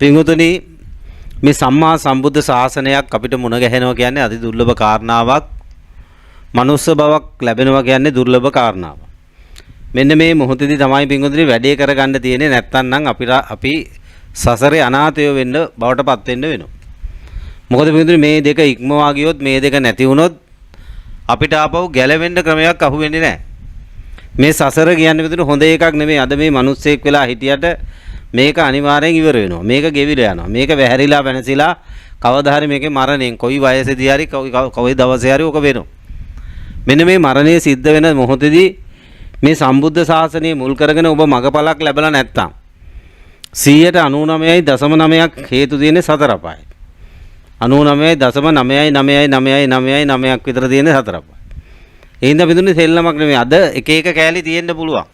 පින්වතුනි මේ සම්මා සම්බුද්ධ ශාසනයක් අපිට මුණ ගැහෙනවා කියන්නේ අති දුර්ලභ කාරණාවක්. මනුස්ස බවක් ලැබෙනවා කියන්නේ දුර්ලභ කාරණාවක්. මෙන්න මේ මොහොතේදී තමයි පින්වතුනි වැඩේ කරගන්න තියෙන්නේ. නැත්තම් නම් අපි සසරේ අනාථයෝ වෙන්න බවටපත් වෙන්න වෙනවා. මොකද පින්වතුනි මේ දෙක ඉක්මවා ගියොත් මේ දෙක නැති වුණොත් අපිට ආපහු ගැලවෙන්න ක්‍රමයක් අහු වෙන්නේ නැහැ. මේ සසර කියන්නේ පින්වතුනි හොඳ එකක් නෙමෙයි. අද මේ මිනිස්සෙක් වෙලා හිටියට මේක අනිවාර්යෙන් ඉවර වෙනවා. මේක ගෙවිලා යනවා. මේක වැහැරිලා වෙනසිලා කවදා හරි මේකේ මරණයෙන් කොයි වයසේදී හරි කොයි දවසේ හරි ඔක වෙනවා. මෙන්න මේ මරණය සිද්ධ වෙන මොහොතේදී මේ සම්බුද්ධ ශාසනය මුල් කරගෙන ඔබ මගපලක් ලැබලා නැත්තම් 99.9ක් හේතු තියෙන්නේ සතර අපායයි. 99.9999999ක් විතර තියෙන්නේ සතර අපායයි. ඒ හින්දා බිඳුනේ සෙල්ලමක් නෙමෙයි. අද එක එක කෑලි තියෙන්න පුළුවන්.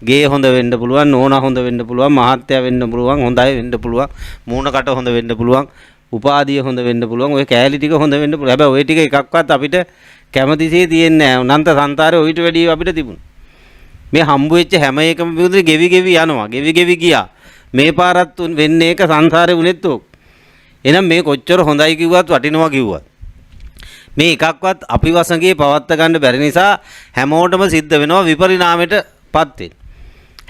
ගේ හොඳ වෙන්න පුළුවන්, නෝනා හොඳ වෙන්න පුළුවන්, මහත්තයා වෙන්න පුළුවන්, හොඳයි වෙන්න පුළුවන්, මූණකට හොඳ වෙන්න පුළුවන්, උපාධිය හොඳ වෙන්න පුළුවන්. ඔය කෑලි ටික හොඳ වෙන්න පුළුවන්. හැබැයි ওই ටික එකක්වත් අපිට කැමතිසේ තියෙන්නේ නැහැ. අනන්ත සංසාරේ ඔయిత වැඩි අපිට තිබුණා. මේ හම්බු වෙච්ච හැම එකම විදුලි ගෙවි යනවා. ගෙවි ගියා. මේ පාරත් වෙන්නේ ඒක සංසාරේ උනේත් ඕක. එහෙනම් මේ කොච්චර හොඳයි කිව්වත් වටිනවා කිව්වත් මේ එකක්වත් අපි වසඟේ පවත්ත ගන්න බැරි නිසා හැමෝටම සිද්ධ වෙනවා විපරිණාමයටපත් වෙන්න.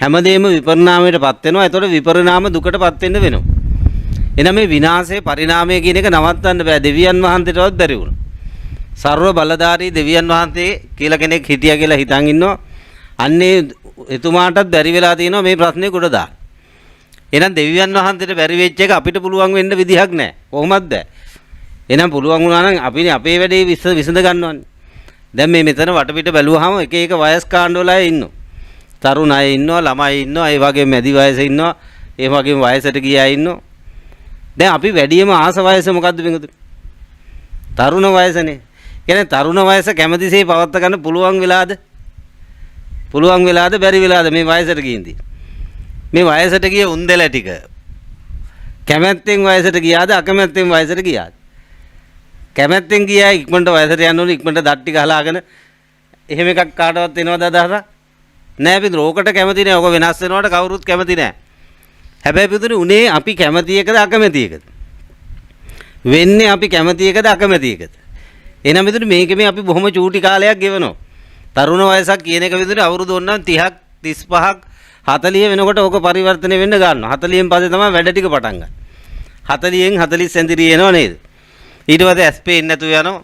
හැමදේම විපරිණාමයටපත් වෙනවා. ඒතකොට විපරිණාම දුකටපත් වෙන්න වෙනවා. එහෙනම් මේ විනාශයේ පරිණාමය කියන එක නවත්තන්න බෑ. දෙවියන් වහන්සේටවත් බැරි වුණා. සර්ව බලධාරී දෙවියන් වහන්සේ කියලා කෙනෙක් හිටියා කියලා හිතන් ඉන්නවා. අන්නේ එතුමාටත් බැරි වෙලා තියෙනවා මේ ප්‍රශ්නේ ගොඩ දාන්න. එහෙනම් දෙවියන් වහන්සේට බැරි වෙච්ච එක අපිට පුළුවන් වෙන්න විදිහක් නැහැ. කොහොමද බෑ? එහෙනම් පුළුවන් වුණා නම් අපි අපේ වැඩේ විසඳ ගන්නවන්නේ. දැන් මේ මෙතන වටපිට බැලුවාම එක එක වයස් කාණ්ඩවල අය ඉන්නවා. තරුණ අය ඉන්නවා, ළමයි ඉන්නවා, ඒ වගේම මැදි වයසේ ඉන්නවා, ඒ වගේම වයසට ගිය අය ඉන්නවා. දැන් අපි වැඩිම ආස වයස මොකද්ද බින්දුතු? තරුණ වයසනේ. කියන්නේ තරුණ වයස කැමැතිසේ පවත් ගන්න පුළුවන් වෙලාද? පුළුවන් වෙලාද බැරි වෙලාද මේ වයසට ගියන්දී? මේ වයසට ගිය උන්දැල ටික කැමැත්තෙන් වයසට ගියාද අකමැත්තෙන් වයසට ගියාද? කැමැත්තෙන් ගියා ඉක්මනට වයසට යන්න ඕනේ ඉක්මනට දත් ටික හලාගෙන එහෙම එකක් කාටවත් එනවද අදහසක්? නෑ පිටුර ඕකට කැමති නෑ. ඔක වෙනස් වෙනවට කවුරුත් කැමති නෑ. හැබැයි පිටුර උනේ අපි කැමති එකද අකමැති එකද? වෙන්නේ අපි කැමති එකද අකමැති එකද? එහෙනම් පිටුර මේකෙම අපි බොහොම චූටි කාලයක් ගෙවනවා. තරුණ වයසක් කියන එක පිටුර අවුරුදු ඕනනම් 30ක් 35ක් 40 වෙනකොට ඕක පරිවර්තනය වෙන්න ගන්නවා. 40න් පස්සේ තමයි වැඩ ටික පටන් ගන්න. 40න් 40 සෙන්තිරි එනවා නේද? ඊට පස්සේ ඇස් පේන්නේ නැතුව යනවා.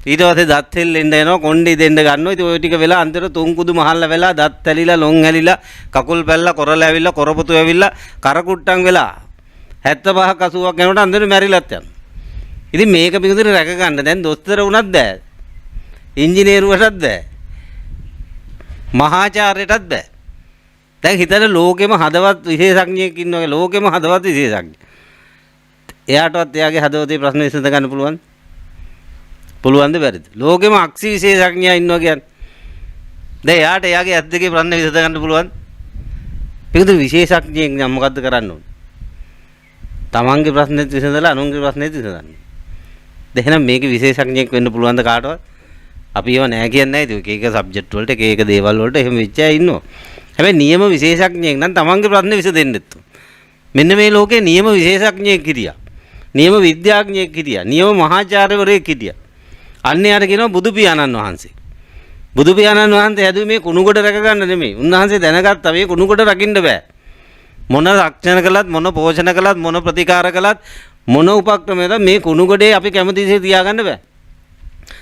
ඊට පස්සේ දත් හෙල්ලෙන්න යනවා, කොණ්ඩේ දෙන්න ගන්නවා. ඉතින් ওই ටික වෙලා අන්තිමට තුන් කුදු මහල්ල වෙලා, දත් ඇලිලා, ලොන් ඇලිලා, කකුල් පැල්ලා, කොරල ඇවිල්ලා, කොරපොතු ඇවිල්ලා, කරකුට්ටම් වෙලා 75ක් 80ක් යනකොට අන්තිමට මැරිලත් යනවා. ඉතින් මේක පිටුදින රැක ගන්න දැන් දොස්තර වුණත් බෑ. ඉංජිනේරුවටත් බෑ. මහාචාර්යටත් බෑ. දැන් හිතන්න ලෝකෙම හදවත් විශේෂඥයෙක් ඉන්නවා. ලෝකෙම හදවත් විශේෂඥ. එයාටවත් එයාගේ හදවතේ ප්‍රශ්න විසඳ ගන්න පුළුවන්? පුළුවන්ද බැරිද? ලෝකෙම අක්ෂි විශේෂඥයා ඉන්නවා කියන්නේ. දැන් එයාට එයාගේ ඇස් දෙකේ ප්‍රශ්න විසඳ ගන්න පුළුවන්? ඒකද විශේෂඥයෙක් නම් මොකද්ද කරන්න ඕනේ? තමන්ගේ ප්‍රශ්නෙත් විසඳලා අනුන්ගේ ප්‍රශ්නෙත් විසඳන්න. දැන් එහෙනම් මේකේ විශේෂඥයෙක් වෙන්න පුළුවන්ද කාටවත්? අපි ඒව නෑ කියන්නේ නැහැ. ඒක එක සබ්ජෙක්ට් වලට එක එක දේවල් වලට එහෙම වෙච්ච අය ඉන්නවා. හැබැයි නියම විශේෂඥයෙක් නම් තමන්ගේ ප්‍රශ්නේ විසඳෙන්නෙත්. මෙන්න මේ ලෝකේ නියම විශේෂඥයෙක් හිටියා. නියම විද්‍යාඥයෙක් හිටියා. නියම මහාචාර්යවරයෙක් හිටියා. අන්නේ යාට කියනවා බුදු පියාණන් වහන්සේ. බුදු පියාණන් වහන්සේ හැදුවේ මේ කුණුගොඩ රැක ගන්න නෙමෙයි. උන්වහන්සේ දැනගත්තා මේ කුණුගොඩ රකින්න බෑ. මොන රක්ෂණ කළත්, මොන පෝෂණ කළත්, මොන ප්‍රතිකාර කළත්, මොන උපක්‍රමයකද මේ කුණුගොඩේ අපි කැමතිසේ තියාගන්න බෑ.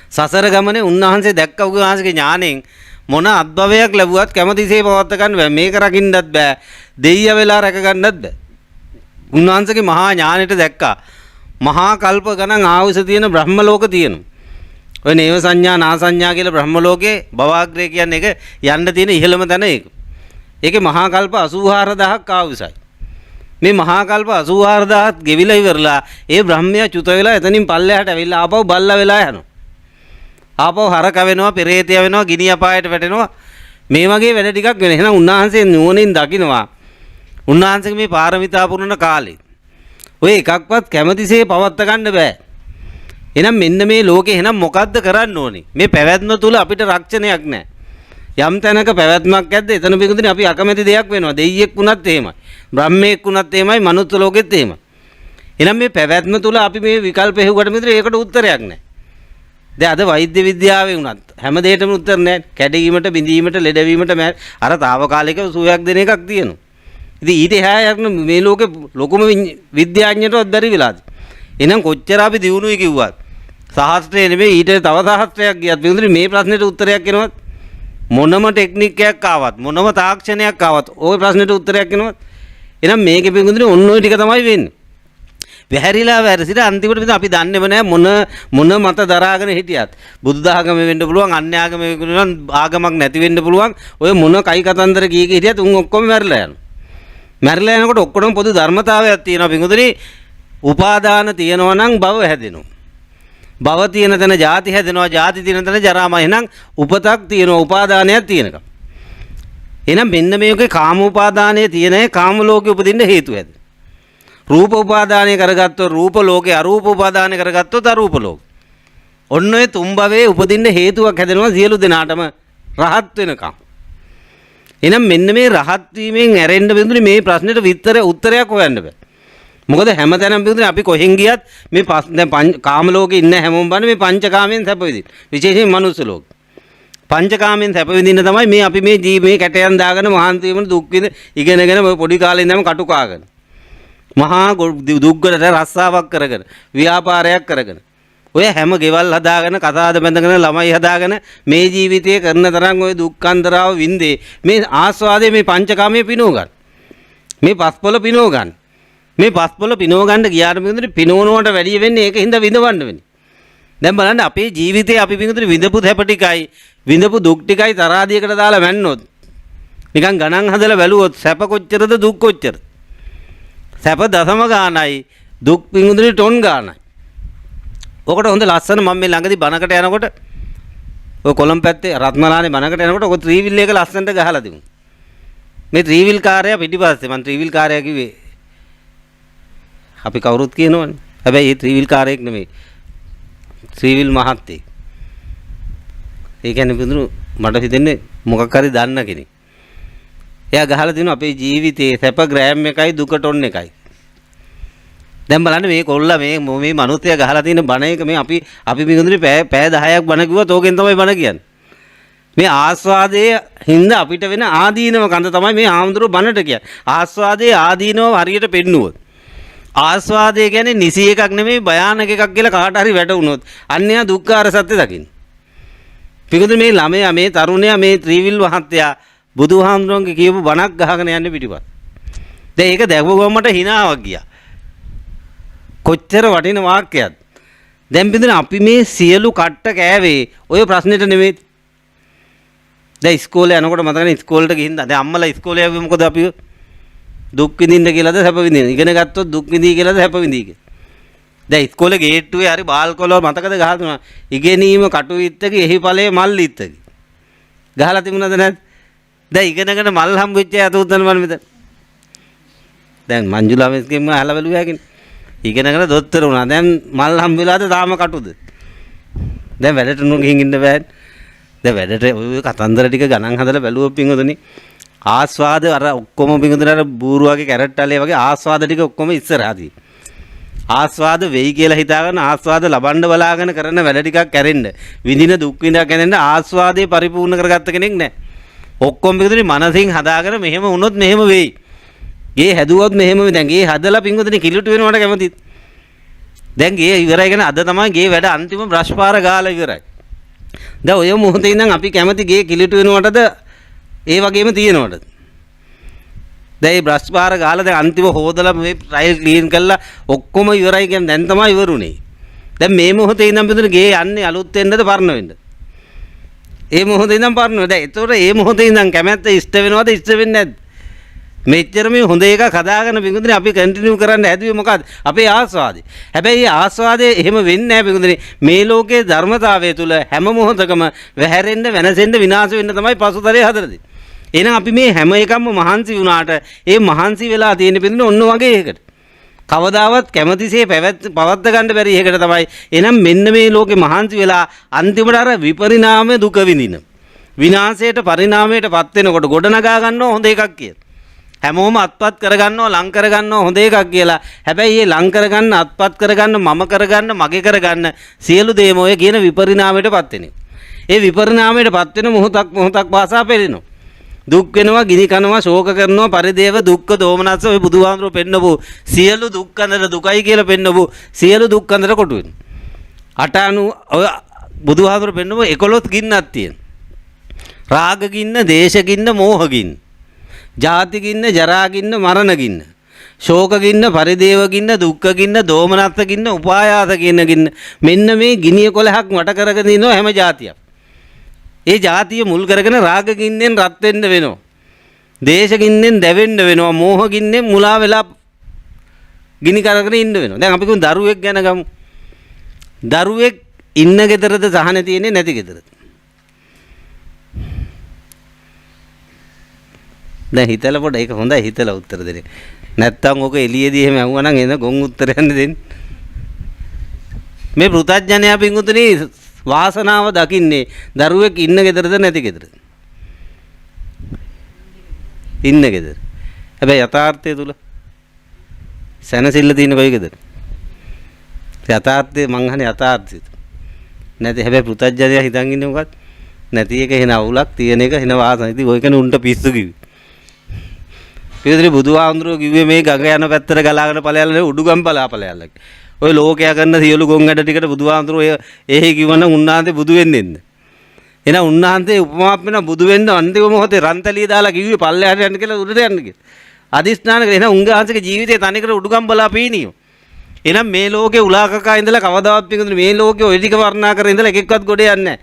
සසර ගමනේ උන්වහන්සේ දැක්ක උන්වහන්සේගේ ඥාණයෙන් මොන අත්භවයක් ලැබුවත් කැමතිසේ පවත් ගන්න බෑ. මේක රකින්නත් බෑ. දෙයිය වෙලා රැක ගන්නත් බෑ. උන්වහන්සේගේ මහා ඥාණයට දැක්කා. මහා කල්ප ගණන් ආයුෂ තියෙන බ්‍රහ්ම ලෝක තියෙනවා. ඔය නේව සංඥා නා සංඥා කියලා බ්‍රහ්ම ලෝකේ භවග්‍රේ කියන්නේ ඒක යන්න තියෙන ඉහළම තැන ඒක. ඒකේ මහා කල්ප 84000ක් ආයුෂයි. මේ මහා කල්ප 84000ත් ගෙවිලා ඉවරලා ඒ බ්‍රහ්මයා චුත වෙලා එතනින් පල්ලෙහාට ඇවිල්ලා ආපහු බල්ලා වෙලා යනවා. ආපහු හරක වෙනවා, පෙරේතය වෙනවා, ගිනි අපායට වැටෙනවා. මේ වගේ වැඩ ටිකක් වෙන. එහෙනම් උන්වහන්සේ නුවණින් දකිනවා. උන්වහන්සේගේ මේ පාරමිතා පුරන කාලේ ඔය එකක්වත් කැමතිසේ පවත් ගන්න බෑ. එහෙනම් මෙන්න මේ ලෝකේ එහෙනම් මොකද්ද කරන්න ඕනේ? මේ පැවැත්ම තුල අපිට රක්ෂණයක් නැහැ. යම් තැනක පැවැත්මක් ඇද්ද එතන පිටුදින අපි අකමැති දෙයක් වෙනවා. දෙයියෙක් වුණත් එහෙමයි. බ්‍රහ්මයෙක් වුණත් එහෙමයි. මනුස්ස ලෝකෙත් එහෙමයි. එහෙනම් මේ පැවැත්ම තුල අපි මේ විකල්ප හේවුවට මිත්‍ර ඒකට උත්තරයක් නැහැ. දැන් අද වෛද්‍ය විද්‍යාවේ වුණත් හැම දෙයකටම උත්තර නැහැ. කැඩීමට, බිඳීමට, ලෙඩවීමට අර తాවකාලික සුවයක් දෙන එකක් තියෙනවා. ඉතින් ඊට එහා යන මේ ලෝකේ ලොකුම විද්‍යාඥයටවත් බැරි වෙලාද. එහෙනම් කොච්චර අපි දිනුනුයි කිව්වත් සහස්ත්‍රය නෙමෙයි ඊට තව සහස්ත්‍රයක් ගියත් පිටුදින මේ ප්‍රශ්නෙට උත්තරයක් එනවත් මොනම ටෙක්නික් එකක් ආවත් මොනම තාක්ෂණයක් ආවත් ওই ප්‍රශ්නෙට උත්තරයක් එනවත් එහෙනම් මේකේ පිටුදින ඔන්න ඔය ටික තමයි වෙන්නේ. වැහැරිලා වැරසිට අන්තිමට විතර අපි දන්නේම නැහැ මොන මත දරාගෙන හිටියත් බුදුදහම වෙන්න පුළුවන් අන්‍ය ආගම වෙන්න ආගමක් නැති වෙන්න පුළුවන් ඔය මොන කයි කතන්දර කී හිටියත් උන් ඔක්කොම මැරිලා යනවා. මැරිලා යනකොට ඔක්කොම පොදු ධර්මතාවයක් තියෙනවා පිටුදින. උපාදාන තියෙනවා නම් භව හැදෙනවා. භව තියෙන තැන ජාති හැදෙනවා. ජාති තියෙන තැන ජරාමය. එහෙනම් උපතක් තියෙනවා උපාදානයක් තියෙනකම්. එහෙනම් මෙන්න මේකේ කාම උපාදානයේ තියෙන කාම ලෝකෙ උපදින්න හේතු ඇද. රූප උපාදානය කරගත්තොත් රූප ලෝකේ අරූප උපාදානය කරගත්තොත් අරූප ලෝක. ඔන්න ඔය තුන් භවයේ උපදින්න හේතුවක් හැදෙනවා සියලු දෙනාටම රහත් වෙනකම්. එහෙනම් මෙන්න මේ රහත් වීමෙන් ඇරෙන්න බඳුනේ මේ ප්‍රශ්නෙට උත්තරයක් හොයන්න බෑ. මොකද හැමතැනම බඳුනේ අපි කොහෙන් ගියත් මේ දැන් කාම ලෝකේ ඉන්න හැමෝම බන්නේ මේ පංචකාමයෙන් සැප විඳින්න. විශේෂයෙන් මනුස්ස ලෝකේ. පංචකාමයෙන් සැප විඳින්න තමයි මේ අපි මේ ජීවේ කැටයන් දාගෙන මහන්සි වෙන දුක් විඳ ඉගෙනගෙන ඔය පොඩි කාලේ ඉඳන්ම කටුකාගෙන. මහා දුක්ගලට රස්සාවක් කරගෙන ව්‍යාපාරයක් කරගෙන ඔය හැම ගෙවල් හදාගෙන කතාද බැඳගෙන ළමයි හදාගෙන මේ ජීවිතයේ කරන තරම් ඔය දුක්ඛන්දරාව වින්දේ මේ ආස්වාදයේ මේ පංචකාමයේ පිනව ගන්න. මේ පස්පොළ පිනව ගන්න. මේ පස්පොළ පිනව ගන්න ගියාට මිදුනේ පිනවනවට වැඩිය වෙන්නේ ඒකින්ද විඳවන්න වෙන්නේ. දැන් බලන්න අපේ ජීවිතේ අපි මිදුනේ විඳපු හැප ටිකයි විඳපු දුක් ටිකයි තරාදියකට දාලා මැන්නොත් නිකන් ගණන් හදලා බැලුවොත් සැප කොච්චරද දුක් කොච්චරද? සැප දශම ගානයි දුක් මිදුනේ ටොන් ගානයි. ඔකට හොඳ ලස්සන මම මේ ළඟදී බණකට යනකොට ඔය කොළඹ පැත්තේ රත්මලානේ බණකට යනකොට ඔක ත්‍රිවිල් එක ලස්සනට ගහලා තිබුණා. මේ ත්‍රිවිල් කාර්යය පිටිපස්සේ මම ත්‍රිවිල් කාර්යය කිව්වේ අපි කවුරුත් කියනවනේ. හැබැයි ඒ ත්‍රිවිල් කාර්යයක් නෙමෙයි. ත්‍රිවිල් මහත්තයෙක්. ඒ කියන්නේ බඳුනු මට හිතෙන්නේ මොකක් හරි දන්න කෙනෙක්. එයා ගහලා දිනු අපේ ජීවිතයේ සැප ග්‍රෑම් එකයි දුක ටොන් එකයි. දැන් බලන්න මේ කොල්ලා මේ මිනිස්සයා ගහලා තියෙන බණ එක මේ අපි බඳුනු පෑ 10ක් බණ කිව්වත් ඕකෙන් තමයි බණ කියන්නේ. මේ ආස්වාදයේ හින්දා අපිට වෙන ආදීනව කඳ තමයි මේ ආම්දුරු බණට කියන්නේ. ආස්වාදයේ ආදීනව හරියට පෙන්නුවොත් ආස්වාදය කියන්නේ නිසි එකක් නෙමෙයි භයානක එකක් කියලා කාට හරි වැටුනොත් අන්‍යයා දුක්ඛාර සත්‍ය දකින්න. පිටුද මේ ළමයා මේ තරුණයා මේ ත්‍රිවිල් මහත්තයා බුදුහාමුදුරන්ගේ කියපු බණක් ගහගෙන යන්නේ පිටිපස්ස. දැන් ඒක දැකපුවම මට හිනාවක් ගියා. කොච්චර වටින වාක්‍යයක්ද. දැන් පිටුද අපි මේ සියලු කට්ට කෑවේ ඔය ප්‍රශ්නෙට නෙමෙයි. දැන් ඉස්කෝලේ යනකොට මතකනේ ඉස්කෝලේට ගිහින් දැන් අම්මලා ඉස්කෝලේ ආවේ මොකද අපි දුක් විඳින්න කියලාද සැප විඳින්න. ඉගෙන ගත්තොත් දුක් විඳී කියලාද සැප විඳී කියලා. දැන් ඉස්කෝලේ ගේට්ටුවේ හරි බාල්කොළ මතකද ගහලා තුනා. ඉගෙනීම කටුවිත්තක එහි ඵලයේ මල් ඉත්තක. ගහලා තිබුණාද නැද්ද? දැන් ඉගෙනගෙන මල් හම්බෙච්ච අත උතන මම මෙතන. දැන් මංජුලා මෙස්ගෙම අහලා බලුවා හැකිනේ. ඉගෙනගෙන දොස්තර වුණා. දැන් මල් හම්බෙලාද තාම කටුද? දැන් වැඩට නුන් ගිහින් ඉන්න බෑනේ. දැන් වැඩට ඔය කතන්දර ටික ගණන් හදලා බැලුවොත් පින්වතුනි ආස්වාද අර ඔක්කොම පිඟුදුන අර බූරුවගේ කැරට් අලේ වගේ ආස්වාද ටික ඔක්කොම ඉස්සරහදී. ආස්වාද වෙයි කියලා හිතාගෙන ආස්වාද ලබන්න බලාගෙන කරන වැඩ ටිකක් කැරෙන්න. විඳින දුක් විඳා කැරෙන්න ආස්වාදේ පරිපූර්ණ කරගත්ත කෙනෙක් නැහැ. ඔක්කොම පිඟුදුනේ මනසින් හදාගෙන මෙහෙම වුණොත් මෙහෙම වෙයි. ගේ හැදුවොත් මෙහෙම වෙයි. දැන් ගේ හදලා පිඟුදුනේ කිලුට වෙනවට කැමතිද? දැන් ගේ ඉවරයි කියන අද තමයි ගේ වැඩ අන්තිම බ්‍රෂ් පාර ගාලා ඉවරයි. දැන් ඔය මොහොතේ ඉඳන් අපි කැමති ගේ කිලුට වෙනවටද ඒ වගේම තියෙනවද? දැන් මේ බ්‍රෂ් පාර ගහලා දැන් අන්තිම හොදලා මේ ටයිල් ක්ලීන් කරලා ඔක්කොම ඉවරයි කියන්නේ දැන් තමයි ඉවරුනේ. දැන් මේ මොහොතේ ඉඳන් බෙදුන ගේ යන්නේ අලුත් වෙන්නද පරණ වෙන්නද? ඒ මොහොතේ ඉඳන් පරණ වෙනවා. දැන් ඒතකොට මේ මොහොතේ ඉඳන් කැමැත්ත ඉෂ්ට වෙනවද ඉෂ්ට වෙන්නේ නැද්ද? මෙච්චර මේ හොඳ එකක් හදාගෙන බින්දුනේ අපි කන්ටිනියු කරන්න හැදුවේ මොකද්ද? අපේ ආස්වාදේ. හැබැයි මේ ආස්වාදේ එහෙම වෙන්නේ නැහැ බින්දුනේ. මේ ලෝකයේ ධර්මතාවය තුල හැම මොහොතකම වැහැරෙන්න, වෙනසෙන්න, විනාශ වෙන්න තමයි පසුතලයේ හදලා දෙන්නේ. එහෙනම් අපි මේ හැම එකක්ම මහන්සි වුණාට ඒ මහන්සි වෙලා තියෙන බින්දුනේ ඔන්න වගේ එකකට. කවදාවත් කැමැතිසේ පවත්ත ගන්න බැරි එකකට තමයි. එහෙනම් මෙන්න මේ ලෝකේ මහන්සි වෙලා අන්තිමට අර විපරිණාම දුක විඳින. විනාශයට පරිණාමයට පත් වෙනකොට ගොඩනගා ගන්නව හොඳ එකක් කියලා. හැමෝම අත්පත් කරගන්නව ලං කරගන්නව හොඳ එකක් කියලා. හැබැයි මේ ලං කරගන්න අත්පත් කරගන්න මම කරගන්න මගේ කරගන්න සියලු දේම ඔය කියන විපරිණාමයට පත් වෙනවා. ඒ විපරිණාමයට පත් වෙන මොහොතක් පාසා පෙළෙනවා. දුක් වෙනවා, ගිනි කනවා, ශෝක කරනවා, පරිදේව දුක්ඛ දෝමනස්ස ඔය බුදුහාමුදුරුවෝ පෙන්නපු සියලු දුක් අඳර දුකයි කියලා පෙන්නපු සියලු දුක් අඳර කොටු වෙනවා. 8 ඔය බුදුහාමුදුරුවෝ පෙන්නපු 11 ගින්නක් තියෙනවා. රාග ගින්න, දේශ ගින්න, මෝහ ගින්න. ජාති ගින්න, ජරා ගින්න, මරණ ගින්න. ශෝක ගින්න, පරිදේව ගින්න, දුක්ඛ ගින්න, දෝමනස්ස ගින්න, උපායාස කියන ගින්න. මෙන්න මේ ගිනිය 11ක් වට කරගෙන ඉනවා හැම જાතියක්. ඒ જાතිය මුල් කරගෙන රාග ගින්නෙන් රත් වෙන්න වෙනවා. දේශ ගින්නෙන් දැවෙන්න වෙනවා. මෝහ ගින්නෙන් මුලා වෙලා ගිනි කරගෙන ඉන්න වෙනවා. දැන් අපි කියමු දරුවෙක් ගැන ගමු. දරුවෙක් ඉන්න ගෙදරද සහන තියෙන්නේ නැති ගෙදරද? දැන් හිතලා පොඩ ඒක හොඳයි හිතලා උත්තර දෙන්න. නැත්තම් ඔක එළියේදී එහෙම ඇහුවා නම් එන ගොන් උත්තරයක් දෙන්න. මේ පෘථග්ජනයා පිංගුතුනි වාසනාව දකින්නේ දරුවෙක් ඉන්න ගෙදරද නැති ගෙදරද? ඉන්න ගෙදර. හැබැයි යථාර්ථය තුල සැනසෙල්ල තියෙන කොයි ගෙදරද? යථාර්ථය මං අහන්නේ යථාර්ථය. නැති හැබැයි පෘථග්ජනයා හිතන් ඉන්නේ මොකක්ද? නැති එක එන අවුලක් තියෙන එක එන වාසන. ඉතින් ඔය කෙන උන්ට පිස්සු කිව්වේ. පිළිදෙලි බුදුහාමුදුරුවෝ කිව්වේ මේ ගඟ යන පැත්තට ගලාගෙන ඵලයල්ලා උඩුගම් ඵලයල්ලා. ඔය ලෝකයා කරන සියලු ගොන් වැඩ ටිකට බුදුහාමුදුරුවෝ එහෙ කිව්වනම් උන්වහන්සේ බුදු වෙන්නේ නැද්ද? එහෙනම් උන්වහන්සේ උපමාවක් වෙන බුදු වෙන්න අන්තිම මොහොතේ රන්තලිය දාලා කිව්වේ පල්ලෙහාට යන්න කියලා උඩට යන්න කියලා. අදිස්ථාන කරේ. එහෙනම් උන්වහන්සේගේ ජීවිතේ තනිකර උඩුගම් බලා පීනියෝ. එහෙනම් මේ ලෝකේ උලාකකා ඉඳලා කවදාවත් පිටුනේ මේ ලෝකේ ඔය ටික වර්ණනා කර ඉඳලා එකෙක්වත් ගොඩ යන්නේ නැහැ.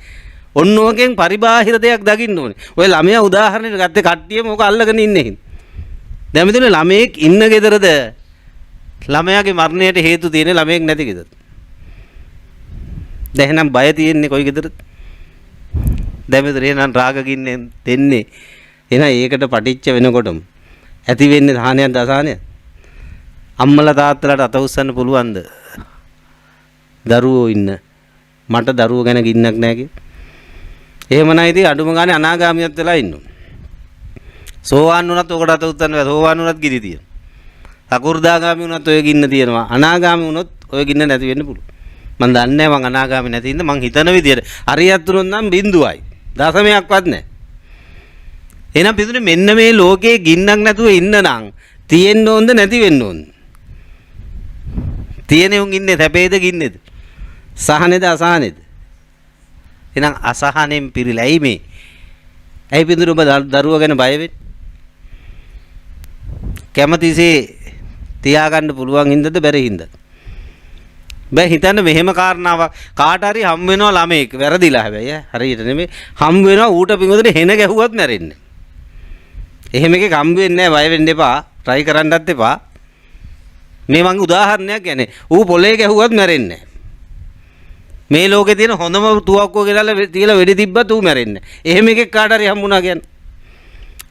ඔන්න ඕකෙන් පරිබාහිර දෙයක් දකින්න ඕනේ. ඔය ළමයා උදාහරණයක් ගත්තේ කට්ටියම ඕක අල්ලගෙන ඉන්නේ. දැන් මෙතන ළමයෙක් ඉන්න ගෙදරද ළමයාගේ මරණයට හේතු තියෙන්නේ ළමයෙක් නැති ගෙදරද? දැන් එහෙනම් බය තියෙන්නේ කොයි ගෙදරද? දැන් මෙතන එහෙනම් රාග ගින්නේ දෙන්නේ. එහෙනම් ඒකට පටිච්ච වෙනකොටම ඇති වෙන්නේ සාහනයක්ද අසහනයක්ද? අම්මලා තාත්තලාට අත උස්සන්න පුළුවන්ද? දරුවෝ ඉන්න මට දරුවෝ ගැන ගින්නක් නැහැ කිය. එහෙම නැහැ ඉතින් අඩුම ගානේ අනාගාමියක් වෙලා ඉන්නවා. සෝවාන් වුණත් ඔකට අත උස්සන්න බෑ. සෝවාන් වුණත් ගිනි තියෙනවා. අකුරුදාගාමි වුණත් ඔය ගින්න තියෙනවා. අනාගාමි වුණොත් ඔය ගින්න නැති වෙන්න පුළුවන්. මම දන්නේ නැහැ මං අනාගාමි නැති ඉන්න මං හිතන විදියට. හරියට උනොත් නම් බිඳුවයි. දශමයක්වත් නැහැ. එහෙනම් පිටුනේ මෙන්න මේ ලෝකේ ගින්නක් නැතුව ඉන්න නම් තියෙන්න ඕනද නැති වෙන්න ඕනද? තියෙන උන් ඉන්නේ සැපේද ගින්නේද? සහනේද අසහනේද? එහෙනම් අසහනෙන් පිරීලා ඇයි මේ? ඇයි පිටුනේ ඔබ දරුවා ගැන බය වෙන්නේ? කැමතිසේ තියාගන්න පුළුවන් හින්දාද බැරි හින්දාද? බෑ හිතන්න මෙහෙම කාරණාවක් කාට හරි හම් වෙනවා ළමෙක් වැරදිලා හැබැයි හරියට නෙමෙයි හම් වෙනවා ඌට පිඟුදේ හෙන ගැහුවත් මැරෙන්නේ. එහෙම එකක් හම් වෙන්නේ නැහැ බය වෙන්න එපා try කරන්නත් එපා. මේ මං උදාහරණයක් කියන්නේ ඌ පොලේ ගැහුවත් මැරෙන්නේ නැහැ. මේ ලෝකේ තියෙන හොඳම තුවක්කුව ගෙනල්ලා තියලා වෙඩි තිබ්බත් ඌ මැරෙන්නේ නැහැ. එහෙම එකක් කාට හරි හම්බුණා කියන්නේ.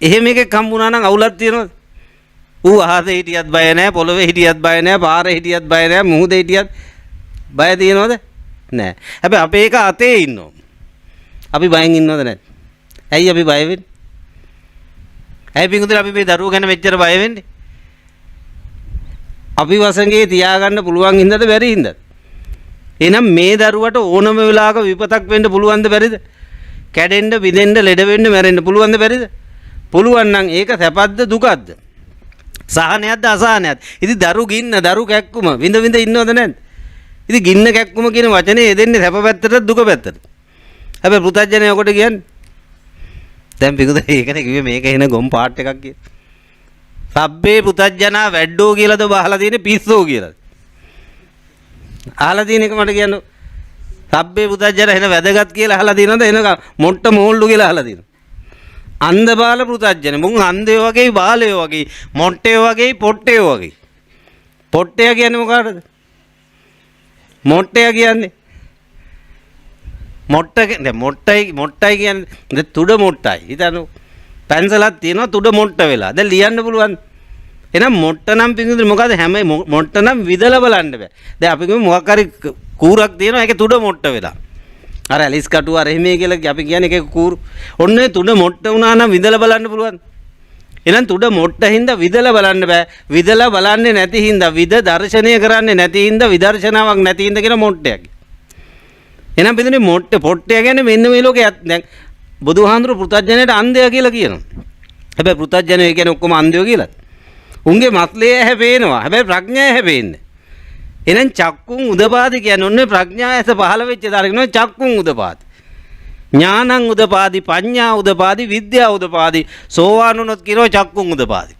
එහෙම එකක් හම්බුණා නම් අවුලක් තියෙනවද? ඌ අහසේ හිටියත් බය නැහැ, පොළවේ හිටියත් බය නැහැ, පාරේ හිටියත් බය නැහැ, මුහුදේ හිටියත් බය තියෙනවද? නැහැ. හැබැයි අපේ එක අතේ ඉන්නවා. අපි බයෙන් ඉන්නවද නැද්ද? ඇයි අපි බය වෙන්නේ? ඇයි පිටුදේ අපි මේ දරුවෝ ගැන මෙච්චර බය වෙන්නේ? අපි වසඟේ තියාගන්න පුළුවන් හින්දාද බැරි හින්දාද? එහෙනම් මේ දරුවට ඕනම වෙලාවක විපතක් වෙන්න පුළුවන්ද බැරිද? කැඩෙන්න, බිඳෙන්න, ලෙඩ වෙන්න, මැරෙන්න පුළුවන්ද බැරිද? පුළුවන් නම් ඒක සැපද්ද දුකද්ද? සහනයක්ද අසහනයක්ද? ඉතින් දරු ගින්න, දරු කැක්කුම විඳ විඳ ඉන්නවද නැද්ද? ඉතින් ගින්න කැක්කුම කියන වචනේ දෙන්නේ සැප පැත්තට දුක පැත්තට. හැබැයි පෘථග්ජනය ඔකට කියන්නේ දැන් පිටුද ඒකනේ කිව්වේ මේක එන ගොම් පාට් එකක් කියලා. සබ්බේ පෘථග්ජනා වැඩෝ කියලාද ඔබ අහලා තියෙන්නේ පිස්සෝ කියලාද? අහලා තියෙන එක මට කියන්න. සබ්බේ පෘථග්ජනා එන වැදගත් කියලා අහලා තියෙනවද? එන මොට්ට මෝල්ලු කියලා අහලා තියෙනවද? අන්ධ බාල පෘථග්ජන මුන් අන්ධයෝ වගේ බාලයෝ වගේ මොට්ටයෝ වගේ පොට්ටයෝ වගේ. පොට්ටය කියන්නේ මොකටද? මොට්ටය කියන්නේ මොට්ටයි කියන්නේ තුඩ මොට්ටයි. හිතන්න පැන්සලක් තියෙනවා තුඩ මොට්ට වෙලා. දැන් ලියන්න පුළුවන්. එහෙනම් මොට්ට නම් පිටුද මොකද හැම මොට්ට නම් විදලා බලන්න බෑ. දැන් අපි කිව්ව මොකක් හරි කූරක් තියෙනවා ඒකේ තුඩ මොට්ට වෙලා. අර ඇලිස් කටුව අර එහෙමයි කියලා අපි කියන්නේ ඒක කූරු. ඔන්නේ තුඩ මොට්ට වුණා නම් විදලා බලන්න පුළුවන්. එහෙනම් තුඩ මොට්ට හින්දා විදලා බලන්න බෑ. විදලා බලන්නේ නැති හින්දා විද දර්ශනය කරන්නේ නැති හින්දා විදර්ශනාවක් නැති හින්දා කියන මොට්ටයක්. එහෙනම් බින්දුනේ මොට්ට පොට්ටය කියන්නේ මෙන්න මේ ලෝකේ දැන් බුදුහාඳුරු පෘථජ්ජනයට අන්ධයා කියලා කියනවා. හැබැයි පෘථජ්ජනය කියන්නේ ඔක්කොම අන්ධයෝ කියලා. උන්ගේ මත්ලේ ඇහැ පේනවා. හැබැයි ප්‍රඥා ඇහැ පේන්නේ. එහෙනම් චක්කුන් උදපාදි කියන්නේ ඔන්නේ ප්‍රඥා ඇස පහළ වෙච්ච දාරගෙන චක්කුන් උදපාදි. ඥානං උදපාදි, පඤ්ඤා උදපාදි, විද්‍යා උදපාදි. සෝවාන් වුණොත් කියනවා චක්කුන් උදපාදි.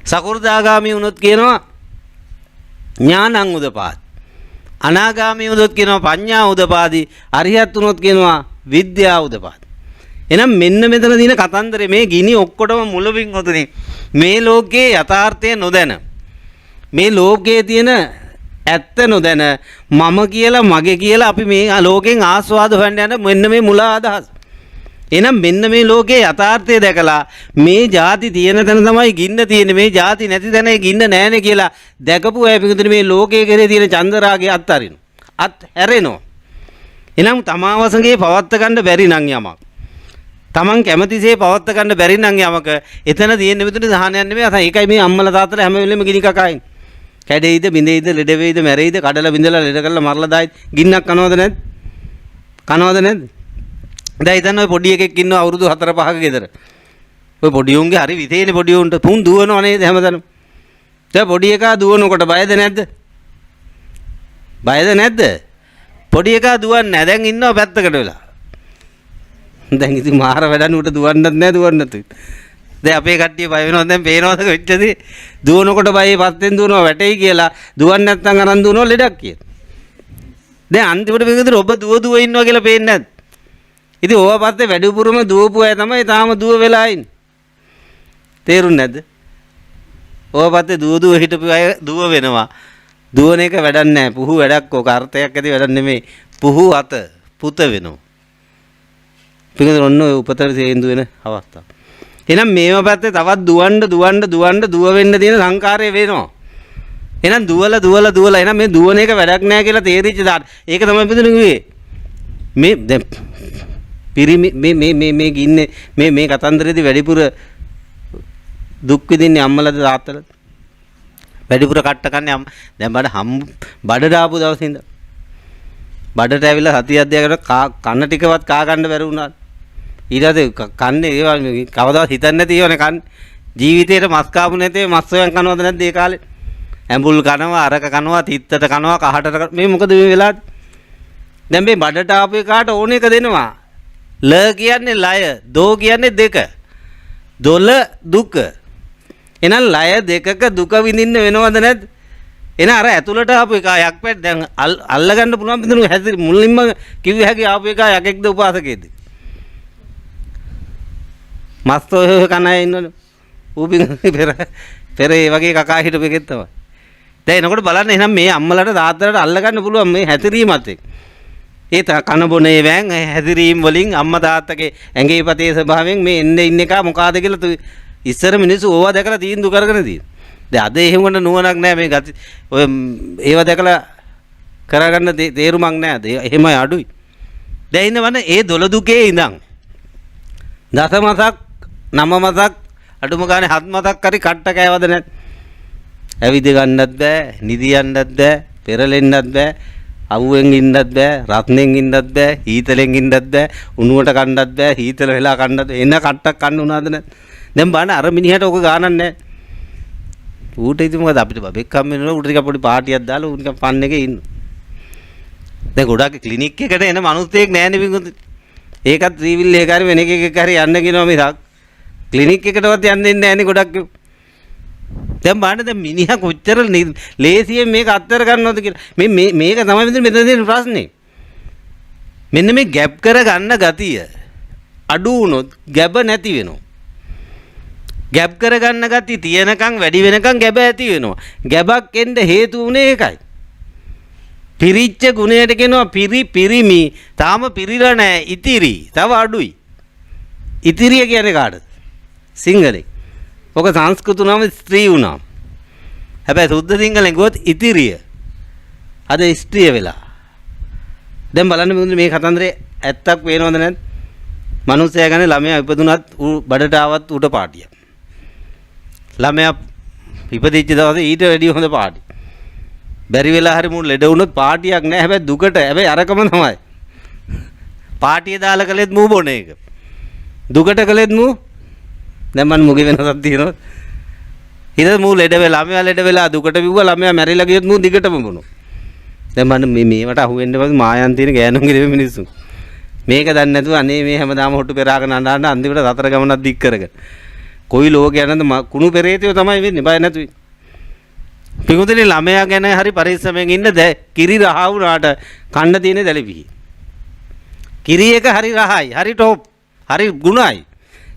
සකෘදාගාමී වුණොත් කියනවා ඥානං උදපාදි. අනාගාමී වුණොත් කියනවා පඤ්ඤා උදපාදි. අරිහත් වුණොත් කියනවා විද්‍යා උදපාදි. එහෙනම් මෙන්න මෙතන දින කතන්දරේ මේ ගිනි ඔක්කොටම මුලවින් හොතුනේ මේ ලෝකයේ යථාර්ථය නොදැන මේ ලෝකයේ තියෙන ඇත්ත නොදැන මම කියලා මගේ කියලා අපි මේ ලෝකෙන් ආස්වාද හොයන්න යන මෙන්න මේ මුලා අදහස්. එහෙනම් මෙන්න මේ ලෝකයේ යථාර්ථය දැකලා මේ ಜಾති තියෙන තැන තමයි ගින්න තියෙන්නේ මේ ಜಾති නැති තැන ඒ ගින්න නැහැනේ කියලා දැකපු අය පිටුදින මේ ලෝකයේ කෙරේ තියෙන චන්දරාගේ අත්හරිනවා. අත් හැරෙනවා. එහෙනම් තමාවසගේ පවත්ත ගන්න බැරි නම් යමක්. තමන් කැමතිසේ පවත්ත ගන්න බැරි නම් යමක එතන තියෙන මෙතන දහනයක් නෙමෙයි අත ඒකයි මේ අම්මලා තාත්තලා හැම වෙලෙම ගිනි කකයින්. කැඩෙයිද බිඳෙයිද ලෙඩ වෙයිද මැරෙයිද කඩලා බිඳලා ලෙඩ කරලා මරලා දායි ගින්නක් කනවද නැද්ද? කනවද නැද්ද? දැන් ඉතින් ඔය පොඩි එකෙක් ඉන්නවා අවුරුදු 4-5ක ගෙදර. ඔය පොඩි උන්ගේ හරි විතේනේ පොඩි උන්ට පුන් දුවනවා නේද හැමදාම. දැන් පොඩි එකා දුවනකොට බයද නැද්ද? බයද නැද්ද? පොඩි එකා දුවන්නේ නැහැ. දැන් ඉන්නවා පැත්තකට වෙලා. දැන් ඉතින් මාර වැඩනුවට දුවන්නත් නැහැ දුවන්නත්. දැන් අපේ කට්ටිය බය වෙනවා දැන් පේනවද කොච්චරද දුවනකොට බයයි පස්සෙන් දුවනවා වැටෙයි කියලා දුවන්නේ නැත්නම් අරන් දුවනවා ලෙඩක් කියලා. දැන් අන්තිමට මේකද ඔබ දුව ඉන්නවා කියලා පේන්නේ නැද්ද? ඉතින් ඕවා පස්සේ වැඩිපුරම දුවපු අය තමයි තාම දුව වෙලා ඉන්නේ. තේරුන්නේ නැද්ද? ඕවා පස්සේ දුව හිටපු අය දුව වෙනවා. දුවන එක වැඩක් නැහැ. පුහු වැඩක් ඕක අර්ථයක් ඇති වැඩක් නෙමෙයි. පුහු අත පුත වෙනවා. පිටින් ඔන්න ඔය උපතට තේන්දු වෙන අවස්ථාව. එහෙනම් මේව පැත්තේ තවත් දුව වෙන්න තියෙන සංකාරය වෙනවා. එහෙනම් දුවලා එහෙනම් මේ දුවන එක වැඩක් නැහැ කියලා තේරිච්ච දාට. ඒක තමයි පිටින් කිව්වේ. මේ දැන් පිරිමි මේ ගින්නේ මේ කතන්දරේදී වැඩිපුර දුක් විඳින්නේ අම්මලාද තාත්තලාද? වැඩිපුර කට්ට කන්නේ දැන් බඩ දාපු දවසේ ඉඳන් බඩට ඇවිල්ලා සතියක් දෙකකට කන්න ටිකවත් කා ගන්න බැරි වුණා. ඊට පස්සේ කන්නේ ඒවා කවදාවත් හිතන්නේ නැති ඒවානේ කන්නේ. ජීවිතේට මස් කාපු නැතේ මස් සොයන් කනවද නැද්ද ඒ කාලේ? ඇඹුල් කනවා, අරක කනවා, තිත්තට කනවා, කහටට මේ මොකද මේ වෙලාවේ? දැන් මේ බඩට ආපු එකාට ඕන එක දෙනවා. ල කියන්නේ ලය, දෝ කියන්නේ දෙක. දොල දුක. එහෙනම් ලය දෙකක දුක විඳින්න වෙනවද නැද්ද? එන අර ඇතුළට ආපු එක යක්පැට දැන් අල්ල ගන්න පුළුවන් බින්දුණු හැදිරි මුලින්ම කිව්ව හැකි ආපු එක යකෙක්ද උපාසකේද? මස්තෝ කන අය ඉන්නවනේ. ඌ පෙර ඒ වගේ කකා හිටපු එකෙක් තමයි. දැන් එනකොට බලන්න එහෙනම් මේ අම්මලාට තාත්තලාට අල්ල ගන්න පුළුවන් මේ හැතිරීමත් එක්ක. ඒ කන බොනේ වෑන් හැතිරීම් වලින් අම්මා තාත්තගේ ඇඟේ පතේ ස්වභාවයෙන් මේ එන්නේ ඉන්න එක මොකಾದ කියලා ඉස්සර මිනිස්සු ඕවා දැකලා තීන්දුව කරගෙන තියෙනවා. දැන් අද එහෙම කොට නුවණක් නැහැ මේ ගති ඔය ඒව දැකලා කරගන්න තේරුමක් නැහැ. එහෙමයි අඩුයි. දැන් ඉන්නවනේ ඒ දොළ දුකේ ඉඳන් දස මතක් නම මතක් අඩුම ගානේ හත් මතක් හරි කට්ට කෑවද නැත්? ඇවිද ගන්නත් බෑ, නිදියන්නත් බෑ, පෙරලෙන්නත් බෑ, අවුවෙන් ඉන්නත් බෑ, රත්නෙන් ඉන්නත් බෑ, හීතලෙන් ඉන්නත් බෑ, උණුවට කන්නත් බෑ, හීතල වෙලා කන්නත් එන කට්ටක් කන්න උනාද නැත්? දැන් බලන්න අර මිනිහට ඔක ගානක් නැහැ. ඌට ඉතින් මොකද අපිට බබෙක් හම් වෙනවා ඌට ටිකක් පොඩි පාටියක් දාලා ඌ නිකන් පන් එකේ ඉන්න. දැන් ගොඩක් ක්ලිනික් එකට එන මිනිස්සෙක් නැහැනේ විකුත්. ඒකත් ත්‍රිවිල් එක හරි වෙන එකක හරි යන්න කියනවා මිසක් ක්ලිනික් එකටවත් යන්න දෙන්නේ නැහැනේ ගොඩක්. දැන් බලන්න දැන් මිනිහා කොච්චර ලේසියෙන් මේක අත්තර ගන්නවද කියලා. මේක තමයි මෙතන තියෙන ප්‍රශ්නේ. මෙන්න මේ ගැප් කර ගන්න ගතිය අඩු වුණොත් ගැබ නැති වෙනවා. ගැබ් කරගන්න ගතිය තියෙනකන් වැඩි වෙනකන් ගැබ ඇති වෙනවා. ගැබක් එන්න හේතු උනේ ඒකයි. පිරිච්ච ගුණයට කියනවා පිරිමි. තාම පිරිලා නැහැ ඉතිරි. තව අඩුයි. ඉතිරිය කියන්නේ කාටද? සිංහලෙන්. ඔක සංස්කෘත නම ස්ත්‍රී වුණා. හැබැයි සුද්ධ සිංහලෙන් ගොත් ඉතිරිය. අද ස්ත්‍රිය වෙලා. දැන් බලන්න මේ කතන්දරේ ඇත්තක් පේනවද නැද්ද? මනුස්සයා ගැන ළමයා ඉපදුනත් බඩට ආවත් උට පාටියක්. ළමයා ඉපදිච්ච දවසේ ඊට වැඩිය හොඳ පාටි. බැරි වෙලා හරි මුන් ලෙඩ වුණොත් පාටියක් නැහැ. හැබැයි දුකට හැබැයි අරකම තමයි. පාටිය දාලා කළෙත් මූ බොන එක. දුකට කළෙත් මූ දැන් මන් මුගේ වෙනසක් තියෙනවා. ඊට මූ ලෙඩ වෙලා ළමයා ලෙඩ වෙලා දුකට විව්වා ළමයා මැරිලා ගියොත් මූ දිගටම බොනවා. දැන් මන් මේවට අහුවෙන්න පස්සේ මායන් තියෙන ගෑනුන්ගේ මිනිස්සු. මේක දන්නේ නැතුව අනේ මේ හැමදාම හොට්ටු පෙරාගෙන අඬන අන්තිමට සතර ගමනක් දික් කරගෙන. කොයි ලෝකේ යනද කුණු පෙරේතයෝ තමයි වෙන්නේ බය නැතුයි. පිඟුතුනි ළමයා ගැන හරි පරිස්සමෙන් ඉන්න කිරි රහ වුණාට කන්න තියෙන දැලිපිහි. කිරි එක හරි රහයි, හරි ටොප්, හරි ගුණයි.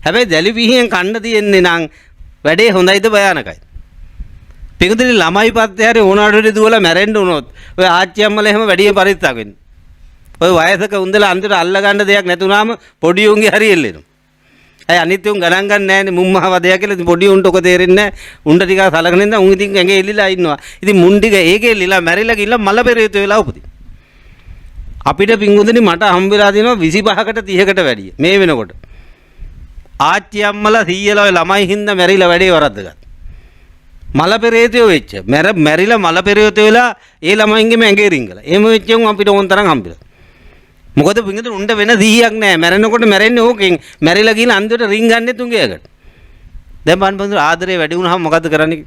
හැබැයි දැලිපිහියෙන් කන්න තියෙන්නේ නම් වැඩේ හොඳයිද භයානකයි. පිඟුතුනි ළමයි පත්තේ හරි ඕනාඩේ දුවලා මැරෙන්න උනොත් ඔය ආච්චි අම්මලා එහෙම වැඩියෙන් පරිස්සම් වෙන්න. ඔය වයසක උන්දලා අන්තිමට අල්ල ගන්න දෙයක් නැතුණාම පොඩි උන්ගේ හරි එල්ලෙනවා. අය අනිත් උන් ගණන් ගන්න නැහැනේ මුම්මහ වදයක් කියලා. ඉතින් පොඩි උන්ට ඔක තේරෙන්නේ නැහැ. උන්ට ටිකක් සලකන ඉඳන් උන් ඉතින් ඇඟේ එල්ලිලා ඉන්නවා. ඉතින් මුන් ටික ඒකේ එල්ලිලා මැරිලා ගිහිල්ලා මල පෙරේත වෙලා උපදින. අපිට පිංගුඳුනි මට හම්බෙලා දිනවා 25කට 30කට වැඩිය. මේ වෙනකොට ආච්චි අම්මලා සීයලා ඔය ළමයි හින්දා මැරිලා වැඩේ වරද්දගත්තා. මල පෙරේතයෝ වෙච්ච. මැරිලා මල පෙරේත වෙලා ඒ ළමයින්ගේම ඇඟේ රිංගලා. එහෙම වෙච්ච උන් අපිට ඕන තරම් හම්බෙලා. මොකද පිංගුතුනි උන්ට වෙන 100ක් නැහැ. මැරෙනකොට මැරෙන්නේ ඕකෙන්. මැරිලා ගිහලා අන්තිමට රින් ගන්නෙ තුන්ගේකට. දැන් බලන්න ආදරේ වැඩි වුණාම මොකද්ද කරන්නේ?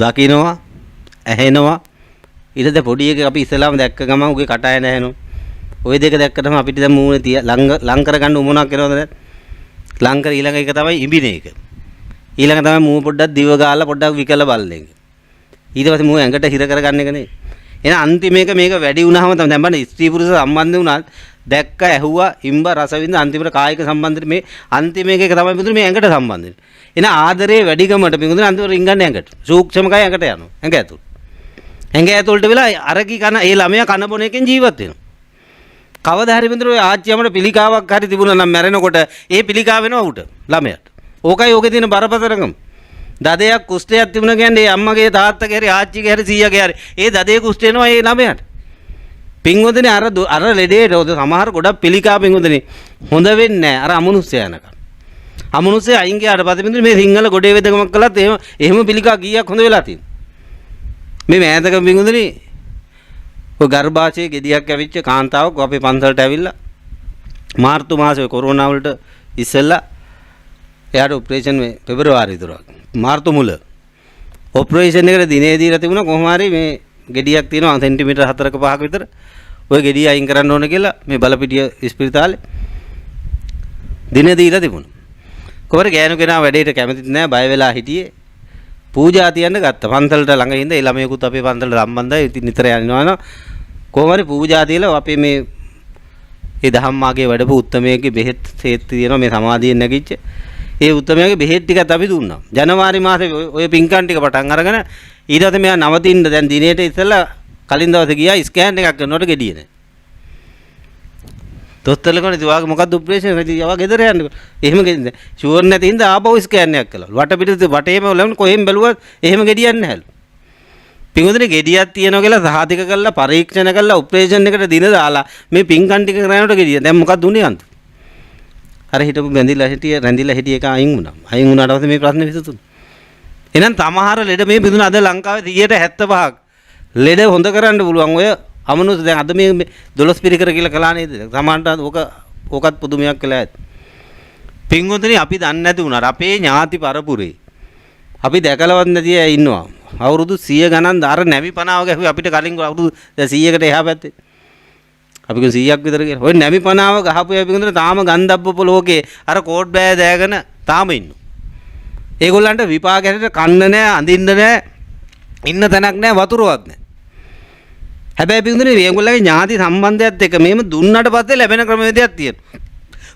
දකින්නවා, ඇහෙනවා. ඊට පොඩි එකේ අපි ඉස්සලාම දැක්ක ගමන් උගේ කට ඇන ඇහෙනවා. ওই දෙක දැක්කටම අපිට දැන් මූණේ ලං කරගන්න උමනක් කරනවද නැත්? ලං කර ඊළඟ එක තමයි ඉඹින එක. ඊළඟ තමයි මූණ පොඩ්ඩක් දිව ගාලා පොඩ්ඩක් විකලා බලන්නේ. ඊට පස්සේ මූණ ඇඟට හිර කරගන්න එක නේ. එහෙනම් අන්තිම එක මේක වැඩි වුණාම තමයි දැන් බලන්න ස්ත්‍රී පුරුෂ සම්බන්ධ වුණාත් දැක්ක ඇහුවා ඉම්බ රස විඳ අන්තිමට කායික සම්බන්ධෙ මේ අන්තිම එක තමයි පිටුනේ මේ ඇඟට සම්බන්ධ වෙන්නේ. එහෙනම් ආදරේ වැඩිකමට පිටුනේ අන්තිමට රින්ගන්නේ ඇඟට. සූක්ෂම කය ඇඟට යනවා. ඇඟ ඇතුළ. ඇඟ ඇතුළට වෙලා අරකි කන ඒ ළමයා කන බොන එකෙන් ජීවත් වෙනවා. කවදා හරි පිටුනේ ඔය ආච්චියමට පිළිකාවක් හරි තිබුණා නම් මැරෙනකොට ඒ පිළිකාව වෙනවා උට ළමයාට. ඕකයි ඕකේ තියෙන බරපතලකම. දදයක් කුෂ්ඨයක් තිබුණා කියන්නේ අම්මගේ තාත්තගේ හරි ආච්චිගේ හරි සීයාගේ හරි ඒ දදේ කුෂ්ඨ එනවා ඒ ළමයාට. පින්වදනේ අර ලෙඩේට සමහර ගොඩක් පිළිකා පින්වදනේ හොඳ වෙන්නේ නැහැ අර අමනුෂ්‍යයා යනකම්. අමනුෂ්‍යයා අයින් ගියාට පස්සේ පින්වදනේ මේ සිංහල ගොඩේ වෙදකමක් කළත් එහෙම පිළිකා කීයක් හොඳ වෙලා තියෙනවා. මේ මෑතක පින්වදනේ ඔය ගර්භාෂයේ ගෙඩියක් ඇවිච්ච කාන්තාවක් අපේ පන්සලට ඇවිල්ලා මාර්තු මාසේ කොරෝනා වලට ඉස්සෙල්ලා එයාට ඔපරේෂන් මේ පෙබරවාරි විතර මාර්තු මුල ඔපරේෂන් එකට දිනේ දීලා තිබුණා කොහොම හරි මේ ගෙඩියක් තියෙනවා සෙන්ටිමීටර් 4ක 5ක විතර ওই ගෙඩිය අයින් කරන්න ඕන කියලා මේ බලපිටිය ඉස්පිරිතාලේ දිනේ දීලා තිබුණා. කොහොමද ගෑනු කෙනා වැඩේට කැමතිත් නැහැ බය වෙලා හිටියේ. පූජා තියන්න ගත්තා. පන්සලට ළඟ ඉඳලා ඒ ළමයෙකුත් අපේ පන්සලට සම්බන්ධයි. ඉතින් නිතර යනවා කොහොම හරි පූජා තියලා අපේ මේ ඒ ධම්මාගේ වැඩපු උත්තමයේ බෙහෙත් සේත් තියෙනවා මේ සමාධියෙන් නැගිච්ච ඒ උත්තමයාගේ බෙහෙත් ටිකත් අපි දුන්නා. ජනවාරි මාසේ ඔය පින්කම් ටික පටන් අරගෙන ඊට පස්සේ මෙයා නවතින්න දැන් දිනේට ඉස්සෙල්ලා කලින් දවසේ ගියා ස්කෑන් එකක් කරනකොට ගෙඩිය නැහැ. දොස්තරලා කොහොමද ඉතින් වාගේ මොකක්ද ඔපරේෂන් ඉතින් යවා ගෙදර යන්න. එහෙම ගෙදින්ද ෂුවර් නැති හින්දා ආපහු ස්කෑන් එකක් කළා. වටේම ලැබුණ කොහෙන් බැලුවත් එහෙම ගෙඩියක් නැහැලු. පින්වතුනි ගෙඩියක් තියෙනවා කියලා සහතික කරලා පරීක්ෂණ කරලා ඔපරේෂන් එකට දින දාලා මේ පින්කම් ටික කරනකොට ගෙඩිය. දැන් මොකක්ද උනේ අන්ත? අර හිටපු රැඳිලා හිටිය එක අයින් වුණා. අයින් වුණාට පස්සේ මේ ප්‍රශ්නේ විසඳුණා. එහෙනම් තමහර ලෙඩ මේ බිඳුන අද ලංකාවේ 75ක් ලෙඩ හොඳ කරන්න පුළුවන් ඔය අමනුෂ්‍ය දැන් අද මේ 12 පිරිකර කියලා කළා නේද? සමහරට ඕකත් පුදුමයක් කියලා ඇත්. පින්වතුනි අපි දන්නේ නැති වුණාට අපේ ඥාති පරපුරේ අපි දැකලවත් නැති අය ඉන්නවා. අවුරුදු 100 ගණන් අර නැවි පනාව ගැහුවේ අපිට කලින් අවුරුදු 100කට එහා පැත්තේ. අපි කිය 100ක් විතර කියලා. ඔය නැවි පනාව ගහපු අය පින්වතුනි තාම ගන්ධබ්බ ලෝකේ අර කෝට් බෑ දෑගෙන තාම ඉන්නවා. ඒගොල්ලන්ට විපාක හැටියට කන්න නැහැ, අඳින්න නැහැ, ඉන්න තැනක් නැහැ, වතුරවත් නැහැ. හැබැයි පිටුනේ මේගොල්ලන්ගේ ඥාති සම්බන්ධයත් එක්ක මෙහෙම දුන්නට පස්සේ ලැබෙන ක්‍රමවේදයක් තියෙනවා.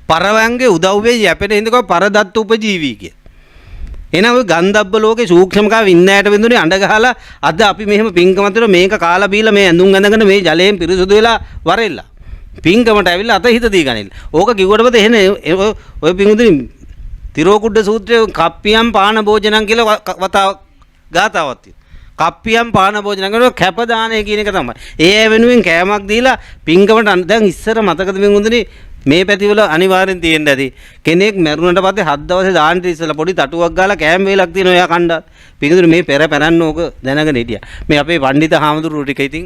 පරවංගේ උදව්වේ යැපෙන හින්දකෝ පරදත්ත උපජීවී කිය. එහෙනම් ඔය ගන්ධබ්බ ලෝකේ සූක්ෂමකාව ඉන්නෑට පිටුනේ අඬ ගහලා අද අපි මෙහෙම පිංකමතර මේක කාලා බීලා මේ ඇඳුම් ඇඳගෙන මේ ජලයෙන් පිරිසුදු වෙලා වරෙල්ලා. පිංකමට ඇවිල්ලා අත හිත දී ගනින්න. ඕක කිව්වට පස්සේ එහෙනේ ඔය පිටුනේ තිරෝකුඩ සූත්‍රයේ කප්පියම් පාන භෝජනං කියලා වතාව ගාතාවක් තියෙනවා. කප්පියම් පාන භෝජන කරනවා කැප දානය කියන එක තමයි. ඒ වෙනුවෙන් කෑමක් දීලා පින්කමට දැන් ඉස්සර මතකද මින්ගුඳුනි මේ පැතිවල අනිවාර්යෙන් තියෙන්න ඇති. කෙනෙක් මැරුණට පස්සේ 7 දවසේ දාන්න ඉස්සලා පොඩි තටුවක් ගාලා කෑම වේලක් තියෙනවා එයා කණ්ඩා. පින්ගුඳුනි මේ පෙර පැරන්න ඕක දැනගෙන හිටියා. මේ අපේ පඬිත හාමුදුරුවෝ ටික ඉතින්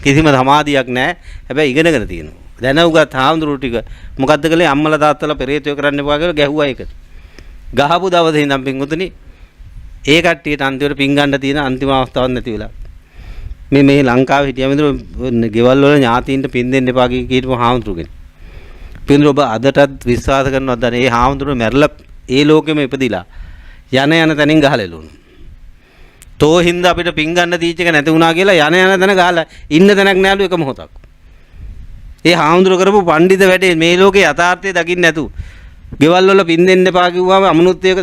කිසිම සමාධියක් නැහැ. හැබැයි ඉගෙනගෙන තියෙනවා. දැනුගත් හාමුදුරුවෝ ටික මොකද්ද කළේ අම්මලා තාත්තලා පෙරේතයෝ කරන්න එපා කියලා ගැහුවා ඒකට. ගහපු දවසේ ඉඳන් පින්ගුඳුනි ඒ කට්ටියට අන්තිමට පින් ගන්න තියෙන අන්තිම අවස්ථාවක් නැති වෙලා. මේ ලංකාවේ හිටියම ඉතින් ගෙවල් වල ඥාතීන්ට පින් දෙන්න එපා කීපු හාමුදුරුවෝ. පින්දුර ඔබ අදටත් විශ්වාස කරනවද දැන් මේ හාමුදුරුවෝ මැරලා ඒ ලෝකෙම ඉපදිලා යන තැනින් ගහලා එළුණු. තෝ හින්දා අපිට පින් ගන්න දීච්ච එක නැති වුණා කියලා යන තැන ගහලා ඉන්න තැනක් නෑලු එක මොහොතක්. ඒ හාමුදුරුවෝ කරපු පඬිත වැඩේ මේ ලෝකේ යථාර්ථය දකින්න නැතු. ගෙවල් වල පින් දෙන්න එපා කිව්වම අමනුත් ඒක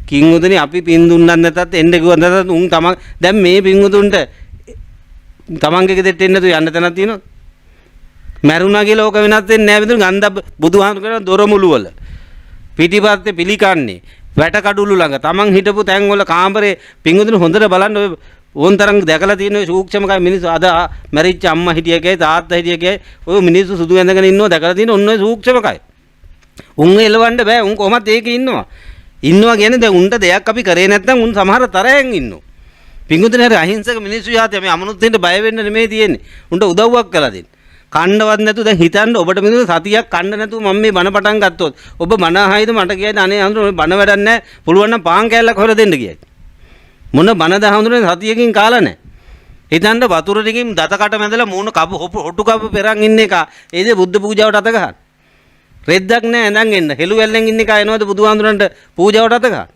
කිංගුදෙනි අපි පින් දුන්නත් නැතත් එන්න කිව්වද නැතත් උන් තමන් දැන් මේ පින්වුතුන්ට තමන්ගේ ගෙදරට එන්න තු යන්න තැනක් තියෙනවා. මැරුණා කියලා ඕක වෙනස් වෙන්නේ නැහැ විතර ගන්ධ බුදුහාමුදුර කරන දොරමුළු වල පිටිපස්සේ පිළිකන්නේ වැට කඩුළු ළඟ තමන් හිටපු තැන් වල කාමරේ පින්වුතුන් හොඳට බලන්න ඔය ඕන් තරම් දැකලා තියෙන ඔය සූක්ෂමකයි මිනිස්සු අද මැරිච්ච අම්මා හිටියකයි තාත්තා හිටියකයි ඔය මිනිස්සු සුදු ඇඳගෙන ඉන්නවා දැකලා තියෙන ඔන්න ඔය සූක්ෂමකයි. උන් එලවන්න බෑ උන් කොහොමද ඒකේ ඉන්නවා කියන්නේ දැන් උන්ට දෙයක් අපි කරේ නැත්නම් උන් සමහර තරයෙන් ඉන්නවා. පිංගුතුනේ හරි අහිංසක මිනිස්සු යාතිය මේ අමනුත් දෙන්න බය වෙන්න නෙමෙයි තියෙන්නේ. උන්ට උදව්වක් කළා දෙන්න. කණ්ඩවත් නැතු දැන් හිතන්න ඔබට මිනිස්සු සතියක් කන්න නැතුව මම මේ බණ පටන් ගත්තොත් ඔබ බණ අහයිද මට කියන්නේ අනේ අඳුර බණ වැඩක් නැහැ. පුළුවන් නම් පාන් කෑල්ලක් හොර දෙන්න කියයි. මොන බණ දහඳුනේ සතියකින් කාලා නැහැ. හිතන්න වතුර ටිකින් දතකට මැදලා මූණ කපු හොටු කපු පෙරන් ඉන්න එක. ඒද බුද්ධ පූජාවට අත ගහන. රෙද්දක් නැහැ නැන් එන්න. හෙළු වැල්ලෙන් ඉන්න එක එනවද බුදුහාඳුරන්ට පූජාවට අත ගහන.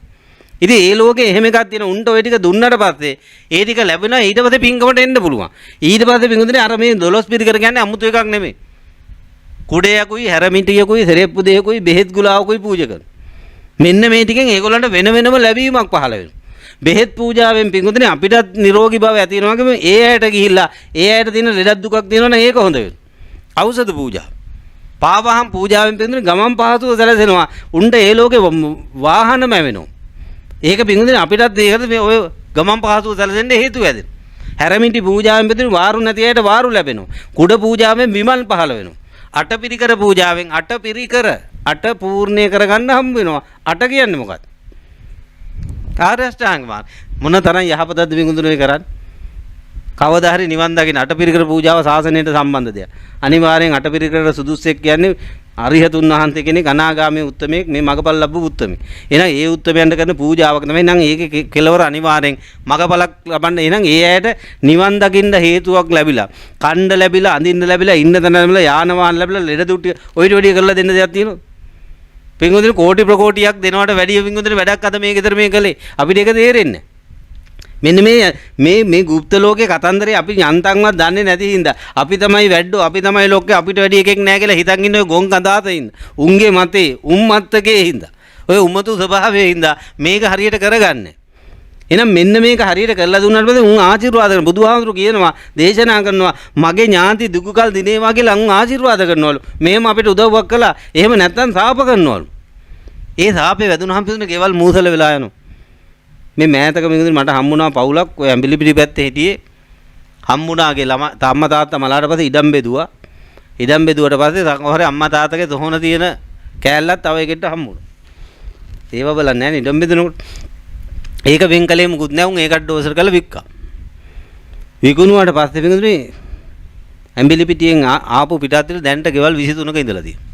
ඉතින් ඒ ලෝකේ එහෙම එකක් තියෙන උන්ට ওই ටික දුන්නට පස්සේ ඒ ටික ලැබෙනවා ඊට පස්සේ පින්කමට එන්න පුළුවන්. ඊට පස්සේ පින්කුදේ අර මේ 12 පිරිකර කියන්නේ අමුතු එකක් නෙමෙයි. කුඩේයකුයි හැරමිටියකුයි සෙරෙප්පු දෙයකුයි බෙහෙත් ගුලාවකුයි පූජා කරනවා. මෙන්න මේ ටිකෙන් ඒගොල්ලන්ට වෙන වෙනම ලැබීමක් පහළ වෙනවා. බෙහෙත් පූජාවෙන් පින්කුදේ අපිටත් නිරෝගී භාවය ඇති වෙනවා වගේම ඒ ඇයට ගිහිල්ලා ඒ ඇයට තියෙන ලෙඩක් දුකක් තියෙනවනේ ඒක හොඳ වෙනවා. ඖෂධ පූජා. පාවහම් පූජාවෙන් පින්කුදේ ගමන් පහසුව සැලසෙනවා. උන්ට ඒ ලෝකේ වාහනම වෙනවා. ඒක පින්කුදේ අපිටත් ඒකට මේ ඔය ගමන් පහසුව සැලසෙන්න හේතු වෙදින. හැරමිටි පූජාවෙන් පින්කුදේ වාරු නැති ඇයට වාරු ලැබෙනවා. කුඩ පූජාවෙන් විමල් පහළ වෙනවා. අටපිරිකර පූජාවෙන් අටපිරිකර අට පූර්ණේ කරගන්න හම්බ වෙනවා. අට කියන්නේ මොකක්ද? ආර්ය අෂ්ටාංග මාර්ග මොන තරම් යහපතක්ද පින්කුදුනේ කරන්නේ? කවදා හරි නිවන් දකින්න අටපිරිකර පූජාව සාසනයට සම්බන්ධ දෙයක්. අනිවාර්යෙන් අටපිරිකර සුදුස්සෙක් කියන්නේ අරිහතුන් වහන්සේ කෙනෙක් අනාගාමී උත්තමයෙක් මේ මගපල් ලැබු උත්තමයෙක්. එහෙනම් ඒ උත්තමයන්ට කරන පූජාවක් තමයි. එහෙනම් ඒකේ කෙලවර අනිවාර්යෙන් මගපලක් ලබන්න. එහෙනම් ඒ ඇයට නිවන් දකින්න හේතුවක් ලැබිලා, කණ්ඩ ලැබිලා, අඳින්න ලැබිලා, ඉන්න තැන ලැබිලා, යාන වාහන ලැබිලා, ලෙඩ දුට්ටි ඔයිට වැඩි කරලා දෙන්න දෙයක් තියෙනවද? පින්වතුනි කෝටි ප්‍රකෝටියක් දෙනවට වැඩිය පින්වතුනි වැඩක් අද මේ ගෙදර මේ කළේ. අපිට ඒක තේරෙන්නේ නැහැ. මෙන්න මේ গুপ্ত ලෝකේ කතන්දරේ අපි යන්තම්වත් දන්නේ නැති හින්දා අපි තමයි වැඩෝ අපි තමයි ලෝකේ අපිට වැඩි එකෙක් නැහැ කියලා හිතන් ඉන්න ඔය ගොන් කඳාතින් උන්ගේ මතේ උම්මත්තකේ හින්දා ඔය උම්මතු ස්වභාවයේ හින්දා මේක හරියට කරගන්නේ. එහෙනම් මෙන්න මේක හරියට කරලා දුන්නාට පස්සේ උන් ආශිර්වාද කරන බුදුහාමුදුරු කියනවා දේශනා කරනවා මගේ ඥාති දුකකල් දිනේවා කියලා උන් ආශිර්වාද කරනවලු. මෙහෙම අපිට උදව්වක් කළා. එහෙම නැත්නම් සාප කරනවලු. ඒ සාපේ වැදුනහම පිටුනේ ගෙවල් මූසල වෙලා යනවා. මේ මෑතක මිනිස්සු මට හම්බුණා පවුලක් ඔය ඇඹිලිපිටි පැත්තේ හිටියේ හම්බුණාගේ අම්මා තාත්තා මලාට පස්සේ ඉඩම් බෙදුවා. ඉඩම් බෙදුවට පස්සේ සංඝහරේ අම්මා තාත්තගේ තොහොන තියෙන කෑල්ලක් තව එකෙක්ට හම්බුණා. ඒව බලන්නේ නැහැ ඉඩම් බෙදනකොට. ඒක වෙන් කලේ මුකුත් නැහැ උන් ඒකට ඩෝසර් කරලා වික්කා. විකුණුවාට පස්සේ මිනිස්සුනේ ඇඹිලිපිටියෙන් ආපු පිටාතිර දැන්ට ගෙවල් 23ක ඉඳලා තියෙනවා.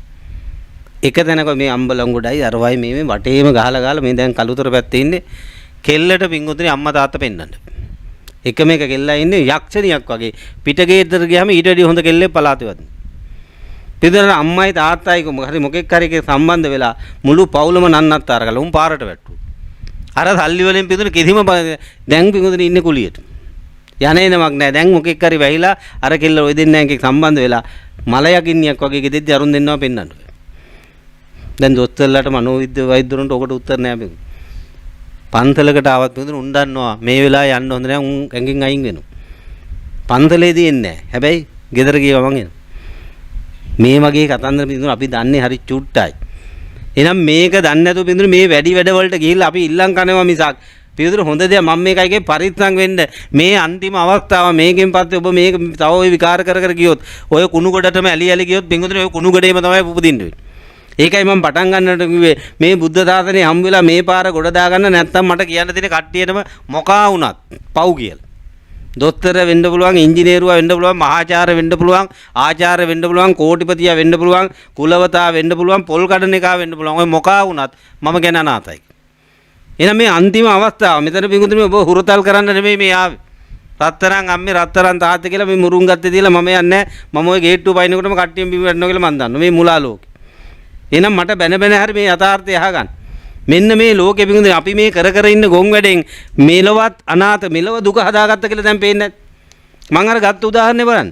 එක තැනක මේ අම්බලංගොඩයි අරවයි මේ වටේම ගහලා මේ දැන් කළුතර පැත්තේ ඉන්නේ කෙල්ලට පින්වතුනි අම්මා තාත්තා පෙන්නන්න. එක මේක කෙල්ලා ඉන්නේ යක්ෂණියක් වගේ. පිටගේතර ගියාම ඊට වැඩි හොඳ කෙල්ලෙක් පලාතේවත්. පිටදර අම්මයි තාත්තයි හරි මොකෙක් හරි එකේ සම්බන්ධ වෙලා මුළු පවුලම නන්නත්තර කළා. උන් පාරට වැට්ටුවා. අර සල්ලි වලින් පිටුනේ කිසිම දැන් පිටුනේ ඉන්නේ කුලියට. යන්නේ නමක් නැහැ. දැන් මොකෙක් හරි වැහිලා අර කෙල්ල ඔය දෙන්නා එකෙක් සම්බන්ධ වෙලා මලයකින්නියක් වගේ ගෙදෙද්දි අරුන් දෙන්නවා පෙන්නන්න. දැන් දොස්තරලාට මනෝවිද්‍ය වෛද්‍යවරුන්ට ඔකට උත්තර නැහැ. පන්සලකට ආවත් මුදුන උන් දන්නවා මේ වෙලාවේ යන්න හොඳ නැහැ උන් ඇඟෙන් අයින් වෙනවා. පන්සලේදී එන්නේ නැහැ. හැබැයි ගෙදර ගිය ගමන් එනවා. මේ වගේ කතන්දර පිටුන අපි දන්නේ හරි චුට්ටයි. එහෙනම් මේක දන්නේ නැතුව පිටුන මේ වැඩි වැඩ වලට ගිහිල්ලා අපි ඉල්ලම් කරනවා මිසක් පියුදුර හොඳ දෙයක් මම මේකයිගේ පරිස්සම් වෙන්න මේ අන්තිම අවස්ථාව මේකෙන් පස්සේ ඔබ මේක තව ඔය විකාර කර කර ගියොත් ඔය කුණු ගොඩටම ඇලි ගියොත් පිංගුතුනේ ඔය කුණු ගොඩේම තමයි උපදින්න වෙන්නේ. ඒකයි මම පටන් ගන්නට කිව්වේ මේ බුද්ධ ශාසනය හම් වෙලා මේ පාර ගොඩ දාගන්න නැත්නම් මට කියන්න තියෙන කට්ටියටම මොකා වුණත් පව් කියලා. දොස්තර වෙන්න පුළුවන්, ඉංජිනේරුවා වෙන්න පුළුවන්, මහාචාර්ය වෙන්න පුළුවන්, ආචාර්ය වෙන්න පුළුවන්, කෝටිපතියා වෙන්න පුළුවන්, කුලවතා වෙන්න පුළුවන්, පොල් කඩන එකා වෙන්න පුළුවන්. ඔය මොකා වුණත් මම ගැන අනාතයි. එහෙනම් මේ අන්තිම අවස්ථාව මෙතන පිඟුතුනේ ඔබ හුරතල් කරන්න නෙමෙයි මේ ආවේ. රත්තරන් අම්මේ රත්තරන් තාත්තේ කියලා මේ මුරුන් ගත්තේ තියලා මම යන්නේ මම ওই ගේට්ටුව පයින්නකොටම කට්ටියම බිම වැටෙනවා කියලා මම දන්නවා. මේ මුලා ලෝකේ. එහෙනම් මට බැන බැන හරි මේ යථාර්ථය අහගන්න. මෙන්න මේ ලෝකෙ පිඟුතුනේ අපි මේ කර කර ඉන්න ගොන් වැඩෙන් මෙලවත් අනාත මෙලව දුක හදාගත්ත කියලා දැන් පේන්නේ නැත්. මම අර ගත්ත උදාහරණේ බලන්න.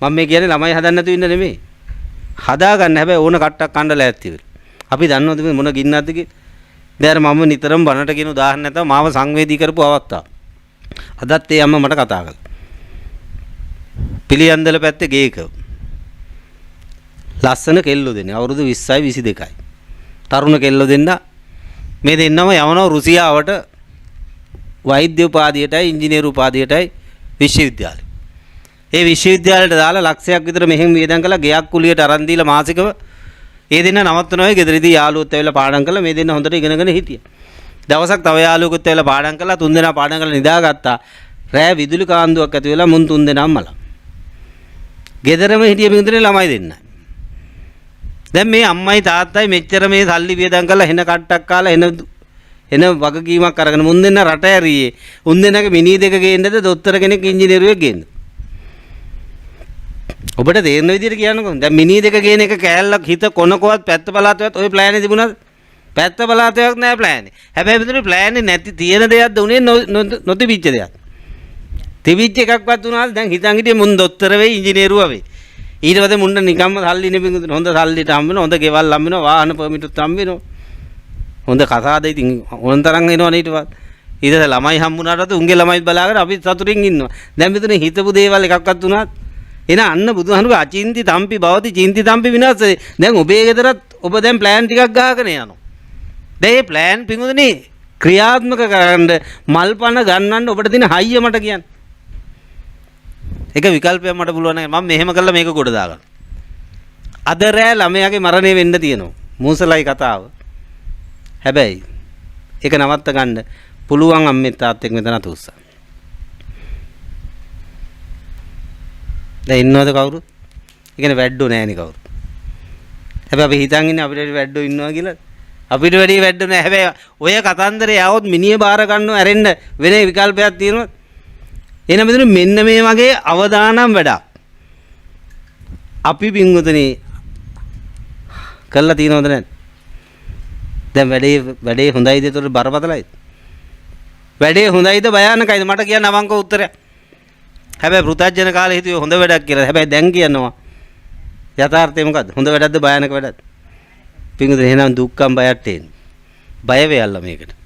මම මේ කියන්නේ ළමයි හදන්න නැතුව ඉන්න නෙමෙයි. හදාගන්න හැබැයි ඕන කට්ටක් කන්න ලෑස්ති වෙන්න. අපි දන්නවද මේ මොන ගින්නක්ද කියලා? දැන් මම නිතරම බනට කියන උදාහරණ නැතව මාව සංවේදී කරපු අවස්ථාව. අදත් ඒ අම්මා මට කතා කළා. පිළියන්දල පැත්තේ ගේක. ලස්සන කෙල්ලෝ දෙන්නේ අවුරුදු 20යි 22යි. තරුණ කෙල්ලෝ දෙන්න මේ දෙන්නම යවනවා රුසියාවට වෛද්‍ය උපාධියටයි ඉංජිනේරු උපාධියටයි විශ්වවිද්‍යාලෙ. ඒ විශ්වවිද්‍යාලයට දාලා ලක්ෂයක් විතර මෙහෙම වියදම් කළා ගෙයක් කුලියට අරන් දීලා මාසිකව ඒ දෙන්න නවත්වනවා ගෙදරදී යාළුවොත් ඇවිල්ලා පාඩම් කළා මේ දෙන්න හොඳට ඉගෙනගෙන හිටියා. දවසක් තව යාළුවෙකුත් ඇවිල්ලා පාඩම් කළා තුන් දෙනා පාඩම් කරලා නිදාගත්තා. රෑ විදුලි කාන්දුවක් ඇති වෙලා මුන් තුන් දෙනාම මලා. ගෙදරම හිටිය මිනිඳුනේ ළමයි දෙන්නයි. දැන් මේ අම්මයි තාත්තයි මෙච්චර මේ සල්ලි වියදම් කරලා එන කට්ටක් කාලා එන වගකීමක් අරගෙන මුන් දෙන්න රට ඇරියේ. උන් දෙන්නගේ මිනි දෙක ගේන්නද දොස්තර කෙනෙක් ඉංජිනේරුවෙක් ගේන්න. ඔබට තේරෙන විදිහට කියන්නකෝ. දැන් මිනි දෙක ගේන එක කෑල්ලක් හිත කොනකවත් පැත්ත පළාතවත් ওই ප්ලෑන් එක තිබුණාද? පැත්ත පළාතයක් නෑ ප්ලෑන් එක. හැබැයි මෙතන ප්ලෑන් එක නැති තියෙන දෙයක්ද උනේ නොතිබිච්ච දෙයක්. තිබිච්ච එකක්වත් උනාද දැන් හිතන් හිටියේ මුන් දොස්තර වෙයි ඉංජිනේරුවා වෙයි. ඊට පස්සේ මුන්න නිකම්ම සල්ලි නෙමෙයි හොඳ සල්ලිට හම්බ වෙනවා හොඳ ගෙවල් හම්බ වෙනවා වාහන පර්මිටුත් හම්බ වෙනවා හොඳ කසාද ඉතින් ඕන තරම් එනවනේ ඊට පස්සේ ඊට පස්සේ ළමයි හම්බුනාට උන්ගේ ළමයි බලාගෙන අපි සතුටින් ඉන්නවා දැන් මෙතන හිතපු දේවල් එකක්වත් උනාත් එන අන්න බුදුහාමුදුරුවෝ අචින්ති තම්පි භවති චින්ති තම්පි විනාශේ දැන් ඔබේ ගෙදරත් ඔබ දැන් ප්ලෑන් ටිකක් ගහගෙන යනවා දැන් මේ ප්ලෑන් පිඟුදුනේ ක්‍රියාත්මක කරන්න මල්පන ගන්නන්න ඔබට තියෙන හයිය මට කියන්න එක විකල්පයක් මට පුළුවන් නැහැ මම මෙහෙම කළා මේක ගොඩ දාගන්න. අද රෑ ළමයාගේ මරණය වෙන්න තියෙනවා. මූසලයි කතාව. හැබැයි ඒක නවත්ත ගන්න පුළුවන් අම්මේ තාත්තෙක් මෙතන අතුස්සා. දැන් ඉන්නවද කවුරුත්? ඒ කියන්නේ වැඩෝ නැහැනේ කවුරුත්. හැබැයි අපි හිතන් ඉන්නේ අපිට වැඩෝ ඉන්නවා කියලා. අපිට වැඩි වැඩෝ නැහැ. හැබැයි ඔය කතන්දරේ આવොත් මිනිහ බාර ගන්නව ඇරෙන්න වෙන විකල්පයක් තියෙනවා. එහෙනම් මෙන්න මේ වගේ අවදානම් වැඩක් අපි පින්වතුනි කළා තියෙනවද නැද්ද? දැන් වැඩේ හොඳයිද ඒතර බරපතලයිද? වැඩේ හොඳයිද භයානකයිද මට කියන්න අවංක උත්තරයක්. හැබැයි පෘථජන කාලේ හිතුවේ හොඳ වැඩක් කියලා. හැබැයි දැන් කියනවා යථාර්ථය මොකද්ද? හොඳ වැඩක්ද භයානක වැඩක්ද? පින්වතුනි එහෙනම් දුක්ඛම් බයට එන්නේ. බය වෙයල්ලා මේකට.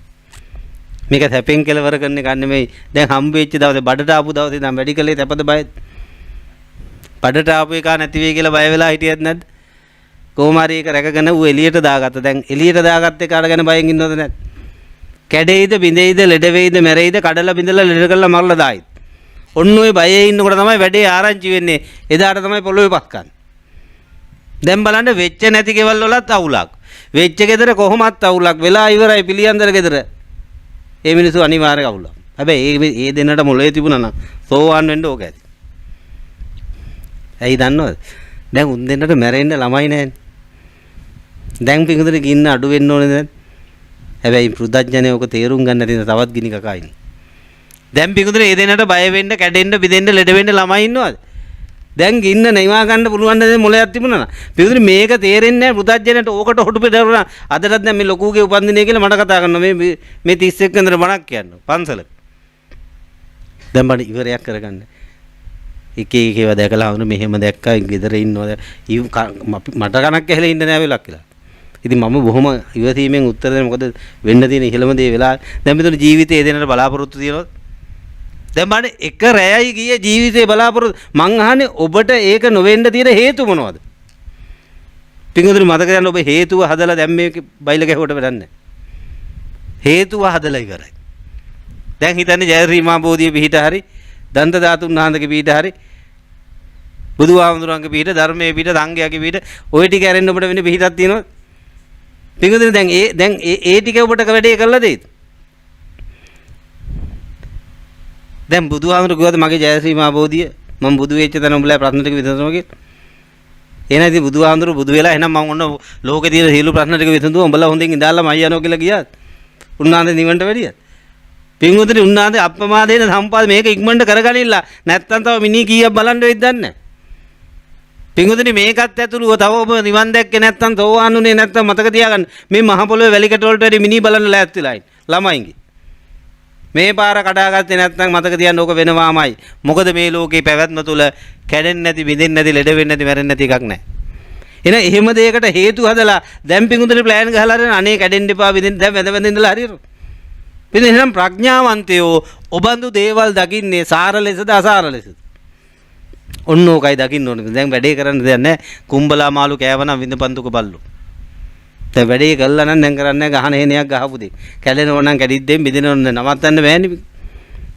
මේක හැපෙන් කෙලවර කරන එක නෙමෙයි. දැන් හම්බෙච්ච දවසේ බඩට ආපු දවසේ ඉඳන් වැඩි කලේ තැපද බයද? බඩට ආපු එක නැති වෙයි කියලා බය වෙලා හිටියද නැද්ද? කොහොම හරි ඒක රැකගෙන ඌ එළියට දාගත්තා. දැන් එළියට දාගත්ත එකාට ගැන බයෙන් ඉන්නවද නැද්ද? කැඩෙයිද, බිඳෙයිද, ලෙඩ වෙයිද, මැරෙයිද, කඩලා බිඳලා ලෙඩ කරලා මරලා දායිද? ඔන්න ඔය බයේ ඉන්නකොට තමයි වැඩේ ආරංචි වෙන්නේ. එදාට තමයි පොළොවේ පස් ගන්න. දැන් බලන්න වෙච්ච නැති කෙවල් වලත් අවුලක්. වෙච්ච ගෙදර කොහොමත් අවුලක්. වෙලා ඉවරයි පිළියන්දර ගෙදර. ඒ මිනිස්සු අනිවාර්යයෙන් අවුලක්. හැබැයි ඒ දෙන්නට මොලේ තිබුණා නම් සෝවාන් වෙන්න ඕක ඇති. ඇයි දන්නවද? දැන් උන් දෙන්නට මැරෙන්න ළමයි නැහැනේ. දැන් පිටුදේ ගින්න අඩු වෙන්න ඕනේ නැද්ද? හැබැයි පෘථජ්ජනේ ඕක තේරුම් ගන්න නැති තවත් ගිනි කකා ඉන්නේ. දැන් පිටුදේ ඒ දෙන්නට බය වෙන්න, කැඩෙන්න, බිඳෙන්න, ලෙඩ වෙන්න ළමයි ඉන්නවද? දැන් ගින්න නෙවා ගන්න පුළුවන් ද මොලයක් තිබුණා නා. පිටුදේ මේක තේරෙන්නේ නැහැ පෘථජ්ජනට ඕකට හොටු පෙදරුණා. අදටත් දැන් මේ ලොකුගේ උපන්දිනේ කියලා මට කතා කරනවා. මේ 31 වෙනිදා බණක් කියනවා පන්සලක. දැන් බණ ඉවරයක් කරගන්න. එක එක ඒවා දැකලා වුණ මෙහෙම දැක්කා ගෙදර ඉන්නවද? මට කනක් ඇහෙලා ඉන්න නෑ වෙලක් කියලා. ඉතින් මම බොහොම ඉවසීමෙන් උත්තර දෙන්න මොකද වෙන්න තියෙන ඉහළම දේ වෙලා දැන් මෙතන ජීවිතේ දෙන්නට බලාපොරොත්තු තියෙනවද? දැන් බලන්න එක රැයයි ගියේ ජීවිතේ බලාපොරොත්තු මං අහන්නේ ඔබට ඒක නොවෙන්න තියෙන හේතු මොනවද? පින්වතුනි මතක ගන්න ඔබ හේතුව හදලා දැන් මේ බයිල ගැහුවට වැඩක් නැහැ. හේතුව හදලා ඉවරයි. දැන් හිතන්නේ ජයශ්‍රී මහ බෝධිය පිහිට හරි දන්ත ධාතුන් වහන්සේගේ පිහිට හරි බුදුහාමුදුරන්ගේ පිහිට ධර්මයේ පිහිට සංඝයාගේ පිහිට ওই ටික ඇරෙන්න ඔබට වෙන පිහිටක් තියෙනවද? පිටුදින දැන් ඒ ටික ඔබට වැඩේ කළා දෙයිද? දැන් බුදුහාමුදුරු කිව්වද මගේ ජයශ්‍රී මහ බෝධිය මම බුදු වෙච්ච තැන උඹලා ප්‍රශ්න ටික විසඳනවා කියලා? එහෙනම් ඉතින් බුදුහාමුදුරු බුදු වෙලා එහෙනම් මම ඔන්න ලෝකේ තියෙන සියලු ප්‍රශ්න ටික විසඳුවා උඹලා හොඳින් ඉඳාලා මම යනවා කියලා ගියාත් උන්නාන්ද නිවන්ට වැඩියත් පින්වතුනි උන්නාන්ද අප්‍රමාදේන සම්පාද මේක ඉක්මනට කරගනින්න නැත්තම් තව මිනි කීයක් බලන්න වෙයිද දන්නේ නැහැ. පින්වතුනි මේකත් ඇතුළුව තව ඔබ නිවන් දැක්කේ නැත්තම් තෝවාන්ුනේ නැත්තම් මතක තියාගන්න මේ මහ පොළොවේ වැලිකට වලට වැඩි මිනි බලන්න ලෑස්ති වෙලා ඉන්න ළමයින්ගේ. මේ පාර කඩාගත්තේ නැත්නම් මතක තියන්න ඕක වෙනවාමයි. මොකද මේ ලෝකේ පැවැත්ම තුල කැඩෙන්නේ නැති, බිඳෙන්නේ නැති, ලෙඩ වෙන්නේ නැති, මැරෙන්නේ නැති එකක් නැහැ. එහෙනම් එහෙම දෙයකට හේතු හදලා දැන් පිඟුදුනේ ප්ලෑන් ගහලා හරින අනේ කැඩෙන්න එපා, බිඳෙන්න දැන් වැඳ ඉඳලා හරියට. ඉතින් එහෙනම් ප්‍රඥාවන්තයෝ ඔබඳු දේවල් දකින්නේ සාර ලෙසද අසාර ලෙසද? ඔන්න ඕකයි දකින්න ඕනේ. දැන් වැඩේ කරන්න දෙයක් නැහැ. කුඹලා මාළු කෑවනම් විඳපන්තුක බල්ලෝ. දැන් වැඩේ කළා නම් දැන් කරන්නේ ගහන හේනයක් ගහපු දෙයක්. කැඩෙනව නම් කැඩිද්දෙන් බිඳෙනව නම් නවත්තන්න බෑනේ.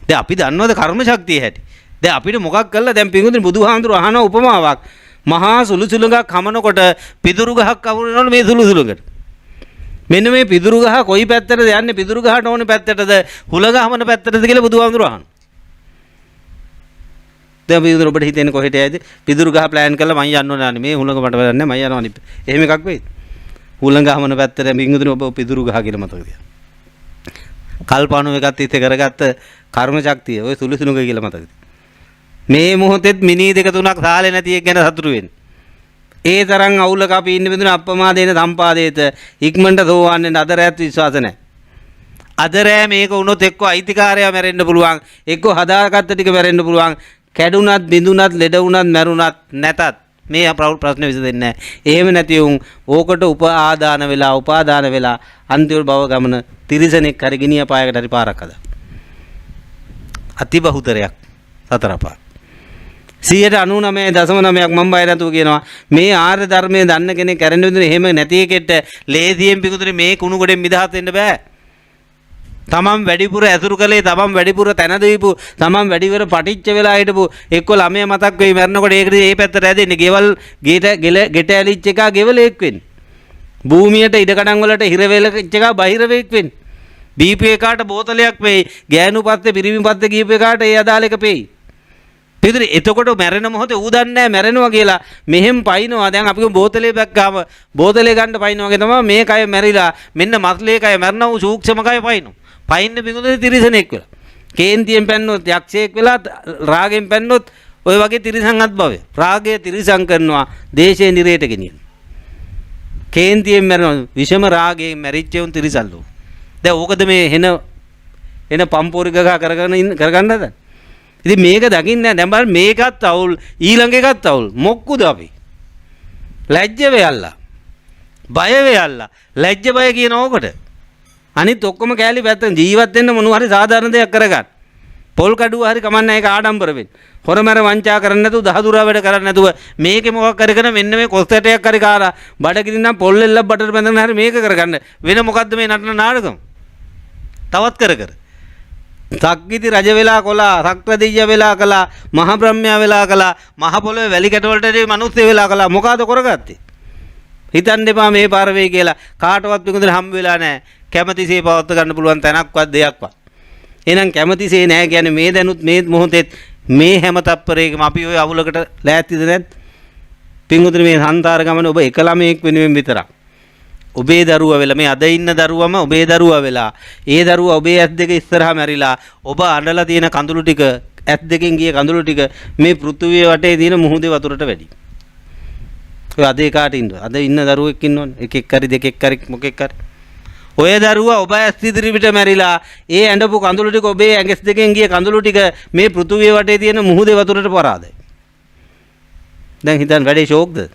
දැන් අපි දන්නවද කර්ම ශක්තිය හැටි? දැන් අපිට මොකක් කළා දැන් පිඟුදුනේ බුදුහාමුදුරු අහන උපමාවක්. මහා සුළු සුළුඟක් හමනකොට පිදුරු ගහක් අවුරනවලු මේ සුළු සුළුඟට. මෙන්න මේ පිදුරු ගහ කොයි පැත්තටද යන්නේ? පිදුරු ගහට ඕනේ පැත්තටද හුලඟ හමන පැත්තටද කියලා බුදුහාමුදුරු අහන. දැන් පිදුරු ඔබට හිතෙන්නේ කොහෙට යයිද? පිදුරු ගහ ප්ලෑන් කරලා මම යන්න ඕනේ අනේ මේ හුලඟ මට වැඩක් නැහැ මම යනවා අනිත්. එහෙම එකක් වෙයිද? හුලඟ හමන පැත්තට පිඟුදුනේ ඔබ පිදුරු ගහ කියලා මතක තියාගන්න. කල්පණු එකත් ඉස්සේ කරගත්ත කර්ම ශක්තිය ඔය සුළු සුළුඟ කියලා මතක තියාගන්න. මේ මොහොතෙත් මිනි දෙක තුනක් සාලේ නැති එක ගැන සතුටු වෙන්න. ඒ තරම් අවුලක අපි ඉන්න බඳුන අප්‍රමාදේන සම්පාදේත ඉක්මනට සෝවන්නේ අදරයත් විශ්වාස නැහැ. අදරෑ මේක වුණොත් එක්ක අයිතිකාරයා මැරෙන්න පුළුවන්, එක්ක හදාගත්ත ටික මැරෙන්න පුළුවන්. කැඩුනත්, බිඳුනත්, ලෙඩ වුණත්, මැරුණත් නැතත් මේ ප්‍රශ්න විසඳෙන්නේ නැහැ. එහෙම නැති වුන් ඕකට උපාදාන වෙලා අන්තිම භව ගමන තිරිසනෙක් හරි ගිනිය පායකට හරි පාරක් හදා. අති බහුතරයක් සතරපා 99.9ක් මම බය නැතුව කියනවා මේ ආර්ය ධර්මයේ දන්න කෙනෙක් කරන්න විදිහ එහෙම නැති එකෙට ලේසියෙන් පිටුතුනේ මේ කුණු ගොඩෙන් මිදහත් වෙන්න බෑ. තමන් වැඩිපුර ඇසුරු කළේ, තමන් වැඩිපුර තැන දීපු, තමන් වැඩිපුර පටිච්ච වෙලා හිටපු එක්ක ළමයා මතක් වෙයි මරනකොට ඒකට මේ පැත්තට ඇදෙන්නේ. ගෙවල් ගෙට ඇලිච්ච එක ගෙවලෙක් වෙන්නේ. භූමියට ඉඩකඩම් වලට හිර වෙලච්ච එක බහිර වෙක් වෙන්නේ. බීපු එකාට බෝතලයක් වෙයි. ගෑනු පස්සේ පිරිමි පස්සේ ගියපු එකාට ඒ අදාළ එක වෙයි. පිටුරි එතකොට මැරෙන මොහොතේ ඌ දන්නේ නැහැ මැරෙනවා කියලා. මෙහෙම පයින්නවා. දැන් අපි බෝතලේ බැක්කාම බෝතලේ ගන්න පයින්නවා වගේ තමයි මේ කය මැරිලා මෙන්න මස්ලේ කය මැරනවා ඌ සූක්ෂම කය පයින්නවා. පයින්න පිඟුදුනේ තිරිසනෙක් වෙලා. කේන්තියෙන් පැන්නොත් යක්ෂයෙක් වෙලා, රාගෙන් පැන්නොත් ඔය වගේ තිරිසන්වත් භවය. රාගය තිරිසන් කරනවා, දේශේ නිරේට ගෙනියනවා. කේන්තියෙන් මැරෙනවා, විෂම රාගයෙන් මැරිච්ච උන් තිරිසල්ලෝ. දැන් ඕකද මේ එන පම්පෝරි ගහ කරගන්න හදන්නේ. ඉතින් මේක දකින්න දැන් බලන්න මේකත් අවුල් ඊළඟ එකත් අවුල් මොක්කුද අපි ලැජ්ජ වෙයල්ලා බය වෙයල්ලා ලැජ්ජ බය කියන ඕකට අනිත් ඔක්කොම කෑලි පැත්තෙන් ජීවත් වෙන්න මොනවා හරි සාධාරණ දෙයක් කරගන්න පොල් කඩුව හරි කමන්නේ ඒක ආඩම්බර වෙන්න හොරමර වංචා කරන්නේ නැතුව දහදුරා වැඩ කරන්නේ නැතුව මේකේ මොකක් කරගෙන මෙන්න මේ කොස්තටයක් හරි කාලා බඩගිනි නම් පොල් එල්ල බඩට බැඳගෙන හරි මේක කරගන්න වෙන මොකද්ද මේ නටන නාටකම් තවත් කර සක්විති රජ වෙලා කොලා, සක්‍රදීය වෙලා කළා, මහ බ්‍රහ්මයා වෙලා කළා, මහ පොළොවේ වැලි කැට වලට මිනිස්සු වෙලා කළා. මොකද කරගත්තේ? හිතන්න එපා මේ පාර වෙයි කියලා. කාටවත් පිටුදෙන හම්බ වෙලා නැහැ. කැමැතිසේ පවත්ව ගන්න පුළුවන් තැනක්වත් දෙයක්වත්. එහෙනම් කැමැතිසේ නැහැ කියන්නේ මේ දැනුත් මේ මොහොතේ මේ හැම තප්පරයකම අපි ওই අවුලකට ලෑස්තිද නැද්ද? පිටුදෙන මේ සංසාර ගමන ඔබ එක ළමයෙක් වෙනුවෙන් විතරක්. ඔබේ දරුවා වෙලා මේ අද ඉන්න දරුවම ඔබේ දරුවා වෙලා ඒ දරුවා ඔබේ ඇස් දෙක ඉස්සරහා මැරිලා ඔබ අඬලා තියෙන කඳුළු ටික ඇස් දෙකෙන් ගිය කඳුළු ටික මේ පෘථුවිය වටේ තියෙන මුහුදේ වතුරට වැඩි. ඔය අද කාට ඉන්නද? අද ඉන්න දරුවෙක් ඉන්නවනේ. එකෙක් හරි දෙකෙක් හරි මොකෙක් හරි. ඔය දරුවා ඔබ ඇස් ඉදිරි පිට මැරිලා ඒ ඇඬපු කඳුළු ටික ඔබේ ඇඟස් දෙකෙන් ගිය කඳුළු ටික මේ පෘථුවිය වටේ තියෙන මුහුදේ වතුරට පරාදයි. දැන් හිතන්න වැඩේ ෂෝක්ද?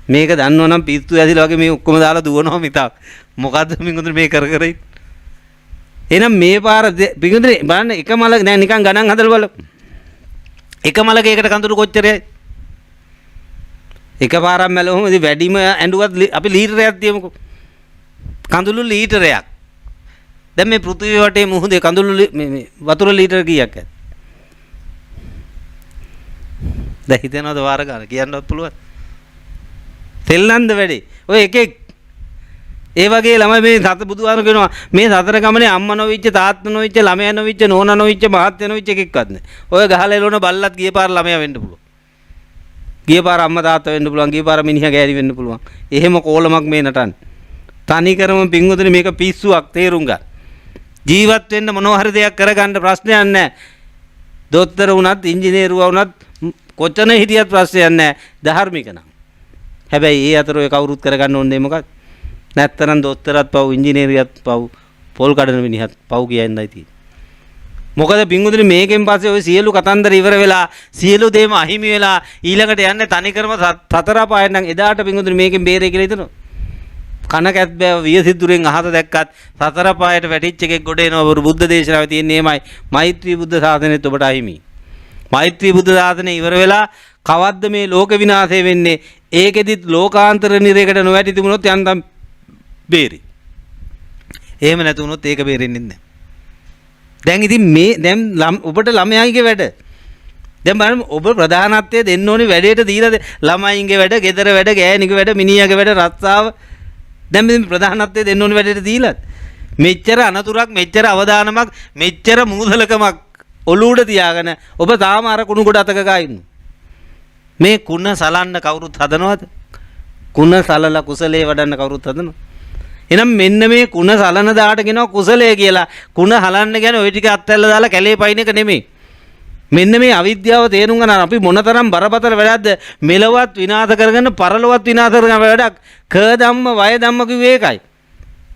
මේක දන්නවනම් පිස්සු ඇදිලා වගේ මේ ඔක්කොම දාලා දුවනවා මිතක් මොකද්ද මින්ගුදුනේ මේ කර ඉන්නේ එහෙනම් මේ පාර පිඟුදුනේ බලන්න එක මල දැන් නිකන් ගණන් හදලා බලමු එක මලක ඒකට කඳුළු කොච්චරයි එක පාරක් මැලුවම ඉතින් වැඩිම ඇඬුවත් අපි ලීටරයක් තියමුකෝ කඳුළු ලීටරයක් දැන් මේ පෘථිවිය වටේ මුහුදේ කඳුළු මේ වතුර ලීටර කීයක් ඇද්ද? දැන් හිතනවාද වාර ගන්න කියන්නවත් පුළුවන්? තෙල්ලන්ද වැඩි. ඔය එකෙක් ඒ වගේ ළමයි මේ සත බුදුහාම කියනවා මේ සතර ගමනේ අම්මා නොවිච්ච තාත්තා නොවිච්ච ළමයා නොවිච්ච නෝනා නොවිච්ච මහත්තයා නොවිච්ච එකෙක්වත් නැහැ. ඔය ගහලා එළවන බල්ලත් ගිය පාර ළමයා වෙන්න පුළුවන්. ගිය පාර අම්මා තාත්තා වෙන්න පුළුවන්. ගිය පාර මිනිහා ගෑණි වෙන්න පුළුවන්. එහෙම කෝලමක් මේ නටන්නේ. තනි කරම පින්වතුනි මේක පිස්සුවක් තේරුම් ගන්න. ජීවත් වෙන්න මොනවා හරි දෙයක් කරගන්න ප්‍රශ්නයක් නැහැ. දොස්තර වුණත් ඉංජිනේරුවා වුණත් කොච්චර හිටියත් ප්‍රශ්නයක් නැහැ. ධාර්මික නම්. හැබැයි ඒ අතර ඔය කවුරුත් කරගන්න ඕනේ මොකක්ද? නැත්තරම් දොස්තරත් පව් ඉංජිනේරියත් පව් පොල් කඩන මිනිහත් පව් කියන්නයි තියෙන්නේ. මොකද පින්වතුනි මේකෙන් පස්සේ ඔය සියලු කතන්දර ඉවර වෙලා සියලු දේම අහිමි වෙලා ඊළඟට යන්නේ තනිකරම සතර පායෙන් නම් එදාට පින්වතුනි මේකෙන් බේරෙයි කියලා හිතනවා. කන කැත් බෑව වියසිතුරෙන් අහත දැක්කත් සතර පායට වැටිච්ච එකෙක් ගොඩ එනවා. බුද්ධ දේශනාවේ තියෙන්නේ එමයයි. මෛත්‍රී බුද්ධ සාසනෙත් ඔබට අහිමි. මෛත්‍රී බුද්ධ සාසනය ඉවර වෙලා කවද්ද මේ ලෝක විනාශය වෙන්නේ? ඒකෙදිත් ලෝකාන්තර නිරයකට නොවැටි තිබුණොත් යන්තම් බේරි. එහෙම නැතු වුණොත් ඒක බේරෙන්නේ නැහැ. දැන් ඉතින් මේ දැන් ඔබට ළමයාගේ වැඩ. දැන් බලන්න ඔබ ප්‍රධානත්වයේ දෙන්න ඕනේ වැඩේට දීලා ළමයින්ගේ වැඩ, ගෙදර වැඩ, ගෑණිගේ වැඩ, මිනිහාගේ වැඩ, රස්සාව. දැන් මේ ප්‍රධානත්වයේ දෙන්න ඕනේ වැඩේට දීලා. මෙච්චර අනතුරක්, මෙච්චර අවදානමක්, මෙච්චර මූදලකමක් ඔලුවට තියාගෙන ඔබ තාම අර කුණු කොට අතක ගා ඉන්නවා. මේ කුණ සලන්න කවුරුත් හදනවද? කුණ සලලා කුසලයේ වඩන්න කවුරුත් හදනවද? එහෙනම් මෙන්න මේ කුණ සලන දාට කියනවා කුසලයේ කියලා. කුණ හලන්න කියන්නේ ওই ටික අත්හැරලා දාලා කැලේ පයින් එක නෙමෙයි. මෙන්න මේ අවිද්‍යාව තේරුම් ගන්න අපි මොනතරම් බරපතල වැඩක්ද මෙලවත් විනාශ කරගෙන පරලොවත් විනාශ කරන වැඩක්. ක ධම්ම වය ධම්ම කිව්වේ ඒකයි.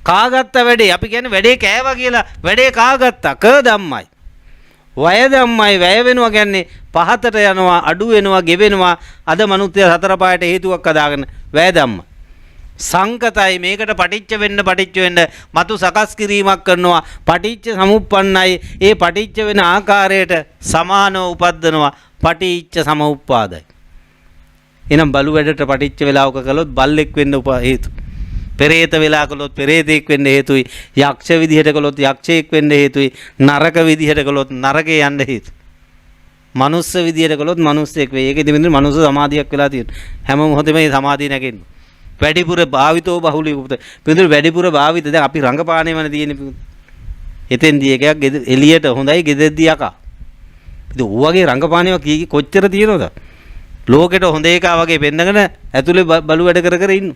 කාගත්ත වැඩේ අපි කියන්නේ වැඩේ කෑවා කියලා වැඩේ කාගත්තා ක ධම්මයි. වය ධම්මයි වැය වෙනවා කියන්නේ පහතට යනවා අඩු වෙනවා ගෙවෙනවා. අද මනුස්සය සතර පායට හේතුවක් අදාගෙන වැය ධම්ම. සංකතයි මේකට පටිච්ච වෙන්න මතු සකස් කිරීමක් කරනවා. පටිච්ච සමුප්පන්නයි ඒ පටිච්ච වෙන ආකාරයට සමානව උපද්දනවා. පටිච්ච සමුප්පාදයි. එහෙනම් බලු වැඩට පටිච්ච වෙලාවක කළොත් බල්ලෙක් වෙන්න හේතු. පෙරේත වෙලා කළොත් පෙරේතෙක් වෙන්න හේතුයි. යක්ෂ විදිහට කළොත් යක්ෂයෙක් වෙන්න හේතුයි. නරක විදිහට කළොත් නරකේ යන්න හේතුයි. මනුස්ස විදිහට කළොත් මනුස්සයෙක් වෙයි. ඒකෙදි මෙන්න මනුස්ස සමාධියක් වෙලා තියෙනවා. හැම මොහොතෙම මේ සමාධිය නැගෙන්න. වැඩිපුර භාවිතෝ බහුලීකృత. පිටුර වැඩිපුර භාවිත දැන් අපි රංගපාණේමනේ තියෙන්නේ. එතෙන්දී එකක් එළියට හොඳයි ගෙදෙද්දී යකා. ඉතින් ඌ වගේ රංගපාණේව කොච්චර තියෙනවද? ලෝකෙට හොඳ එකක් වගේ පෙන්නගෙන ඇතුලේ බලු වැඩ කර ඉන්න.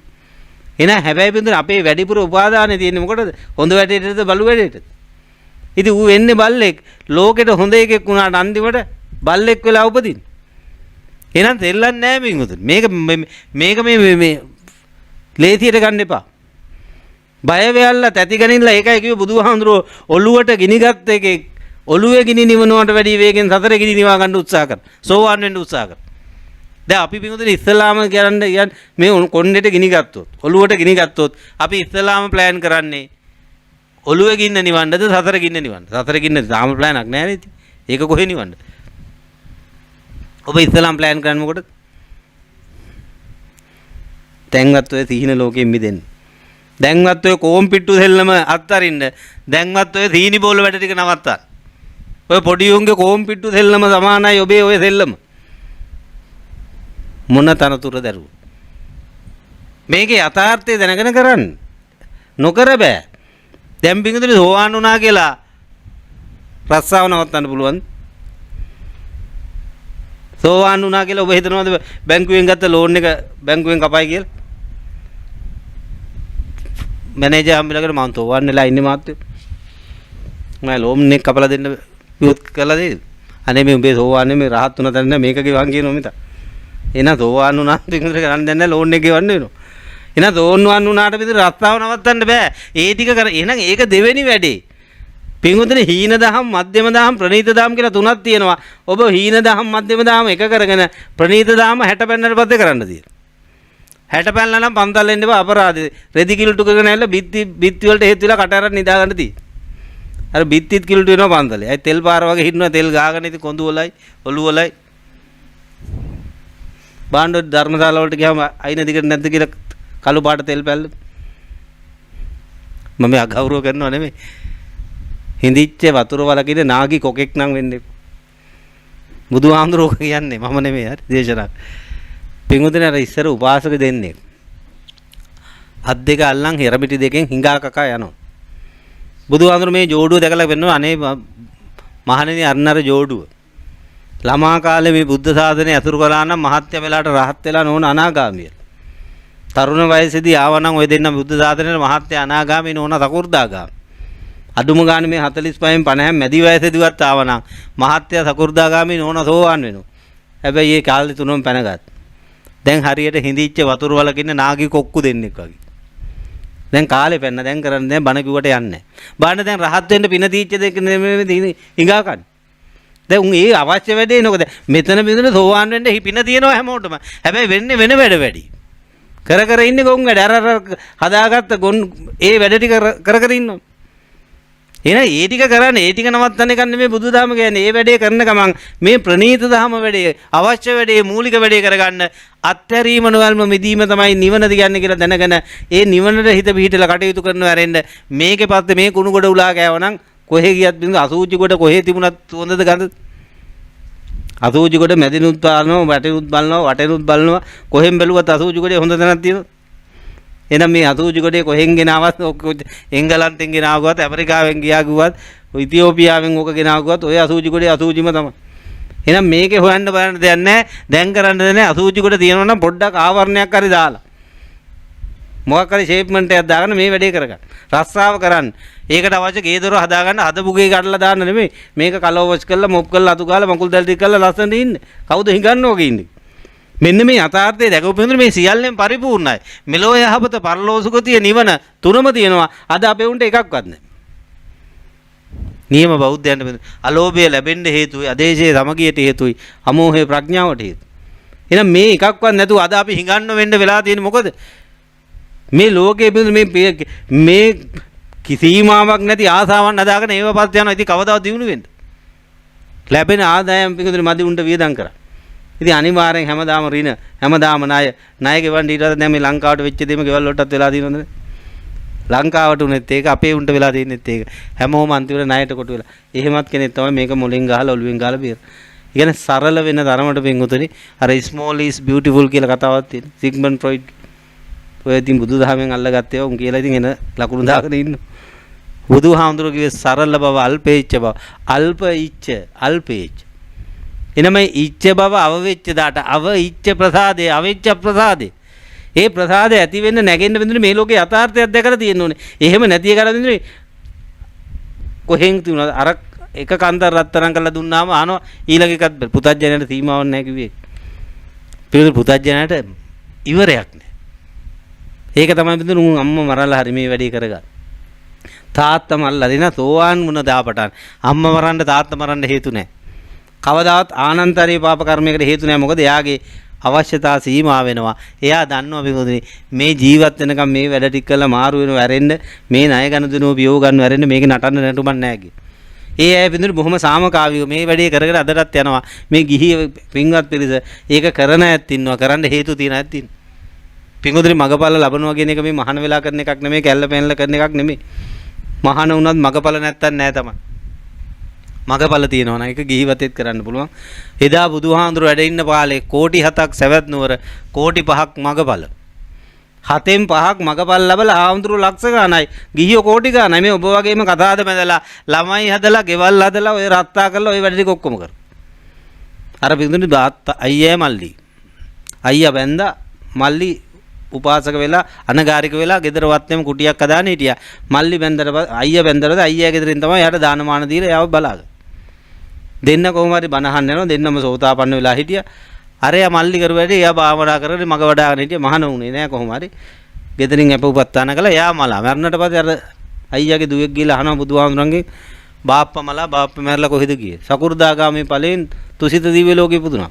එහෙනම් හැබැයි පිටුර අපේ වැඩිපුර උපාදානෙ තියෙන්නේ මොකටද? හොඳ වැඩේටද බලු වැඩේටද? ඉතින් ඌ වෙන්නේ බල්ලෙක්. ලෝකෙට හොඳ එකෙක් වුණාට අන්තිමට බල්ලෙක් වෙලා උපදින්න. එහෙනම් තෙල්ලන්නේ නැහැ මින්ගුතුන්. මේක මේ ලේසියට ගන්න එපා. බය වෙයල්ලා තැති ගනින්නලා ඒකයි කිව්වේ බුදුහාමුදුරුවෝ ඔළුවට ගිනිගත් එකෙක් ඔළුවේ ගිනි නිවනවට වැඩි වේගෙන් සතර ගිනි නිවා ගන්න උත්සාහ කරන. සෝවාන් වෙන්න උත්සාහ කරන. දැන් අපි පිටුදින ඉස්ලාම කියන්නේ මේ කොණ්ඩේට ගිනි ගත්තොත් ඔළුවට ගිනි ගත්තොත් අපි ඉස්ලාම ප්ලෑන් කරන්නේ ඔළුවේ ගින්න නිවන්නද සතර ගින්න නිවන්න. සතර ගින්න තාම ප්ලෑන්ක් නැහැ නේද? ඒක කොහේ නිවන්නද? ඔබ ඉස්ලාම් ප්ලෑන් කරන්නේ මොකටද? දැන්වත් ඔය සීන ලෝකෙින් මිදෙන්න. දැන්වත් ඔය කොම්පිට්ටු දෙල්ලම අත්තරින්න. දැන්වත් ඔය සීනි බෝල වැඩ ටික නවත්තන්න. ඔය පොඩි උන්ගේ කොම්පිට්ටු දෙල්ලම සමානයි ඔබේ ඔය දෙල්ලම. මොන තනතුර දරුව. මේකේ යථාර්ථය දැනගෙන කරන්න. නොකර බෑ. දැන් බින්දුනේ සෝවාන් වුණා කියලා රස්සාව නවත්තන්න පුළුවන්. සෝවාන් වුණා කියලා ඔබ හිතනවද බැංකුවෙන් ගත්ත ලෝන් එක බැංකුවෙන් කපයි කියලා? මැනේජර් හම්බෙලාගෙන මම සෝවාන් වෙලා ඉන්නේ මාත්‍යෝ. මම ලෝන් එක කපලා දෙන්න විවුත් කරලා දෙයිද? අනේ මේ උඹේ සෝවාන් නෙමෙයි රහත් වුණා දැන් මේක ගෙවන් කියනවා මිත. එහෙනම් සෝවාන් වුණා බින්දුනේ කරන්න දැන් ලෝන් එක ගෙවන්න වෙනවා. එහෙනම් සෝවාන් වුණාට විතර රස්සාව නවත්තන්න බෑ. ඒ ටික කර එහෙනම් ඒක දෙවෙනි වැඩේ. පින්වතුනි හීන දහම් මධ්‍යම දහම් ප්‍රණීත දහම් කියලා තුනක් තියෙනවා. ඔබ හීන දහම් මධ්‍යම දහම් එක කරගෙන ප්‍රණීත දහම් 60 පෙන්නට පස්සේ කරන්න තියෙනවා. 60 පැනලා නම් පන්තල් එන්න එපා අපරාධේ. රෙදි කිලුටු කරගෙන ඇවිල්ලා බිත්ති වලට හේතු වෙලා කට අරන් නිදා ගන්න තියෙන්නේ. අර බිත්තිත් කිලුටු වෙනවා පන්තලේ. අයි තෙල් පාර වගේ හිටිනවා තෙල් ගාගෙන ඉතින් කොඳු වලයි ඔලු වලයි. බාණ්ඩ ධර්මශාල වලට ගියාම අයින දිගට නැද්ද කියලා කළු පාට තෙල් පැල්ල. මම අගෞරව කරනව නෙමෙයි. හිඳිච්ච වතුර වලකින නාගි කොකෙක් නම් වෙන්න එපා. බුදුහාමුදුරුවෝ කියන්නේ මම නෙමෙයි හරි දේශනා. පිඟුතුනේ අර ඉස්සර උපාසක දෙන්නේ අත් දෙක අල්ලන් හිරමිටි දෙකෙන් හිඟා කකා යනවා. බුදුහාමුදුරුවෝ මේ ජෝඩුව දැකලා වෙනවා අනේ මහණෙනි අන්නර ජෝඩුව. ළමා කාලේ මේ බුද්ධ ශාසනය අතුරු කළා නම් මහත්ය වෙලාට රහත් වෙලා නොවන අනාගාමිය. තරුණ වයසේදී ආවනම් ඔය දෙන්න බුද්ධ ශාසනයේ මහත්ය අනාගාමී නොවන සකු르දාගාමී. අදුම ගානේ මේ 45න් 50න් මැදි වයසේදීවත් ආවනම් මහත්ය සකු르දාගාමී නොවන සෝවාන් වෙනවා. හැබැයි ඒ කාලේ තුනම පැනගත්. දැන් හරියට හිඳිච්ච වතුර වලක ඉන්න නාගි කොක්කු දෙන්නෙක් වගේ. දැන් කාලේ පැන්න දැන් කරන්නේ දැන් බණ කිව්වට යන්නේ නැහැ. බණ දැන් රහත් වෙන්න පින දීච්ච දෙක නෙමෙයි හිඟා කන්නේ. දැන් උන් ඒ අවශ්‍ය වැඩේ නෝකද මෙතන බින්දුන සෝවාන් වෙන්න පින තියෙනවා හැමෝටම. හැබැයි වෙන්නේ වෙන වැඩ වැඩි. කර කර ඉන්නේ ගොන් වැඩ අර හදාගත්ත ගොන් ඒ වැඩ ටික කර කර ඉන්නවා. එහෙනම් ඒ ටික කරන්නේ ඒ ටික නවත්තන්න එක නෙමෙයි බුදුදහම කියන්නේ. ඒ වැඩේ කරන ගමන් මේ ප්‍රණීත ධම වැඩේ අවශ්‍ය වැඩේ මූලික වැඩේ කරගන්න අත්හැරීම නොවල්ම මිදීම තමයි නිවන කියන්නේ කියලා දැනගෙන ඒ නිවනට හිත පිහිටලා කටයුතු කරනව ඇරෙන්න මේකේ පස්සේ මේ කුණු ගොඩ උලා ගෑවනම් කොහෙ ගියත් බින්ද අසූචි කොට කොහෙ තිබුණත් හොඳද ගඳ අසූචි කොට මැදිනුත් බලනවා වටේනුත් බලනවා වටේනුත් බලනවා කොහෙන් බැලුවත් අසූචි කොටේ හොඳ තැනක් තියෙනවා. එහෙනම් මේ අසූචි කොටේ කොහෙන් ගෙනාවත් එංගලන්තෙන් ගෙනාවුවත් ඇමරිකාවෙන් ගියා ගුවත් ඉතියෝපියාවෙන් ඕක ගෙනාවුවත් ඔය අසූචි කොටේ අසූචිම තමයි. එහෙනම් මේකේ හොයන්න බලන්න දෙයක් නැහැ. දැන් කරන්න දෙන්නේ අසූචි කොට තියෙනවා නම් පොඩ්ඩක් ආවරණයක් හරි දාලා මොකක් හරි ෂේප්මන්ට් එකක් දාගෙන මේ වැඩේ කරගන්න. රස්සාව කරන්න. ඒකට අවශ්‍ය ගේ දොර හදාගන්න හදපු ගේ කඩලා දාන්න නෙමෙයි. මේක කලව වොෂ් කරලා මොප් කරලා අතු ගාලා මකුල් දැල් ටික කරලා ලස්සනට ඉන්න. කවුද හිඟන්න ඕකේ ඉන්නේ? මෙන්න මේ යථාර්ථය දැකපු මේ සියල්ලෙන් පරිපූර්ණයි. මෙලෝ යහපත පරලෝසුගතිය නිවන තුනම තියෙනවා. අද අපේ උන්ට එකක්වත් නැහැ. නියම බෞද්ධයන්ට අලෝභය ලැබෙන්න හේතුයි, අදේශයේ සමගියට හේතුයි, අමෝහය ප්‍රඥාවට හේතුයි. එහෙනම් මේ එකක්වත් නැතුව අද අපි හිඟන්න වෙන්න වෙලා තියෙන්නේ මොකද? මේ ලෝකයේ මේ කිසිමාවක් නැති ආසාවන් හදාගෙන ඒව පස්සේ යනවා. ඉතින් කවදාවත් දිනු වෙන්න. ලැබෙන ආදායම් පිටුදුනේ මදි උන්ට වියදම් කරා. ඉතින් අනිවාර්යෙන් හැමදාම රින, හැමදාම ණය ගෙවන්න ඊට පස්සේ දැන් මේ ලංකාවට වෙච්ච දේම ගෙවල් වලටත් වෙලා තියෙනවද? ලංකාවට උනේත් ඒක අපේ උන්ට වෙලා තියෙනෙත් ඒක. හැමෝම අන්තිමට ණයට කොටු වෙලා. එහෙමත් කෙනෙක් තමයි මේක මුලින් ගහලා ඔළුවෙන් ගහලා බියර. ඉතින් සරල වෙන ධර්මයට පින්වතුනි අර small is beautiful කියලා කතාවක් තියෙනවා. සිග්මන්ඩ් ෆ්‍රොයිඩ් ඔය ඉතින් බුදුදහමෙන් අල්ලගත්තේ උන් කියලා ඉතින් එන ලකුණු දාගෙන ඉන්නවා. බුදුහාමුදුරුවෝ කිව්වේ සරල බව, අල්පේච්ඡ බව, අල්පේච්ඡ. එනම ඉච්ඡ බව අවවෙච්ච දාට ඉච්ඡ ප්‍රසාදේ, අවෙච්ඡ ප්‍රසාදේ. ඒ ප්‍රසාදය ඇති වෙන්න නැගෙන්න බඳුනේ මේ ලෝකේ යථාර්ථයක් දැකලා තියෙන්න ඕනේ. එහෙම නැති එකලා බඳුනේ කොහෙන් තියුණාද අර එක කන්දර රත්තරන් කරලා දුන්නාම ආනවා ඊළඟ එකත් පුතඥයන්ට සීමාවක් නැහැ කිව්වේ. පිළිතුරු පුතඥයන්ට ඉවරයක් නැහැ. ඒක තමයි බඳුනේ උන් අම්මා මරලා හරි මේ වැඩේ කරගන්න. තාත්තා මල්ලා දෙන සෝවාන් වුණ දාපටන් අම්මා මරන්න තාත්තා මරන්න හේතු නැහැ. කවදාවත් ආනන්තරී පාප කර්මයකට හේතු නැහැ. මොකද එයාගේ අවශ්‍යතා සීමා වෙනවා. එයා දන්නවා බින්දුනේ මේ ජීවත් වෙනකම් මේ වැඩ ටික කරලා මාරු වෙනව වැරෙන්න මේ ණය ගන්න දෙනව පියව ගන්න වැරෙන්න මේක නටන්න නටුමක් නැහැ කිය. ඒ අය බින්දුනේ බොහොම සාමකාමීව මේ වැඩේ කරගෙන අදටත් යනවා. මේ ගිහි පින්වත් පිරිස ඒක කරන ඇත් ඉන්නවා. කරන්න හේතු තියෙන ඇත් ඉන්නවා. පින්වතුනි මගපල ලබනවා කියන එක මේ මහාන වෙලා කරන එකක් නෙමෙයි, කැල්ල පෙන්ල කරන එකක් නෙමෙයි. මහාන වුණත් මගපල නැත්තන් නෑ තමයි. මගපල තියෙනවා නම් ඒක ගිහිවතෙත් කරන්න පුළුවන්. එදා බුදුහාඳුර වැඩ ඉන්න පාලේ කෝටි 7ක් සවැත් නුවර කෝටි 5ක් මගපල. 7න් 5ක් මගපල ලැබලා ආඳුරු ලක්ෂ ගණනයි. ගිහියෝ කෝටි ගණනයි. මේ ඔබ වගේම කතාද බැඳලා ළමයි හදලා, ගෙවල් හදලා, ඔය රත්තා කරලා ඔය වැඩ ටික ඔක්කොම කර. අර බින්දුනි අයියා මල්ලි. අයියා බැඳා මල්ලි උපාසක වෙලා අනගාരിക වෙලා ගෙදර වත්තේම කුටියක් හදාන හිටියා. මල්ලි බැන්දට අයියා බැන්දරද අයියා ගෙදරින් තමයි යාට දානමාන දීලා යව බලාගෙන. දෙන්න කොහොම හරි බණ අහන්න යනවා. දෙන්නම සෝතාපන්න වෙලා හිටියා. අරයා මල්ලි කරු වැඩි එයා භාවනා කරගෙන මග වඩාගෙන හිටියා. මහාන වුණේ නෑ කොහොම හරි. ගෙදරින් අපුපත්තාන කළා. එයා මලා මරණට පස්සේ අර අයියාගේ දුවෙක් ගිහලා අහනවා බුදුහාමුදුරන්ගෙන් බාප්පා මලා බාප්පා මැරලා කොහෙද ගියේ? සකු르දාගාමී ඵලෙන් තුසිත දිව්‍ය ලෝකෙ ඉපදුනා.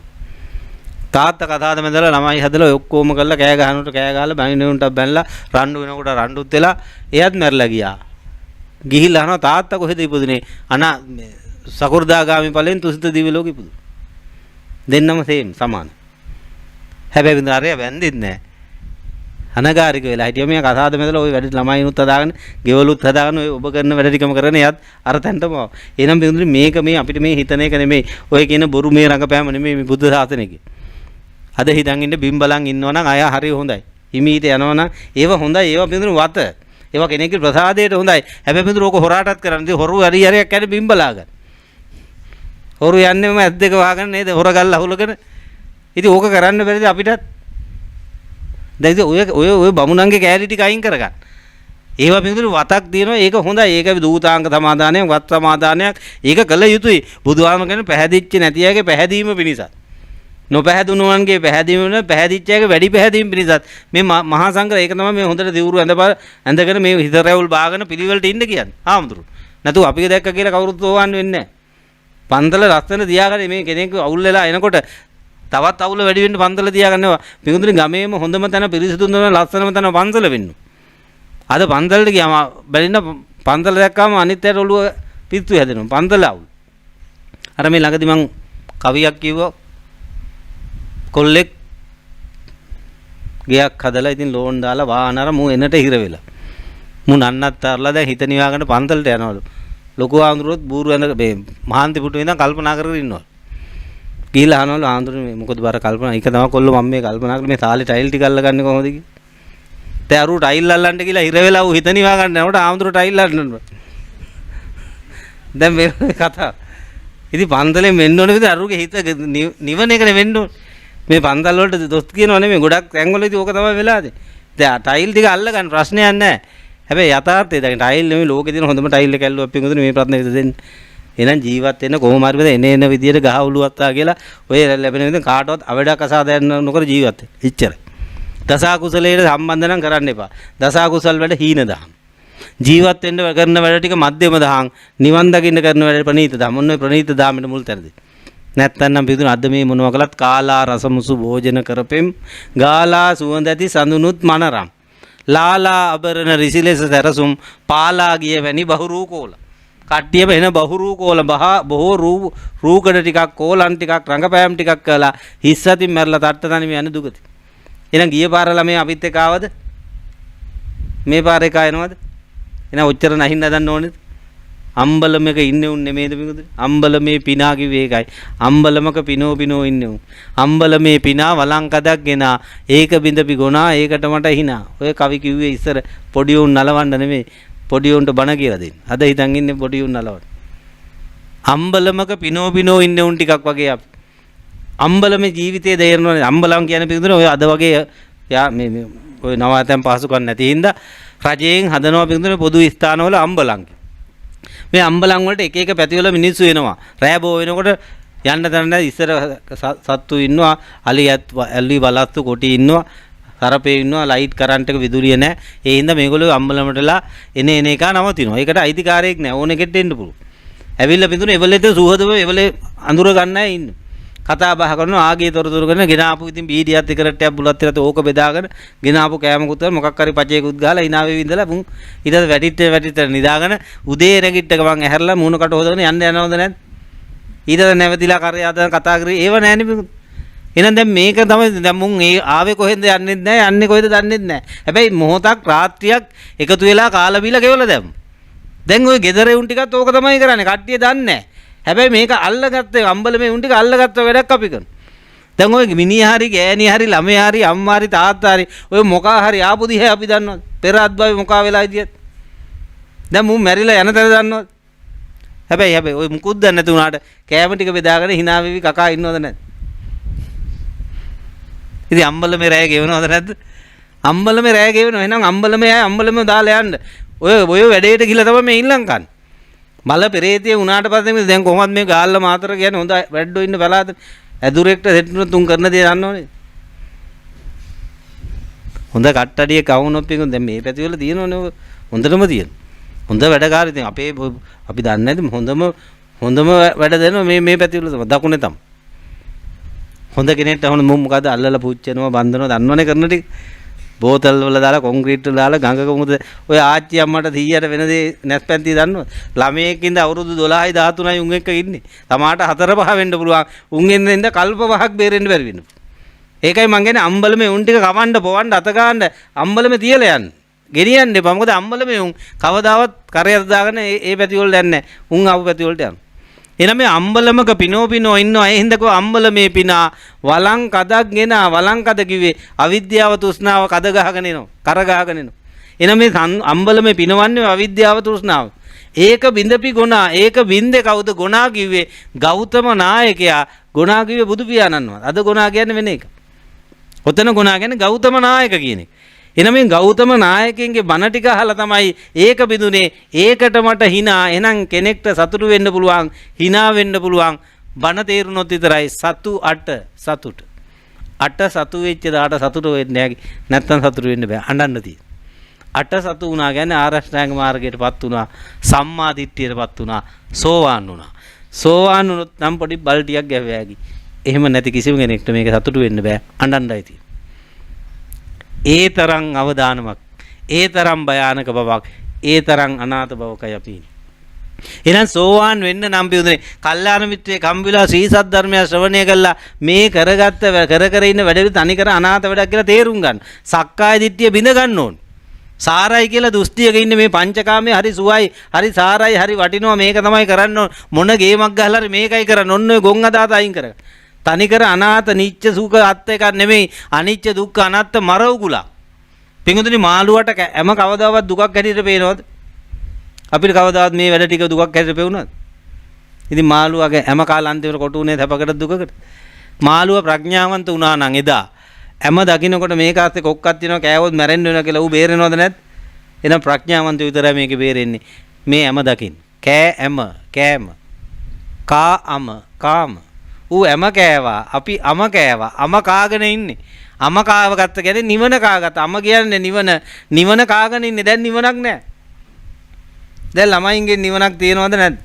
තාත්තා කතාවද මැදලා ළමයි හදලා ඔක්කොම කරලා කෑ ගහනකොට කෑ ගහලා බණිනුන්ට බැනලා රණ්ඩු වෙනකොට රණ්ඩුත් වෙලා එයාත් මැරලා ගියා. ගිහිල්ලා අහනවා තාත්තා කොහෙද ඉපදුනේ? සකු르දාගාමී ඵලෙන් තුසිත දිව්‍ය ලෝකෙ ඉපදුනා. දෙන්නම සේම් සමාන. හැබැයි වින්දාරය වැන්දෙන්නේ නැහැ. අනගාരിക වෙලා හිටියා මේ කසාද මෙතලා ওই වැඩ ළමයිනුත් හදාගෙන ගෙවලුත් හදාගෙන ඔය ඔබ කරන වැඩ ටිකම කරගෙන යත් අර තැනටම ආවා. එහෙනම් බින්දුනි මේක මේ අපිට මේ හිතන එක නෙමෙයි. ඔය කියන බොරු මේ රඟපෑම නෙමෙයි මේ බුද්ධ ශාසනයක. අද හිතන් ඉන්න බිම් බලන් ඉන්නවනම් අය හරි හොඳයි. හිමීට යනවනම් ඒව හොඳයි. ඒව බින්දුනි වත. ඒව කෙනෙක්ගේ ප්‍රසාදයට හොඳයි. හැබැයි බින්දුනි ඕක හොරාටත් කරන්න. ඉතින් හොරු හරි හරියක් කැඩ බිම් බලාගන්න. හොරු යන්නේම ඇස් දෙක වහගෙන නේද හොරගල් අහුලගෙන. ඉතින් ඕක කරන්න බැරිද අපිටත්? දැන් ඔය බමුණන්ගේ කෑලි ටික අයින් කරගන්න. ඒවා බින්දුනි වතක් දිනනවා. ඒක හොඳයි. ඒක දූතාංග සමාදානයක්, වත් සමාදානයක්. ඒක කළ යුතුයි. බුදුහාම කියන පැහැදිච්ච නැති අයගේ පැහැදීම පිණිසත්. නොපැහැදුණුවන්ගේ පැහැදීම නෙවෙයි පැහැදිච්ච අයගේ වැඩි පැහැදීම පිණිසත්. මේ මහා සංඝ ඒක තමයි මේ හොඳට දිවුරු ඇඳගෙන මේ හිත රැවුල් බාගෙන පිළිවෙලට ඉන්න කියන්නේ. ආමුදුරු. නැතු අපි දැක්ක කියලා කවුරුත් ඕවන්න වෙන්නේ නැහැ. පන්තල ලස්සන තියාගන්න මේ කෙනෙක් අවුල් වෙලා එනකොට තවත් අවුල වැඩි වෙන්න පන්තල තියාගන්නවා. පිඟුතුනි ගමේම හොඳම තැන පිරිසිදුම තැන ලස්සනම තැන පන්තල වෙන්න. අද පන්තලට ගියාම බැලින්න පන්තල දැක්කම අනිත් ඇට ඔළුව පිස්සු හැදෙනවා. පන්තල අවුල්. අර මේ ළඟදි මං කවියක් කිව්වා. කොල්ලෙක් ගයක් හදලා ඉතින් ලෝන් දාලා වාහනර මූ එනට හිර වෙලා. මූ නන්නත් අරලා දැන් හිත නිවාගෙන පන්තලට යනවලු. ලොකු ආඳුරුවත් බూరు වෙන මේ මහන්ති පුටුවේ ඉඳන් කල්පනා කරගෙන ඉන්නවා. ගිහලා අහනවලු ආඳුරු මේ මොකද බර කල්පනා. ඒක තමයි කොල්ල මම මේ කල්පනා කරලා මේ තාලේ ටයිල් ටික අල්ලගන්නේ කොහොමද කියලා. දැන් අරු ටයිල් අල්ලන්න කියලා හිර වෙලා ඌ හිත නිවා ගන්න යනකොට ආඳුරු ටයිල් අල්ලනවා. දැන් මේ කතාව. ඉතින් පන්තලෙන් වෙන්න ඕනේ විදිහ අරුගේ හිත නිවන එකනේ වෙන්න ඕනේ. මේ පන්තල් වලට දොස් කියනවා නෙමෙයි ගොඩක් තැන්වලදී ඕක තමයි වෙලාදී. දැන් ටයිල් ටික අල්ල ගන්න ප්‍රශ්නයක් නැහැ. හැබැයි යථාර්ථය දැන් ටයිල් නෙමෙයි ලෝකේ තියෙන හොඳම ටයිල් එක ඇල්ලුවා පිටුදුනේ මේ ප්‍රශ්නේ විසඳෙන්න. එහෙනම් ජීවත් වෙන්න කොහොම හරි වෙද එන විදියට ගහ උලුවත්තා කියලා ඔය ලැබෙන විදිහ කාටවත් අවඩක් අසාධාරණ නොකර ජීවත් වෙන්න. එච්චරයි. දස කුසලයට සම්බන්ධ නම් කරන්න එපා. දස කුසල් වැඩ හීන දහම්. ජීවත් වෙන්න කරන වැඩ ටික මධ්‍යම දහම්. නිවන් දකින්න කරන වැඩ ප්‍රණීත දහම්. මොන ප්‍රණීත දහමෙට මුල් තැරදී. නැත්තම් පිටුන අද මේ මොනවා කළත් කාලා රසමුසු භෝජන කරපෙම් ගාලා සුවඳ ඇති සඳුනුත් මනරම් ලාලා අබරණ රිසිලෙස සැරසුම් පාලා ගිය වැනි බහුරූ කෝල කට්ටියම එන බහුරූ කෝල බොහෝ රූකඩ ටිකක් කෝලන් ටිකක් රංගපෑම් ටිකක් කළා හිස්සතින් මැරලා තට්ට තනිම යන දුගති. එහෙනම් ගිය පාර ළමයි අපිත් එක්ක ආවද? මේ පාර එක ආයනවද? එහෙනම් ඔච්චර නැහින්න හදන්න ඕනේද? අම්බලමක ඉන්නේ උන් නෙමෙයිද පිටුදුනේ? අම්බලමේ පිනා කිව්වේ ඒකයි. අම්බලමක පිනෝ ඉන්නේ උන්. අම්බලමේ පිනා වලංකදක් ගෙනා ඒක බින්දපි ගොනා ඒකට මට හිනා. ඔය කවි කිව්වේ ඉස්සර පොඩි උන් නලවන්න නෙමෙයි. පොඩි උන්ට බණ කියලා දෙන්න. අද හිතන් ඉන්නේ පොඩි උන් නලවන්න. අම්බලමක පිනෝ ඉන්නේ උන් ටිකක් වගේ අපි. අම්බලමේ ජීවිතේ දෙයරනවනේ. අම්බලම් කියන්නේ පිටුදුනේ ඔය අද වගේ මේ ඔය නවාතැන් පහසුකම් නැති හින්දා රජයෙන් හදනවා පිටුදුනේ පොදු ස්ථානවල අම්බලම්. මේ අම්බලම් වලට එක එක පැතිවල මිනිස්සු එනවා. රෑබෝ වෙනකොට යන්න තැන ඉස්සර සත්තු ඉන්නවා, අලි බලස්තු කොටි ඉන්නවා, සරපේ ඉන්නවා, ලයිට් කරන්ට් එක විදුලිය නැහැ. ඒ හින්දා මේගොල්ලෝ අම්බලමටලා එන එක නවතිනවා. ඒකට අයිතිකාරයෙක් නැහැ. ඕන එකෙට එන්න පුළුවන්. ඇවිල්ලා පිටුනේ එවලෙද සුහදව එවලේ අඳුර ගන්න අය ඉන්නේ. කතා බහ කරනවා ආගේ තොරතුරු කරන ගෙනාපු ඉතින් බීඩියත් එකරට්ටයක් බුලත් ටිකත් ඕක බෙදාගෙන ගෙනාපු කෑමකුත් මොකක් හරි පචේකුත් ගහලා hina වෙවි ඉඳලා මුන් ඊට වැටිට නිදාගෙන උදේ රැගිට්ට ගමන් ඇහැරලා මූණ කට හොදගෙන යන්න යනවද නැද්ද ඊට නැවතිලා කරේ ආදන කතා කරේ ඒව නැහැනේ බිකු එහෙනම් දැන් මේක තමයි දැන් මුන් ඒ ආවේ කොහෙන්ද යන්නෙත් නැහැ යන්නේ කොහෙද දන්නෙත් නැහැ හැබැයි මොහොතක් රාත්‍රියක් එකතු වෙලා කාලා බීලා ගෙවලා දැම්ම දැන් ওই ගෙදරේ උන් ටිකත් ඕක තමයි කරන්නේ කට්ටිය දන්නේ නැහැ හැබැයි මේක අල්ලගත්තේ අම්බලමේ උන් ටික අල්ලගත්ත වැඩක් අපි කරන. දැන් ඔය මිනිහා හරි ගෑණි හරි ළමයා හරි අම්මා හරි තාත්තා හරි ඔය මොකා හරි ආපු දිහා අපි දන්නවද? පෙර අත්භවයේ මොකා වෙලා ඉදියත්. දැන් මුන් මැරිලා යන තැන දන්නවද? හැබැයි ඔය මුකුත් දන්නේ නැති උනාට කෑම ටික බෙදාගෙන hina වෙවි කකා ඉන්නවද නැද්ද? ඉතින් අම්බලමේ රැය ගෙවනවද නැද්ද? අම්බලමේ රැය ගෙවනවා. එහෙනම් අම්බලමේ දාලා යන්න. ඔය වැඩේට ගිහලා තමයි මේ ඉල්ලන් කන්නේ. මල පෙරේතිය උනාට පස්සේ දැන් කොහොමද මේ ගාල්ල මාතර කියන්නේ හොඳ වැඩෝ ඉන්න බලාද ඇදුරෙක්ට දෙට්ටුන තුන් කරන දේ දන්නවනේ හොඳ කට්ටඩිය කවුනොප් එක දැන් මේ පැතිවල තියෙනවනේ හොඳටම තියෙන හොඳ වැඩකාරී ඉතින් අපි දන්නේ නැති හොඳම වැඩ දෙනවා මේ පැතිවල තමයි දකුණේ තමයි හොඳ කෙනෙක්ට හොඳ මොකද අල්ලලා පුච්චනවා බන්ධනවා දන්නවනේ කරන ටික බෝතල් වල දාලා කොන්ක්‍රීට් වල දාලා ගඟක මුද ඔය ආච්චි අම්මට 100ට වෙන දේ නැස්පැන්ති දන්නවද ළමයෙක් ඉඳ අවුරුදු 12යි 13යි උන් එක්ක ඉන්නේ තමාට 4 5 වෙන්න පුළුවන් උන් එන්න කල්ප 5ක් බේරෙන්න බැරි වෙනවා ඒකයි මං කියන්නේ අම්බලමේ උන් ටික කවන්න පොවන්න අත ගන්න අම්බලමේ තියලා යන්න. ගෙනියන්න එපා. මොකද අම්බලමේ උන් කවදාවත් කරයට දාගෙන ඒ පැති වලට යන්නේ නැහැ. උන් ආපු පැති වලට යනවා. එහෙනම් මේ අම්බලමක පිනෝ ඉන්නවා. ඒ හින්දා කෝ අම්බලමේ පිනා වලං කදක්ගෙන වලං කද කිව්වේ අවිද්‍යාව තෘෂ්ණාව කද ගහගෙන එනවා. කර ගහගෙන එනවා. එහෙනම් මේ අම්බලමේ පිනවන්නේ අවිද්‍යාව තෘෂ්ණාව. ඒක බින්දපි ගුණා. ඒක බින්දේ කවුද ගුණා කිව්වේ? ගෞතම නායකයා ගුණා කිව්වේ බුදු පියාණන්වත්. අද ගුණා කියන්නේ වෙන එක. ඔතන ගුණා කියන්නේ ගෞතම නායක කියන එක. එහෙනම් මේ ගෞතම නායකයන්ගේ බණ ටික අහලා තමයි ඒක බිඳුනේ. ඒකට මට hina. එහෙනම් කෙනෙක්ට සතුටු වෙන්න පුළුවන්, hina වෙන්න පුළුවන්. බණ තේරුනොත් විතරයි සතුට. අට සතු වෙච්ච දාට සතුට වෙන්නේ නැහැ. නැත්තම් සතුට වෙන්න බෑ. අඬන්න තියෙන. අට සතු වුණා කියන්නේ ආරෂ්ඨාංග මාර්ගයටපත් වුණා. සම්මා දිට්ඨියටපත් වුණා. සෝවාන් වුණා. සෝවාන් වුණොත් නම් පොඩි බල්ටියක් ගැවෑගි. එහෙම නැති කිසිම කෙනෙක්ට මේක සතුටු වෙන්න බෑ. අඬන්නයි තියෙන්නේ. ඒ තරම් අවදානමක්, ඒ තරම් භයානක බවක්, ඒ තරම් අනාථ බවකයි අපි ඉන්නේ. එහෙනම් සෝවාන් වෙන්න නම් පියුදනේ කල්යාණ මිත්‍රයේ කම්බිලා ශ්‍රී සද්ධර්මය ශ්‍රවණය කළා මේ කරගත්ත කර ඉන්න වැඩේ තනි කර අනාථ වැඩක් කියලා තේරුම් ගන්න. සක්කාය දිට්ඨිය බිඳ ගන්න ඕන. සාරයි කියලා දෘෂ්ටියක ඉන්නේ මේ පංචකාමයේ හරි සුවයි, හරි සාරයි, හරි වටිනවා මේක තමයි කරන්න ඕන. මොන ගේමක් ගහලා හරි මේකයි කරන්න. ඔන්න ඔය ගොන් අදාත අයින් කරගන්න. තනිකර අනාත නිච්ච සුඛ අත් එකක් නෙමෙයි අනිච්ච දුක්ඛ අනාත්ත මර උගුලා. පිඟුතුනි මාළුවට හැම කවදාවත් දුකක් හැටියට පේනවද? අපිට කවදාවත් මේ වැඩ ටික දුකක් හැටියට පෙවුනද? ඉතින් මාළුවාගේ හැම කාලාන්තිවර කොට උනේ තපකට දුකකට. මාළුව ප්‍රඥාවන්ත වුණා නම් එදා හැම දකින්නකොට මේක ඇත්තේ කොක්කක් තියෙනවා කෑවොත් මැරෙන්න වෙනවා කියලා ඌ බේරෙනවද නැද්ද? එහෙනම් ප්‍රඥාවන්ත විතරයි මේකේ බේරෙන්නේ. මේ හැම දකින්න. කෑම කාම ඌ හැම කෑවා අපි අම කෑවා අම කාගෙන ඉන්නේ අම කාව ගත්ත කියන්නේ නිවන කාගත්ත අම කියන්නේ නිවන කාගෙන ඉන්නේ දැන් නිවනක් නැහැ දැන් ළමයින්ගේ නිවනක් තියෙනවද නැද්ද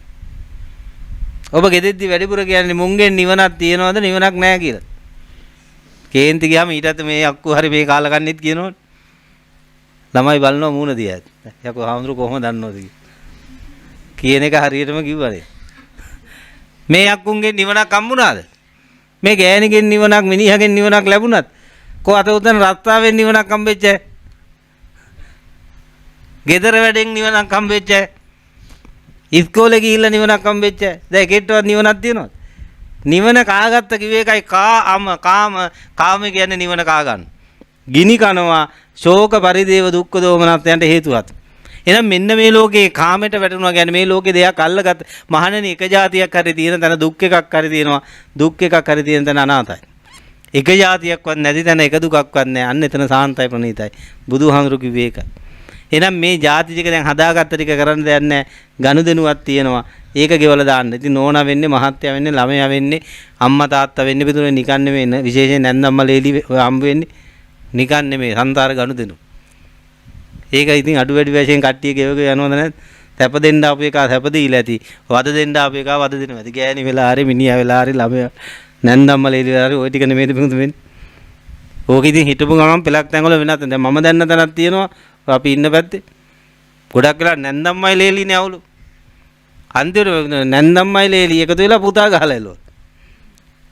ඔබ ගෙදෙද්දි වැඩිපුර කියන්නේ මුංගෙන් නිවනක් තියෙනවද නිවනක් නැහැ කියලා කේන්ති ගියාම ඊටත් මේ අක්කු හරි මේ කාලකන්නිත් කියනවනේ ළමයි බලනවා මූණ දිහා යකෝ හාමුදුරු කොහොමද දන්නවද කියන එක හරියටම කිව්වනේ මේ අක්කුන්ගේ නිවනක් හම්බුණාද? මේ ගෑණිගෙන් නිවනක් මිනිහගෙන් නිවනක් ලැබුණත් කො අත උතන රත්තාවෙන් නිවනක් හම්බෙච්ච අය. ගෙදර වැඩෙන් නිවනක් හම්බෙච්ච අය. ඉස්කෝලේ ගිහිල්ලා නිවනක් හම්බෙච්ච අය. දැන් එකෙක්ටවත් නිවනක් තියෙනවද? නිවන කාගත්ත කිව්වේ එකයි කාම කියන්නේ නිවන කා ගන්න. ගිනි කනවා ශෝක පරිදේව දුක්ඛ දෝමනස්යන්ට හේතුවත්. එහෙනම් මෙන්න මේ ලෝකේ කාමයට වැටුණා කියන්නේ මේ ලෝකේ දෙයක් අල්ලගත්ත මහණෙනි එක જાතියක් හරි තියෙන තැන දුක් එකක් හරි තියෙනවා දුක් එකක් හරි තියෙන තැන අනාතයි එක જાතියක්වත් නැති තැන එක දුකක්වත් නැහැ අන්න එතන සාන්තයි ප්‍රණීතයි බුදුහාමුදුරු කිව්වේ ඒක. එහෙනම් මේ જાති ටික දැන් හදාගත්ත ටික කරන්න දෙයක් නැහැ ගනුදෙනුවක් තියෙනවා ඒක ගෙවලා දාන්න. ඉතින් නෝනා වෙන්නේ මහත්තයා වෙන්නේ ළමයා වෙන්නේ අම්මා තාත්තා වෙන්නේ පිටුනේ නිකන් නෙමෙයි විශේෂයෙන් නැන්දම්මා ලේලි හම්බ වෙන්නේ නිකන් නෙමෙයි සංසාර ගනුදෙනු. ඒක ඉතින් අඩු වැඩි වශයෙන් කට්ටිය ගෙවක යනවද නැද්ද? තැප දෙන්න ආපු එක තැප දීලා ඇති. වද දෙන්න ආපු එක වද දෙනවා ඇති. ගෑණි වෙලා හරි මිනිහා වෙලා හරි ළමයා නැන්දම්මා ලේලි වෙලා හරි ওই ටික නෙමෙයිද පිටු වෙන්නේ. ඕක ඉතින් හිටපු ගමන් පෙලක් තැඟවල වෙනත් දැන් මම දැන්න තැනක් තියෙනවා අපි ඉන්න පැත්තේ. ගොඩක් වෙලා නැන්දම්මයි ලේලිනේ අවුලු. අන්තිමට නැන්දම්මයි ලේලි එකතු වෙලා පුතා ගහලා එළවනවා.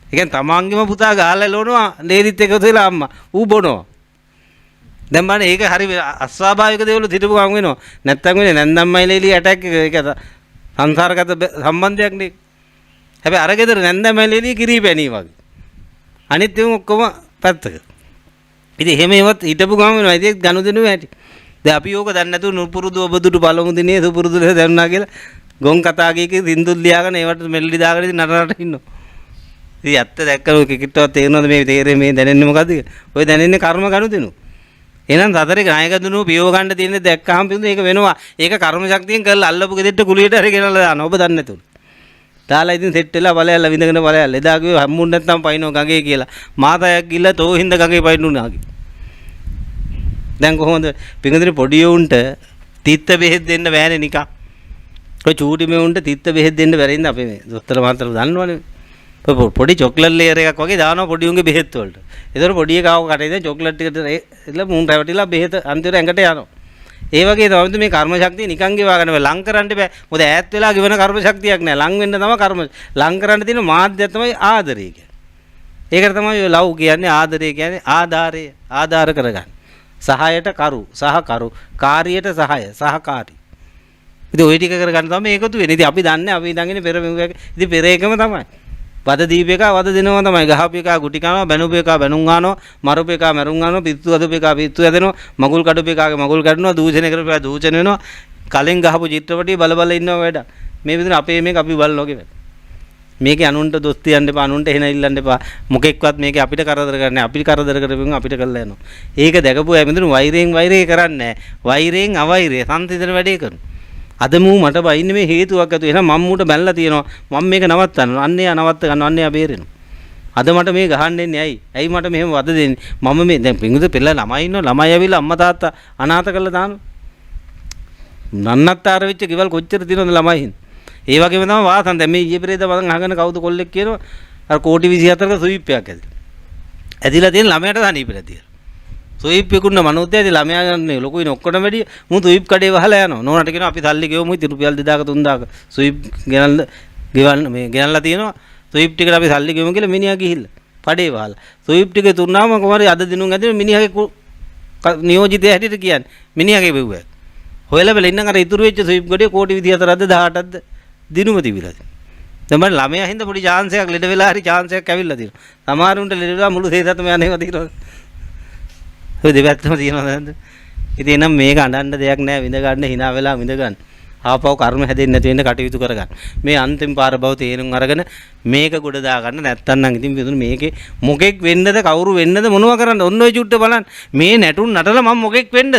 ඒ කියන්නේ තමන්ගේම පුතා ගහලා එළවනවා ලේලිත් එකතු වෙලා අම්මා. ඌ බොනවා. දැන් බලන්න ඒක හරි අස්වාභාවික දේවල් හිටපු ගමන් වෙනවා. නැත්තම් වෙන්නේ නැන්දම්මයි ලේලි ඇටැක් එක ඒක සංසාරගත සම්බන්ධයක් නේ. හැබැයි අර ගෙදර නැන්දම්මයි ලේලි කිරි පැණී වගේ. අනිත් ඒවා ඔක්කොම පැත්තක. ඉතින් එහෙම ඒවත් හිටපු ගමන් වෙනවා. ඉතින් ගනුදෙනුව ඇති. දැන් අපි ඕක දන්නේ නැතුව නුපුරුදු ඔබදුට පළමු දිනේ සුපුරුදු ලෙස දැනුණා කියලා ගොන් කතා කීකේ සින්දුත් ලියාගෙන ඒවට මෙල්ලි දාගෙන ඉතින් නටනට ඉන්නවා. ඉතින් ඇත්ත දැක්කම කිකිට්ටවත් තේරෙනවද මේ තේරෙන්නේ මේ දැනෙන්නේ මොකද්ද කියලා? ඔය දැනෙන්නේ කර්ම ගනුදෙනුව. එහෙනම් සතරේ නායක දුනුව පියව ගන්න තියෙන දැක්කහම පිටු ඒක වෙනවා. ඒක කර්ම ශක්තියෙන් කරලා අල්ලපු ගෙදෙට්ට කුලියට හරි ගෙනල්ලා දානවා. ඔබ දන්නේ නැතුව. දාලා ඉතින් සෙට් වෙලා බලයල්ලා විඳගෙන බලයල්ලා. එදා කිව්වේ හම්බුන් නැත්නම් පයින්නෝ ගඟේ කියලා. මාතයක් ගිල්ල තෝ හින්දා ගඟේ පයින්නුනා කිව්වා. දැන් කොහොමද පිඟුදුනේ පොඩි උන්ට තිත්ත බෙහෙත් දෙන්න බෑනේ නිකන්. ඔය චූටි මේ උන්ට තිත්ත බෙහෙත් දෙන්න බැරි ඉඳ අපේ මේ දොස්තර මහත්තයලා දන්නවනේ. පොඩි චොක්ලට් ලේයර් එකක් වගේ දානවා පොඩි උන්ගේ බෙහෙත් වලට. ඒතර පොඩි එකව කටේ දැන් චොක්ලට් ටිකට එලා මුන් රැවටිලා බෙහෙත් අන්තිමට ඇඟට යනවා. ඒ වගේ තමයි මේ කර්ම ශක්තිය නිකන් ගෙවා ගන්න බෑ. ලං කරන්න බෑ. මොකද ඈත් වෙලා ගෙවන කර්ම ශක්තියක් නෑ. ලං වෙන්න තමයි කර්ම. ලං කරන්න තියෙන මාධ්‍යය තමයි ආදරය කියන්නේ. ඒකට තමයි ඔය ලව් කියන්නේ ආදරය කියන්නේ ආධාරය ආධාර කරගන්න. සහායට කරු සහකරු කාර්යයට සහාය සහකාරී. ඉතින් ওই ටික කරගන්න තමයි මේකතු වෙන්නේ. ඉතින් අපි දන්නේ අපි ඉඳන් ඉන්නේ පෙර මෙව්වක. ඉතින් පෙර එකම තමයි. වද දීප එක වද දෙනවා තමයි. ගහපු එක ගුටි කනවා, බැනුපු එක බැනුම් ගන්නවා, මරුපු එක මරුම් ගන්නවා, පිස්සු අදපු එක පිස්සු ඇදෙනවා, මගුල් කඩපු එකගේ මගුල් කඩනවා, දූෂණය කරපු එක දූෂණය වෙනවා. කලින් ගහපු චිත්‍රපටිය බල බල ඉන්නව වැඩ. මේ විදිහට අපේ මේක අපි බලනෝගේ වැඩ. මේකේ අනුන්ට දොස් තියන්න එපා, අනුන්ට එහෙන ඉල්ලන්න එපා. මොකෙක්වත් මේකේ අපිට කරදර කරන්නේ අපිට කරදර කරපුවම අපිට කළා යනවා. ඒක දැකපු අය මෙතන වෛරයෙන් වෛරය කරන්නේ නැහැ. වෛරයෙන් අවෛරය සංසිඳන වැඩේ කරනවා. අද මූ මට බයින්නේ මේ හේතුවක් ඇතුව. එහෙනම් මම මූට බැලලා තියෙනවා. මම මේක නවත්තනවා. අන්නේ නවත්ත ගන්නවා. අන්නේ බේරෙනවා. අද මට මේ ගහන්න එන්නේ ඇයි? ඇයි මට මෙහෙම වද දෙන්නේ? මම මේ දැන් පිඟුද පෙළ ළමයි ඉන්නවා. ළමයි ඇවිල්ලා අම්මා තාත්තා අනාථ කරලා දානවා. නන්නත්තර වෙච්ච ගෙවල් කොච්චර තියෙනවද ළමයි හින්. ඒ වගේම තමයි වාසන් දැන් මේ ඊයේ පෙරේද වදන් අහගෙන කවුද කොල්ලෙක් කියනවා අර කෝටි 24ක සුයිප් එකක් ඇදිලා තියෙන ළමයට තනීපෙලා තියෙනවා. සුයිප් එකුන්න මනෝත්යදී ළමයා ගන්න ලොකුයින ඔක්කොටම වැඩි මු සුයිප් කඩේ වහලා යනවා. නෝනට කියනවා අපි සල්ලි ගෙවමු ඉතින් රුපියල් 2000ක 3000ක සුයිප් ගෙනල්ලා තියෙනවා. සුයිප් ටිකට අපි සල්ලි ගෙවමු කියලා මිනිහා ගිහිල්ලා පඩේ වහලා. සුයිප් ටික තුන්නාම කොහමරි අද දිනුම් ඇදින මිනිහාගේ නියෝජිතය හැටියට කියන්නේ මිනිහාගේ බෙව්වා. හොයලා බැල ඉන්නම් අර ඉතුරු වෙච්ච සුයිප් ගඩේ කෝටි 24ක්ද 18ක්ද දිනුම තිබිලා. දැන් මම ළමයා හින්දා පොඩි chance එකක් ලෙඩ වෙලා හරි chance එකක් ඇවිල්ලා තියෙනවා. සමහරුන්ට ලෙඩ වෙලා මුළු සේසතම යන්නේව තියෙනවා. ඔය දෙපැත්තම තියෙනවා නේද? ඉතින් එනම් මේක අඬන්න දෙයක් නෑ විඳ ගන්න hina වෙලා විඳ ගන්න. ආපහු කර්ම හැදෙන්නේ නැති වෙන්න කටයුතු කරගන්න. මේ අන්තිම පාර බව තේරුම් අරගෙන මේක ගොඩ දා ගන්න නැත්තම් නම් ඉතින් විදුන මේකේ මොකෙක් වෙන්නද කවුරු වෙන්නද මොනවා කරන්නද ඔන්න ඔය චුට්ට බලන්න. මේ නැටුන් නටලා මම මොකෙක් වෙන්නද?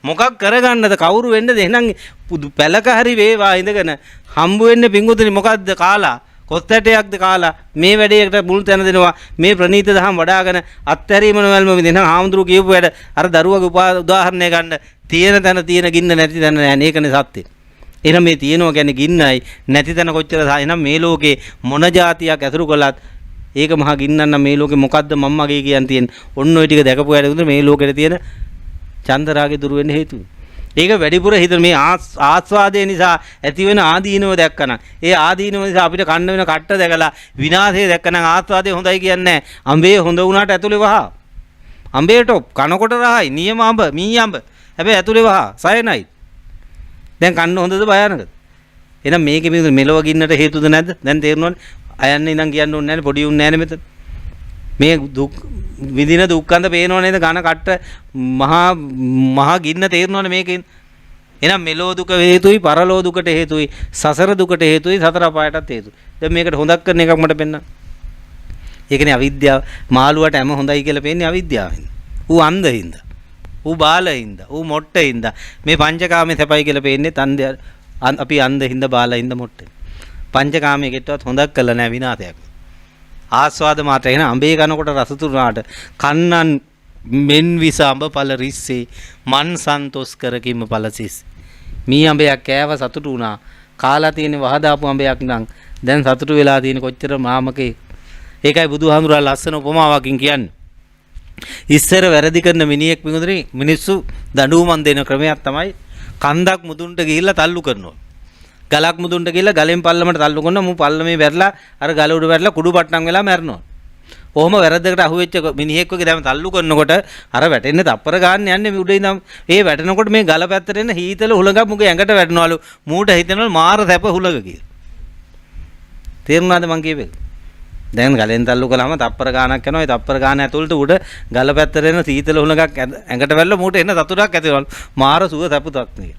මොකක් කරගන්නද කවුරු වෙන්නද? එහෙනම් පැලක හරි වේවා ඉඳගෙන හම්බ වෙන්නේ පිංගුතුනි මොකද්ද කාලා කොත්තැටයක්ද කාලා මේ වැඩේකට මුල් තැන දෙනවා මේ ප්‍රනීත දහම් වඩාගෙන අත්හැරීම නොවැල්ම විදිහ හාමුදුරු කියපු වැඩ අර දරුවගේ උදාහරණය ගන්න තියෙන තැන තියෙන ගින්න නැති තැන නෑ මේකනේ සත්‍ය. එහෙනම් මේ තියෙනවා කියන්නේ ගින්නයි නැති තැන කොච්චර එහෙනම් මේ ලෝකේ මොන જાතියක් ඇසුරු කළත් ඒක මහා ගින්නක් නම් මේ ලෝකේ මොකද්ද මම්මගේ කියන්නේ තියෙන ඔන්න ඔය ටික දැකපු වැඩ මේ ලෝකෙට තියෙන චන්දරාගේ දුර වෙන්න හේතුව. ඒක වැඩිපුර හිතන මේ ආස්වාදය නිසා ඇති වෙන ආදීනව දැක්කනම් ඒ ආදීනව නිසා අපිට කන්න වෙන කට්ට දැකලා විනාශය දැක්කනම් ආස්වාදය හොඳයි කියන්නේ අඹේ හොඳ වුණාට ඇතුලේ වහ. අඹේ ටොප් කනකොට රහයි නියම අඹ මී අඹ. හැබැයි ඇතුලේ වහ සයනයි. දැන් කන්න හොඳද භයානකද? එහෙනම් මේකේ මේ මෙලව ගින්නට හේතුද නැද්ද? දැන් තේරුණානේ. අයන්නේ ඉඳන් කියන්න ඕනේ නැහැ පොඩි උන් නැහැ මෙතන. මේ දුක් විඳින දුක්ඛන්ද පේනව නේද ඝන කට්ට මහා ගින්න තේරෙනවනේ මේකෙන්. එහෙනම් මෙලෝ දුක හේතුයි පරලෝ දුකට හේතුයි සසර දුකට හේතුයි සතර අපායටත් හේතුයි. දැන් මේකට හොදක් කරන එකක් මට පෙන්නන්න. ඒකනේ අවිද්‍යාව. මාළුවට හැම හොඳයි කියලා පේන්නේ අවිද්‍යාවෙන්. ඌ අන්ධින්ද. ඌ බාලින්ද. ඌ මොට්ටින්ද. මේ පංචකාමයේ සැපයි කියලා පේන්නේ තන්ද අපි අන්ධින්ද බාලින්ද මොට්ටේ. පංචකාමයේ කෙටවත් හොදක් කළා නෑ විනාශයක්. ආස්වාද මාත්‍රය එන අඹේ කනකොට රස තුනාට කන්නන් මෙන් විස අඹ ඵල රිස්සේ මන් සන්තොස් කරකිම ඵලසිස් මී අඹයක් කෑව සතුටු වුණා කාලා තියෙන වහදාපු අඹයක් නම් දැන් සතුටු වෙලා තියෙන කොච්චර මාමකේ. ඒකයි බුදුහාමුදුරුවෝ ලස්සන උපමාවකින් කියන්නේ. ඉස්සර වැරදි කරන මිනිහෙක් විඳුනේ මිනිස්සු දඬුවම් දෙන ක්‍රමයක් තමයි කන්දක් මුදුන්ට ගිහිල්ලා තල්ලු කරනවා. ගලක් මුදුන්ට ගිහලා ගලෙන් පල්ලමට තල්ලු කරනවා මු පල්ලමේ වැරලා අර ගල උඩ වැරලා කුඩු පට්ටම් වෙලා මැරෙනවා. කොහොම වැරද්දකට අහුවෙච්ච මිනිහෙක් වගේ දැන් තල්ලු කරනකොට අර වැටෙන්නේ තප්පර ගන්න යන්නේ මේ උඩින් ඉඳන් ඒ වැටෙනකොට මේ ගල පැත්තට එන හීතල හුලඟක් මුගේ ඇඟට වැටෙනවලු මූට හිතෙනවලු මාර සැප හුලඟ කියලා. තේරුණාද මං කියවේ? දැන් ගලෙන් තල්ලු කළාම තප්පර ගානක් යනවා ඒ තප්පර ගාන ඇතුළට උඩ ගල පැත්තට එන හීතල හුලඟක් ඇඟට වැටලා මූට එන සතුටක් ඇති වෙනවලු මාර සුව සැපතක් නේ.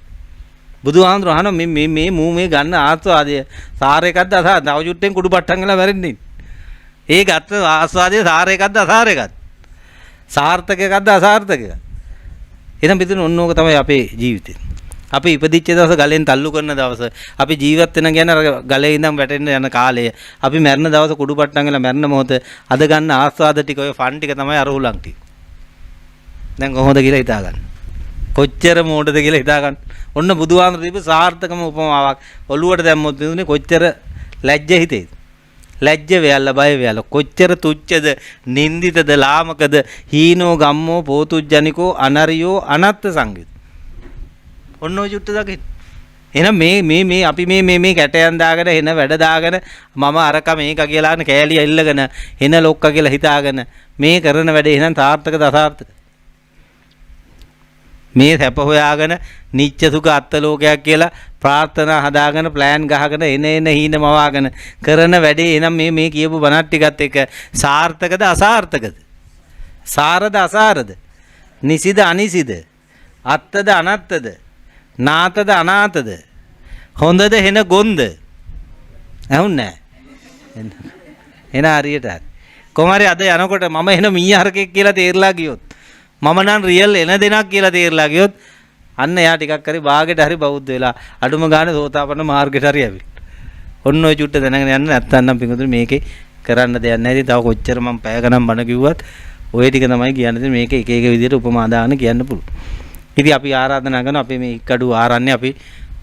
බුදුහාමුදුරුවෝ අහනවා මේ මූ මේ ගන්න ආස්වාදය සාර එකක්ද අසාර තව චුට්ටෙන් කුඩු පට්ටම් වෙලා වැරෙන්නේ. ඒ ගත්ත ආස්වාදයේ සාර එකක්ද අසාර එකක්ද? සාර්ථක එකක්ද අසාර්ථක එකක්ද? එහෙනම් පිටින් ඔන්න ඕක තමයි අපේ ජීවිතේ. අපි ඉපදිච්ච දවස ගලෙන් තල්ලු කරන දවස අපි ජීවත් වෙන කියන අර ගලේ ඉඳන් වැටෙන්න යන කාලය අපි මැරෙන දවස කුඩු පට්ටම් වෙලා මැරෙන මොහොත අද ගන්න ආස්වාද ටික ඔය ෆන් ටික තමයි අර හුලං ටික. දැන් කොහොමද කියලා හිතා ගන්න. කොච්චර මෝඩද කියලා හිතා ගන්න. ඔන්න බුදුහාමර දීපු සාර්ථකම උපමාවක් ඔළුවට දැම්මොත් නෙවෙයි කොච්චර ලැජ්ජ හිතේද? ලැජ්ජ වෙයල්ලා බය වෙයල්ලා කොච්චර තුච්චද නින්දිතද ලාමකද හීනෝ ගම්මෝ පෝතුජ්ජනිකෝ අනරියෝ අනත්ත සංගීත. ඔන්න ඔය චුට්ට දකින්න. එහෙනම් මේ අපි මේ කැටයන් දාගෙන එන වැඩ දාගෙන මම අරක මේක කියලා කෑලිය ඉල්ලගෙන එන ලොක්ක කියලා හිතාගෙන මේ කරන වැඩේ එහෙනම් තාර්ථකද අසාර්ථකද? මේ සැප හොයාගෙන නිච්ච සුඛ අත්ත ලෝකයක් කියලා ප්‍රාර්ථනා හදාගෙන ප්ලෑන් ගහගෙන එන හීන මවාගෙන කරන වැඩේ එහෙනම් මේ කියපු බණත් ටිකත් එක සාර්ථකද අසාර්ථකද? සාරද අසාරද? නිසිද අනිසිද? අත්තද අනත්තද? නාතද අනාතද? හොඳද හෙන ගොන්ද? ඇහුන්නේ නැහැ. එන හරියට හරි. කොහමරි අද යනකොට මම එන මීහරකෙක් කියලා තේරලා ගියොත් මම නම් රියල් එන දෙනක් කියලා තේරලා ගියොත් අන්න එයා ටිකක් හරි භාගයට හරි බෞද්ධ වෙලා අඩුම ගානේ සෝතාපන්න මාර්ගයට හරි ඇවිල්ලා. ඔන්න ඔය චුට්ට දැනගෙන යන්න නැත්තම් පිඟුතුනි මේකේ කරන්න දෙයක් නැහැ. ඉතින් තව කොච්චර මම පැය ගණන් බණ කිව්වත් ඔය ටික තමයි කියන්නේ. මේක එක එක විදිහට උපමා දාගෙන කියන්න පුළුවන්. ඉතින් අපි ආරාධනා කරනවා අපි මේ ඉක්කඩුව ආරන්නේ අපි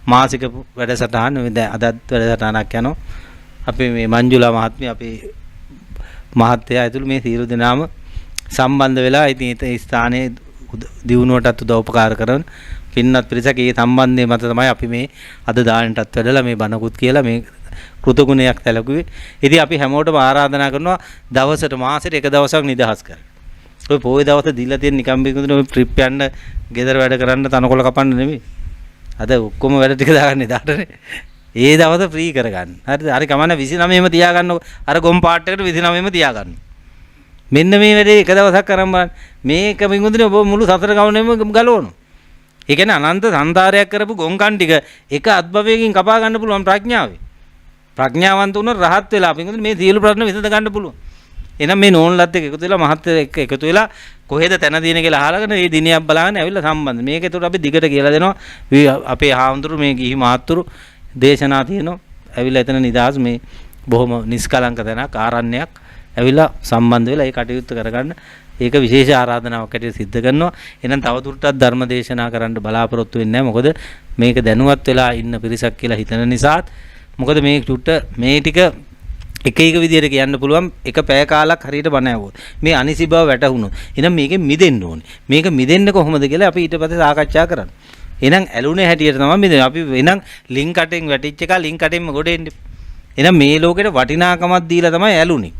මාසික වැඩසටහන අදත් වැඩසටහනක් යනවා. අපි මේ මංජුලා මහත්මිය අපි මහත්තයා ඇතුළු මේ සියලු දෙනාම සම්බන්ධ වෙලා ඉතින් ඒ ස්ථානයේ දියුණුවටත් උදව් උපකාර කරන පින්වත් පිරිසක් ඒ සම්බන්ධය මත තමයි අපි මේ අද දානටත් වැඩලා මේ බණකුත් කියලා මේ කෘතගුණයක් සැලකුවේ. ඉතින් අපි හැමෝටම ආරාධනා කරනවා දවසට මාසෙට එක දවසක් නිදහස් කරන්න. ඔය පොයේ දවස් දීලා තියෙන නිකම් බින්දුනේ ඔය ට්‍රිප් යන්න ගෙදර වැඩ කරන්න තනකොළ කපන්න නෙමෙයි. අද ඔක්කොම වැඩ ටික දාගන්න දාටනේ. ඒ දවස් ෆ්‍රී කරගන්න. හරිද? හරි කමන්න 29ෙම තියාගන්න. අර ගොම් පාට් එකට 29ෙම තියාගන්න. මෙන්න මේ වැඩේ එක දවසක් කරන් බලන්න. මේක බින්දුනේ ඔබ මුළු සතර ගමනේම ගලවනවා. ඒ කියන්නේ අනන්ත සංසාරයක් කරපු ගොංකන් ටික එක අත්භවයකින් කපා ගන්න පුළුවන් ප්‍රඥාවේ. ප්‍රඥාවන්ත උන රහත් වෙලා බින්දුනේ මේ සියලු ප්‍රශ්න විසඳ ගන්න පුළුවන්. එහෙනම් මේ නෝන්ලත් එක්ක එකතු වෙලා මහත්ය එක්ක එකතු වෙලා කොහෙද තැන දින කියලා අහලාගෙන මේ දිනයක් බලාගෙන ඇවිල්ලා සම්බන්ධ. මේක ඒකට අපි දිගට කියලා දෙනවා. අපේ හාමුදුරු මේ ගිහි මහත්තුරු දේශනා තියෙනවා. ඇවිල්ලා එතන නිදාස් මේ බොහොම නිස්කලංක තැනක් ආරණ්‍යයක් ඇවිල්ලා සම්බන්ධ වෙලා ඒ කටයුත්ත කරගන්න. ඒක විශේෂ ආරාධනාවක් ඇටියට සිද්ධ කරනවා. එහෙනම් තවදුරටත් ධර්ම දේශනා කරන්න බලාපොරොත්තු වෙන්නේ නැහැ. මොකද මේක දැනුවත් වෙලා ඉන්න පිරිසක් කියලා හිතන නිසාත් මොකද මේ චුට්ට මේ ටික එක එක විදිහට කියන්න පුළුවන් එක පැය කාලක් හරියට බණ ඇහුවොත් මේ අනිසි බව වැටහුණොත් එහෙනම් මේකෙන් මිදෙන්න ඕනේ. මේක මිදෙන්න කොහොමද කියලා අපි ඊට පස්සේ සාකච්ඡා කරන්න. එහෙනම් ඇලුනේ හැටියට තමයි මිදෙන්නේ. අපි එහෙනම් ලින්ක් කටෙන් වැටිච්ච එක ලින්ක් කටෙන්ම ගොඩ එන්න. එහෙනම් මේ ලෝකෙට වටිනාකමක් දීලා තමයි ඇලුනේ.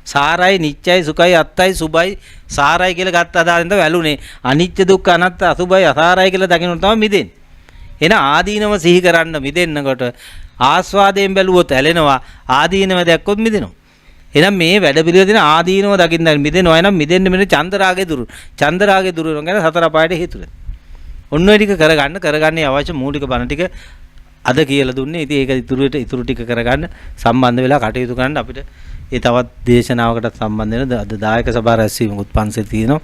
සාරයි නිච්චයි සුඛයි අත්තයි සුභයි සාරයි කියලා ගත්ත අදාරින්ද ඇලුනේ. අනිච්ච දුක්ඛ අනාත්ත අසුභයි අසාරයි කියලා දකින්න තමයි මිදෙන්නේ. එහෙනම් ආදීනව සිහි කරන්න මිදෙන්නකොට ආස්වාදයෙන් බැලුවොත් ඇලෙනවා ආදීනව දැක්කොත් මිදෙනවා. එහෙනම් මේ වැඩ පිළිවෙල දෙන ආදීනව දකින්න මිදෙනවා. එහෙනම් මිදෙන්න මෙන්න චන්දරාගේ දුරු. චන්දරාගේ දුරු වෙනවා සතර අපායට හේතුල. ඔන්න ඔය ටික කරගන්නේ අවශ්‍ය මූලික බණ ටික අද කියලා දුන්නේ. ඉතින් ඒක ඉතුරු ටික කරගන්න සම්බන්ධ වෙලා කටයුතු කරන්න අපිට ඒ තවත් දේශනාවකට සම්බන්ධ වෙන අද දායක සභා රැස්වීමකුත් පන්සල් තියෙනවා.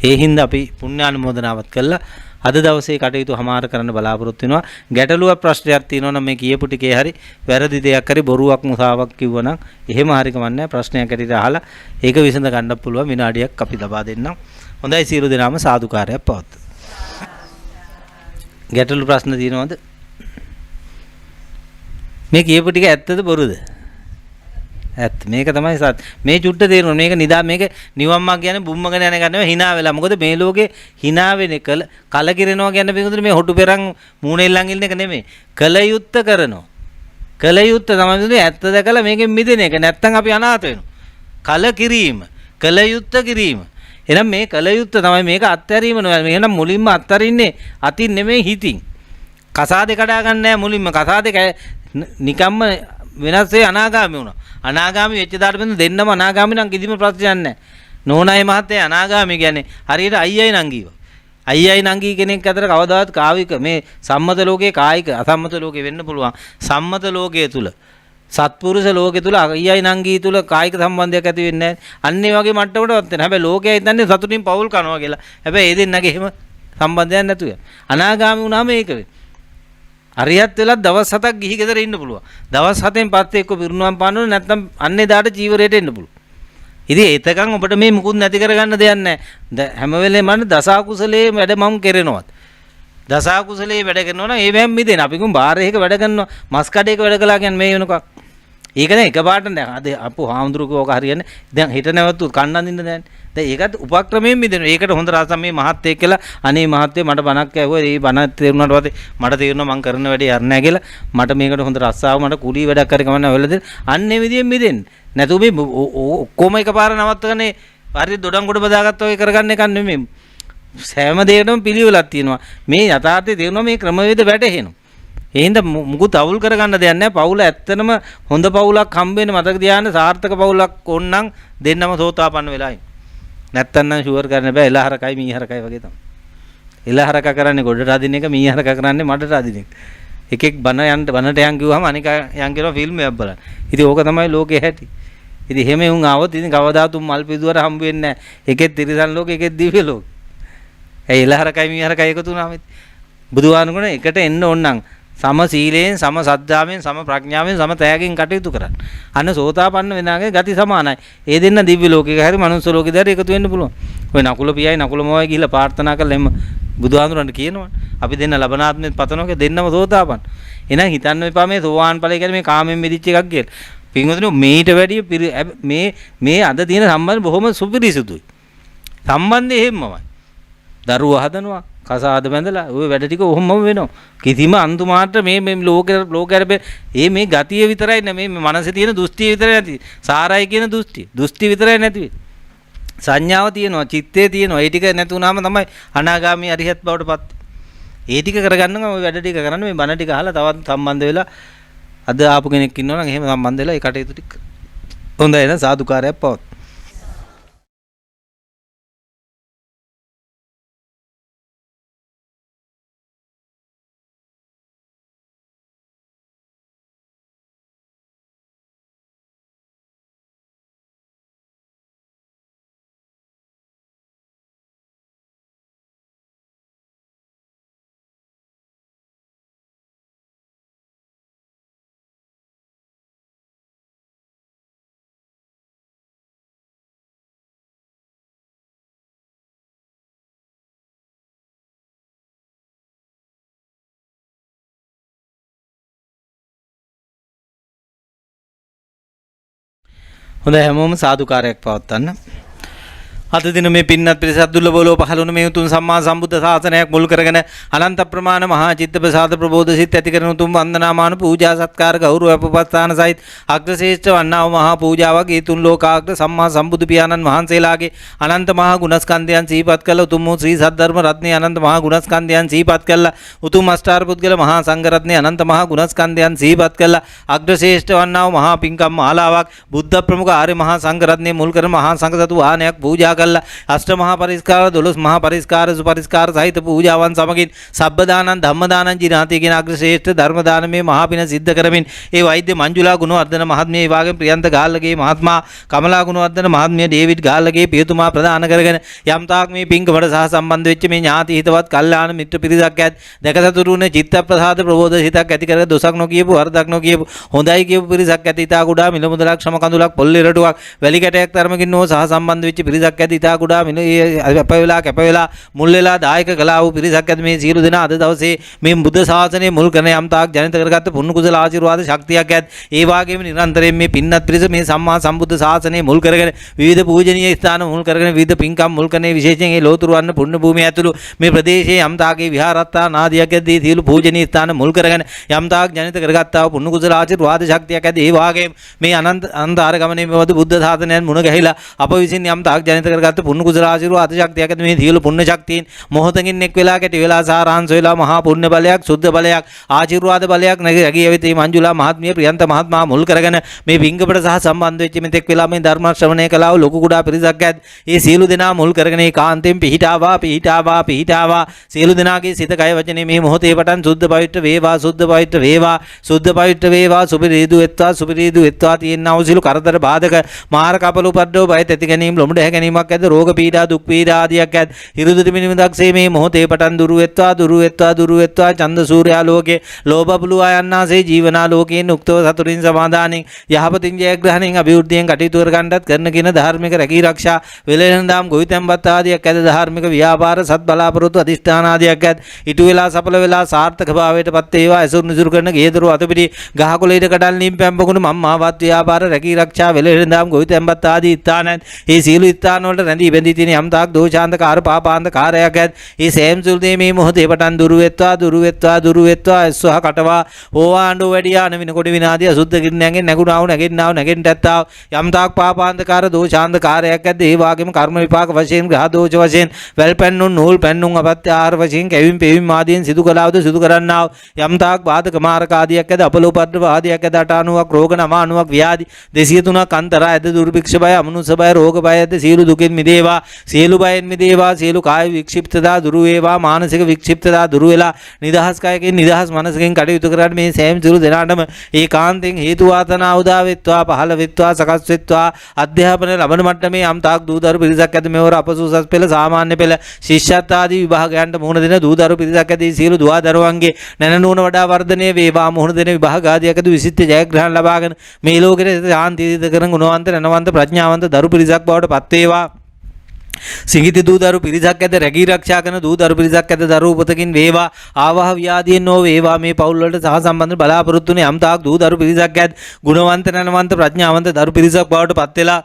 ඒ හින්දා අපි පුණ්‍යානුමෝදනාවත් කළා. අද දවසේ කටයුතු හමාර කරන්න බලාපොරොත්තු වෙනවා. ගැටලුවක් ප්‍රශ්නයක් තියෙනවා නම් මේ කියපු ටිකේ හරි වැරදි දෙයක් හරි බොරුවක් මුසාවක් කිව්වනම් එහෙම හරි කමන්නේ ප්‍රශ්නයක් ඇටියට අහලා ඒක විසඳ ගන්න පුළුවන් විනාඩියක් අපි ලබා දෙන්නම්. හොඳයි සියලු දෙනාම සාදුකාරයක් පවත්වමු. ගැටලු ප්‍රශ්න තියෙනවද? මේ කියපු ටික ඇත්තද බොරුද? ඇත්ත. මේක තමයි සත්. මේ චුට්ට තේරෙනවා. මේක නිදා මේක නිවම්මක් කියන්නේ බුම්මගෙන යන එක නෙවෙයි hina වෙලා. මොකද මේ ලෝකේ hina වෙන කලකිරෙනවා කියන්නේ මේකද මේ හොටු පෙරන් මූණෙල්ලන් ඉන්න එක නෙමෙයි. කලයුත්ත කරනවා. කලයුත්ත තමයි ඇත්ත දැකලා මේකෙන් මිදෙන එක. නැත්තම් අපි අනාථ වෙනවා. කලකිරීම, කලයුත්ත කිරීම. එහෙනම් මේ කලයුත්ත තමයි මේක අත්හැරීම නෙවෙයි. එහෙනම් මුලින්ම අත්හරින්නේ අතින් නෙමෙයි හිතින්. කසාදේ කඩා ගන්න නෑ මුලින්ම. කසාදේ නිකම්ම වෙනස් වේ අනාගාමී වුණා. අනාගාමී වෙච්ච දාට බඳ දෙන්නම අනාගාමී නම් කිසිම ප්‍රශ්නයක් නැහැ. නෝනායි මහත්තයා අනාගාමී කියන්නේ හරියට අයියයි නංගීව. අයියයි නංගී කෙනෙක් අතර කවදාවත් කායික මේ සම්මත ලෝකයේ කායික අසම්මත ලෝකේ වෙන්න පුළුවන්. සම්මත ලෝකයේ තුල සත්පුරුෂ ලෝකයේ තුල අයියයි නංගී තුල කායික සම්බන්ධයක් ඇති වෙන්නේ නැහැ. අන්න ඒ වගේ මට්ටමකටවත් වෙන. හැබැයි ලෝකයේ හිතන්නේ සතුටින් පවුල් කරනවා කියලා. හැබැයි ඒ දෙන්නගේ එහෙම සම්බන්ධයක් නැතුව. අනාගාමී වුණාම ඒක වෙන්නේ. අරියත් වෙලා දවස් 7ක් ගිහි ගෙදර ඉන්න පුළුවන්. දවස් 7න් පස්සේ එක්ක පිරුණුවම් පානවල නැත්නම් අන්නේ දාට ජීවරයට එන්න පුළුවන්. ඉතින් ඒතකන් ඔබට මේ මුකුත් නැති කරගන්න දෙයක් නැහැ. හැම වෙලේම මම දසකුසලයේ වැඩ මම කරනවත්. දසකුසලයේ වැඩ කරනවා නම් ඒ වෙම් මිදෙන. අපි කොම් බාරයක වැඩ කරනවා. මස් කඩේක වැඩ කළා කියන්නේ මේ වෙනකක්. ඒක දැන් එකපාරට නෑ. අද අපු හාමුදුරුවෝ ඕක හරියන්නේ. දැන් හිට නැවතු කන්න අඳින්න දැන්. දැන් ඒකත් උපක්‍රමයෙන් මිදෙනවා. ඒකට හොඳ රසම් මේ මහත්තයෙක් කියලා අනේ මහත්තයෝ මට බණක් ඇහුවා. ඒ බණ තේරුණාට පස්සේ මට තේරුණා මං කරන වැඩේ යන්නේ නැහැ කියලා. මට මේකට හොඳ රස්සාව මට කුලී වැඩක් හරි කමන්න වෙලද. අන්නේ විදියෙන් මිදෙන්න. නැතු මේ ඔක්කොම එකපාර නවත්තගන්නේ හරි දොඩම් කොට බදාගත්තා වගේ කරගන්න එක නෙමෙයි. සෑම දෙයකටම පිළිවෙලක් තියෙනවා. මේ යථාර්ථය තේරුණා මේ ක්‍රමවේද වැටහෙනවා. ඒ හින්දා මුකුත් අවුල් කරගන්න දෙයක් නැහැ. පවුල ඇත්තනම හොඳ පවුලක් හම්බ වෙන්නේ මතක තියාගන්න. සාර්ථක පවුලක් ඕනනම් දෙන්නම සෝතාපන්න වෙලා ඉන්න. නැත්තම් නම් ෂුවර් කරන්න බෑ. එලහරකයි මීහරකයි වගේ තමයි. එලහරක කරන්නේ ගොඩට අදින එක, මීහරක කරන්නේ මඩට අදින එක. එකෙක් බනට යන් කිව්වම අනික යන් කරන ෆිල්ම් එකක් බලන්න. ඉතින් ඕක තමයි ලෝකේ හැටි. ඉතින් එහෙම උන් ආවොත් ඉතින් කවදාත් උන් මල් පිදුවර හම්බ වෙන්නේ නැහැ. එකෙක් තිරිසන් ලෝකෙ, එකෙක් දිව්‍ය ලෝකෙ. ඒ එලහරකයි මීහරකයි එකතු වුණාම බුදුහාමුදුරන එකට එන්න ඕන නම් සම සීලයෙන්, සම සද්ධාවෙන්, සම ප්‍රඥාවෙන්, සම තෑගෙන් කටයුතු කරන්න. අන්න සෝතාපන්න වෙනාගේ ගති සමානයි. ඒ දෙන්න දිව්‍ය ලෝකෙක හරි මනුස්ස ලෝකෙද හරි එකතු වෙන්න පුළුවන්. ඔය නකුල පියයි නකුල මොවයි ගිහිල්ලා ප්‍රාර්ථනා කරලා එම බුදුහාමුදුරන්ට කියනවා. අපි දෙන්න ලබනාත්මෙත් පතනෝක දෙන්නම සෝතාපන්න. එහෙනම් හිතන්න එපා මේ සෝවාන් ඵලය කියන්නේ මේ කාමෙන් මිදිච්ච එකක් කියලා. පින්වතුනි මේට වැඩිය මේ අද තියෙන සම්බන්ධ බොහොම සුපිරිසුදුයි. සම්බන්ධය එහෙමමයි. දරුවෝ හදනවා, කසාද බැඳලා ওই වැඩ ටික ඔහොමම වෙනවා. කිසිම අන්තුමාට මේ ලෝකෙට මේ ගතිය විතරයි නේ මේ මනසේ තියෙන දෘෂ්ටිය විතරයි නැති. සාරයි කියන දෘෂ්ටි විතරයි නැති වෙන්නේ. සංඥාව තියෙනවා, චිත්තේ තියෙනවා. ඒ ටික නැති වුනහම තමයි අනාගාමී අරිහත් බවට පත්. ඒ ටික කරගන්න ඔය වැඩ ටික කරන්න මේ බණ ටික අහලා තවත් සම්බන්ධ වෙලා අද ආපු කෙනෙක් ඉන්නවා නම් එහෙම සම්බන්ධ වෙලා ඒ කටයුතු ටික හොඳයි නේද? සාදුකාරයක් පවත්. හොඳයි හැමෝම සාදුකාරයක් පවත්වන්න. අද දින මේ පින්නත් පිරිසක් දුර්ලභව පහළ වුණ මේ උතුම් සම්මා සම්බුද්ධ ශාසනයක් මුල් කරගෙන අනන්ත ප්‍රමාණ මහා චිත්ත ප්‍රසාද ප්‍රබෝධ සිත් ඇති කරන උතුම් වන්දනාමාන පූජා සත්කාර ගෞරව අපපස්ථාන සහිත අග්‍රශ්‍රේෂ්ඨ වන්නා වූ මහා පූජාවක් ඒ තුන් ලෝකාග්‍ර සම්මා සම්බුදු පියාණන් වහන්සේලාගේ අනන්ත මහා ගුණස්කන්ධයන් සිහිපත් කළ උතුම් වූ ශ්‍රී සද්ධර්ම රත්නයේ අනන්ත මහා ගුණස්කන්ධයන් සිහිපත් කළා. උතුම් අෂ්ටාර පුද්ගල මහා සංඝ රත්නයේ අනන්ත මහා ගුණස්කන්ධයන් සිහිපත් කළා. අග්‍රශ්‍රේෂ්ඨ වන්නා වූ මහා පින්කම් මාලාවක් බුද්ධ ප්‍රමුඛ ආර්ය මහා සංඝ රත්නයේ මුල් කර මහා සංඝ සතු වාහනයක් පූජා අෂ්ට මහා පරිස්කාර 12 මහා පරිස්කාර සුපරිස්කාර සහිත පූජාවන් සමගින් සබ්බ දානං ධම්ම දානං ජිනාති කියන අග්‍රශ්‍රේෂ්ඨ ධර්ම දානමේ මහා පින සිද්ධ කරමින් ඒ වෛද්‍ය මංජුලා ගුණවර්ධන මහත්මිය ඒ වාගේ ප්‍රියන්ත ගාල්ලගේ මහත්මයා කමලා ගුණවර්ධන මහත්මිය ඩේවිඩ් ගාල්ලගේ පියතුමා ප්‍රදාන කරගෙන යම් තාක් මේ පින්කමට සහ සම්බන්ධ වෙච්ච මේ ඥාති හිතවත් කල්යාණ මිත්‍ර පිරිසක් ඇත් දැකසතුරුනේ චිත්ත ප්‍රසාද ප්‍රබෝධ හිතක් ඇති කර දොසක් නොකියපු වරදක් නොකියපු හොඳයි කියපු පිරිසක් ඇති ඉතා කුඩා මිල මුදලක් ශ්‍රම කඳුලක් පොල්ලේ රටුවක් වැලි කැටයක් තරමකින් නෝ සහ සම්බන්ධ වෙච්ච පිරිසක් ඇති ඉතා කුඩා අප වෙලා කැප වෙලා මුල් වෙලා දායක කළා වූ පිරිසක් ඇති මේ සියලු දෙනා අද දවසේ මේ බුද්ධ ශාසනය මුල් කරන යම් තාක් ජනිත කරගත්ත පුණ්‍ය කුසල ආශිර්වාද ශක්තියක් ඇත් ඒ වාගේම නිරන්තරයෙන් මේ පින්නත් පිරිස මේ සම්මා සම්බුද්ධ ශාසනය මුල් කරගෙන විවිධ පූජනීය ස්ථාන මුල් කරගෙන විවිධ පින්කම් මුල් කරන විශේෂයෙන් මේ ලෝතුරු වන්න පුණ්‍ය භූමිය ඇතුළු මේ ප්‍රදේශයේ යම් තාකේ විහාරස්ථාන ආදියක් ඇද්දී සියලු පූජනීය ස්ථාන මුල් කරගෙන යම් තාක් ජනිත කරගත්තා වූ පුණ්‍ය කුසල ආශිර්වාද ශක්තියක් ඇති ඒ වාගේම මේ අනන්තර ගමනේ මෙවද බුද්ධ ශාසනයන් මුණ ගැහිලා අප විසින් යම් තාක් ජනිත කරගත්ත පුණ්‍ය කුසල ආශිර්වාද ශක්තියක් ඇති මේ සියලු පුණ්‍ය ශක්තියින් මොහොතකින් එක් වෙලා කැටි වෙලා සාරාංශ වෙලා මහා පුණ්‍ය බලයක් සුද්ධ බලයක් ආශිර්වාද බලයක් නැගී යවිතේ මංජුලා මහත්මිය ප්‍රියන්ත මහත්මයා මුල් කරගෙන මේ විංගපට සහ සම්බන්ධ වෙච්ච මෙතෙක් වෙලා මේ ධර්ම ශ්‍රවණය කළා වූ ලොකු කුඩා පිරිසක් ඇත් ඒ සියලු දෙනා මුල් කරගෙන ඒ කාන්තෙන් පිහිටාවා සියලු දෙනාගේ සිත කය වචනේ මේ මොහොතේ පටන් සුද්ධ පවිත්‍ර වේවා සුද්ධ පවිත්‍ර වේවා සුපිරිදු එත්වා තියෙනා වූ සියලු කරදර බාධක මාර කපල උපද්දව බය තැති ගැනීම ලොමුඩ හැ ගැනීම ගැටීමක් ඇද්ද රෝග පීඩා දුක් පීඩා ආදියක් ඇද්ද හිරුදුටි මිනිමදක්සේ මේ මොහොතේ පටන් දුරු වෙත්වා චන්ද සූර්යා ලෝකේ ලෝභ පුලුවා යන්නාසේ ජීවනා ලෝකයෙන් උක්තව සතුටින් සමාදානෙන් යහපතින් ජයග්‍රහණයෙන් අභිවෘද්ධියෙන් කටයුතු කර ගන්නත් කරන කින ධාර්මික රැකී ආරක්ෂා වෙලෙන දාම් ගොවිතැන්පත් ආදියක් ඇද්ද ධාර්මික ව්‍යාපාර සත් බලාපොරොත්තු අධිෂ්ඨාන ආදියක් ඇද්ද ඉටු වෙලා සඵල වෙලා සාර්ථක භාවයටපත් වේවා ඇසුරු නිසුරු කරන ගේදරු අතපිටි ගහකොළ ඉඩ කඩල් නිම් පැම්පකුණු මම්මාවත් ව්‍යාපාර රැකී ආරක්ෂා වෙලෙන දාම් ගොවිතැන්පත් ආදී ස්ථානයන් ඒ සීල ස්ථාන වලට රැඳී බැඳී තියෙන යම් තාක් දෝෂාන්තකාර පාපාන්තකාරයක් ඇද්ද ඒ සෑම සුල්දේ මේ මොහොතේ පටන් දුරු වෙත්වා ඇස්වහ කටවා ඕවාණ්ඩෝ වැඩියා නවිනකොට විනාදී අසුද්ධ කිරණයන්ගෙන් නැගෙන්නට ඇත්තා යම් තාක් පාපාන්තකාර දෝෂාන්තකාරයක් ඇද්ද ඒ වාගේම කර්ම විපාක වශයෙන් ග්‍රහ දෝෂ වශයෙන් වැල් පැන්නුන් නූල් පැන්නුන් අපත්‍ය ආහාර වශයෙන් කැවීම් පෙවීම් ආදීන් සිදු කළාවද සිදු කරන්නාව යම් තාක් බාධක මාරක ආදියක් ඇද්ද අපලෝපද්‍රව ආදියක් ඇද්ද 89ක් රෝග 99ක් ව්‍යාධි 203ක් අන්තරා ඇද්ද දුර්භික්ෂ බය අමනුෂ්‍ය බය රෝග බය ඇද්ද සියලු දුකින් මිදේවා සියලු බයෙන් මිදේවා සියලු කාය වික්ෂිප්තතා දුරු වේවා මානසික වික්ෂිප්තතා දුරු වෙලා නිදහස් කායකින් නිදහස් මනසකින් කටයුතු කරන්න මේ සෑම සියලු දෙනාටම ඒකාන්තයෙන් හේතු වාසනා උදා වෙත්වා පහළ වෙත්වා සකස් වෙත්වා අධ්‍යාපන ලබන මට්ටමේ යම් තාක් දූදරු පිරිසක් ඇද්ද මෙවර අපසුසස් පෙළ සාමාන්‍ය පෙළ ශිෂ්‍යත්ව ආදී විභාගයන්ට මුහුණ දෙන දූදරු පිරිසක් ඇද්ද සියලු දුවා දරුවන්ගේ නැනනුවන වඩා වර්ධනය වේවා මුහුණ දෙන විභාග ආදියක විශිෂ්ට ජයග්‍රහණ ලබාගෙන මේ ලෝකෙට ශාන්තිය සිත කරන ගුණවන්ත නැනවන්ත ප්‍රඥාවන්ත දරු පිරිසක් බවට පත් වේවා සිඟිති දූදරු පිරිසක් ඇද්ද රැකී ආරක්ෂා කරන දූදරු පිරිසක් ඇද්ද දරු උපතකින් වේවා ආවහ ව්‍යාධියෙන් නො වේවා මේ පවුල් වලට සහ සම්බන්ධ බලාපොරොත්තු වෙන යම් තාක් දූදරු පිරිසක් ඇද්ද ගුණවන්ත නැනවන්ත ප්‍රඥාවන්ත දරු පිරිසක් බවට පත් වෙලා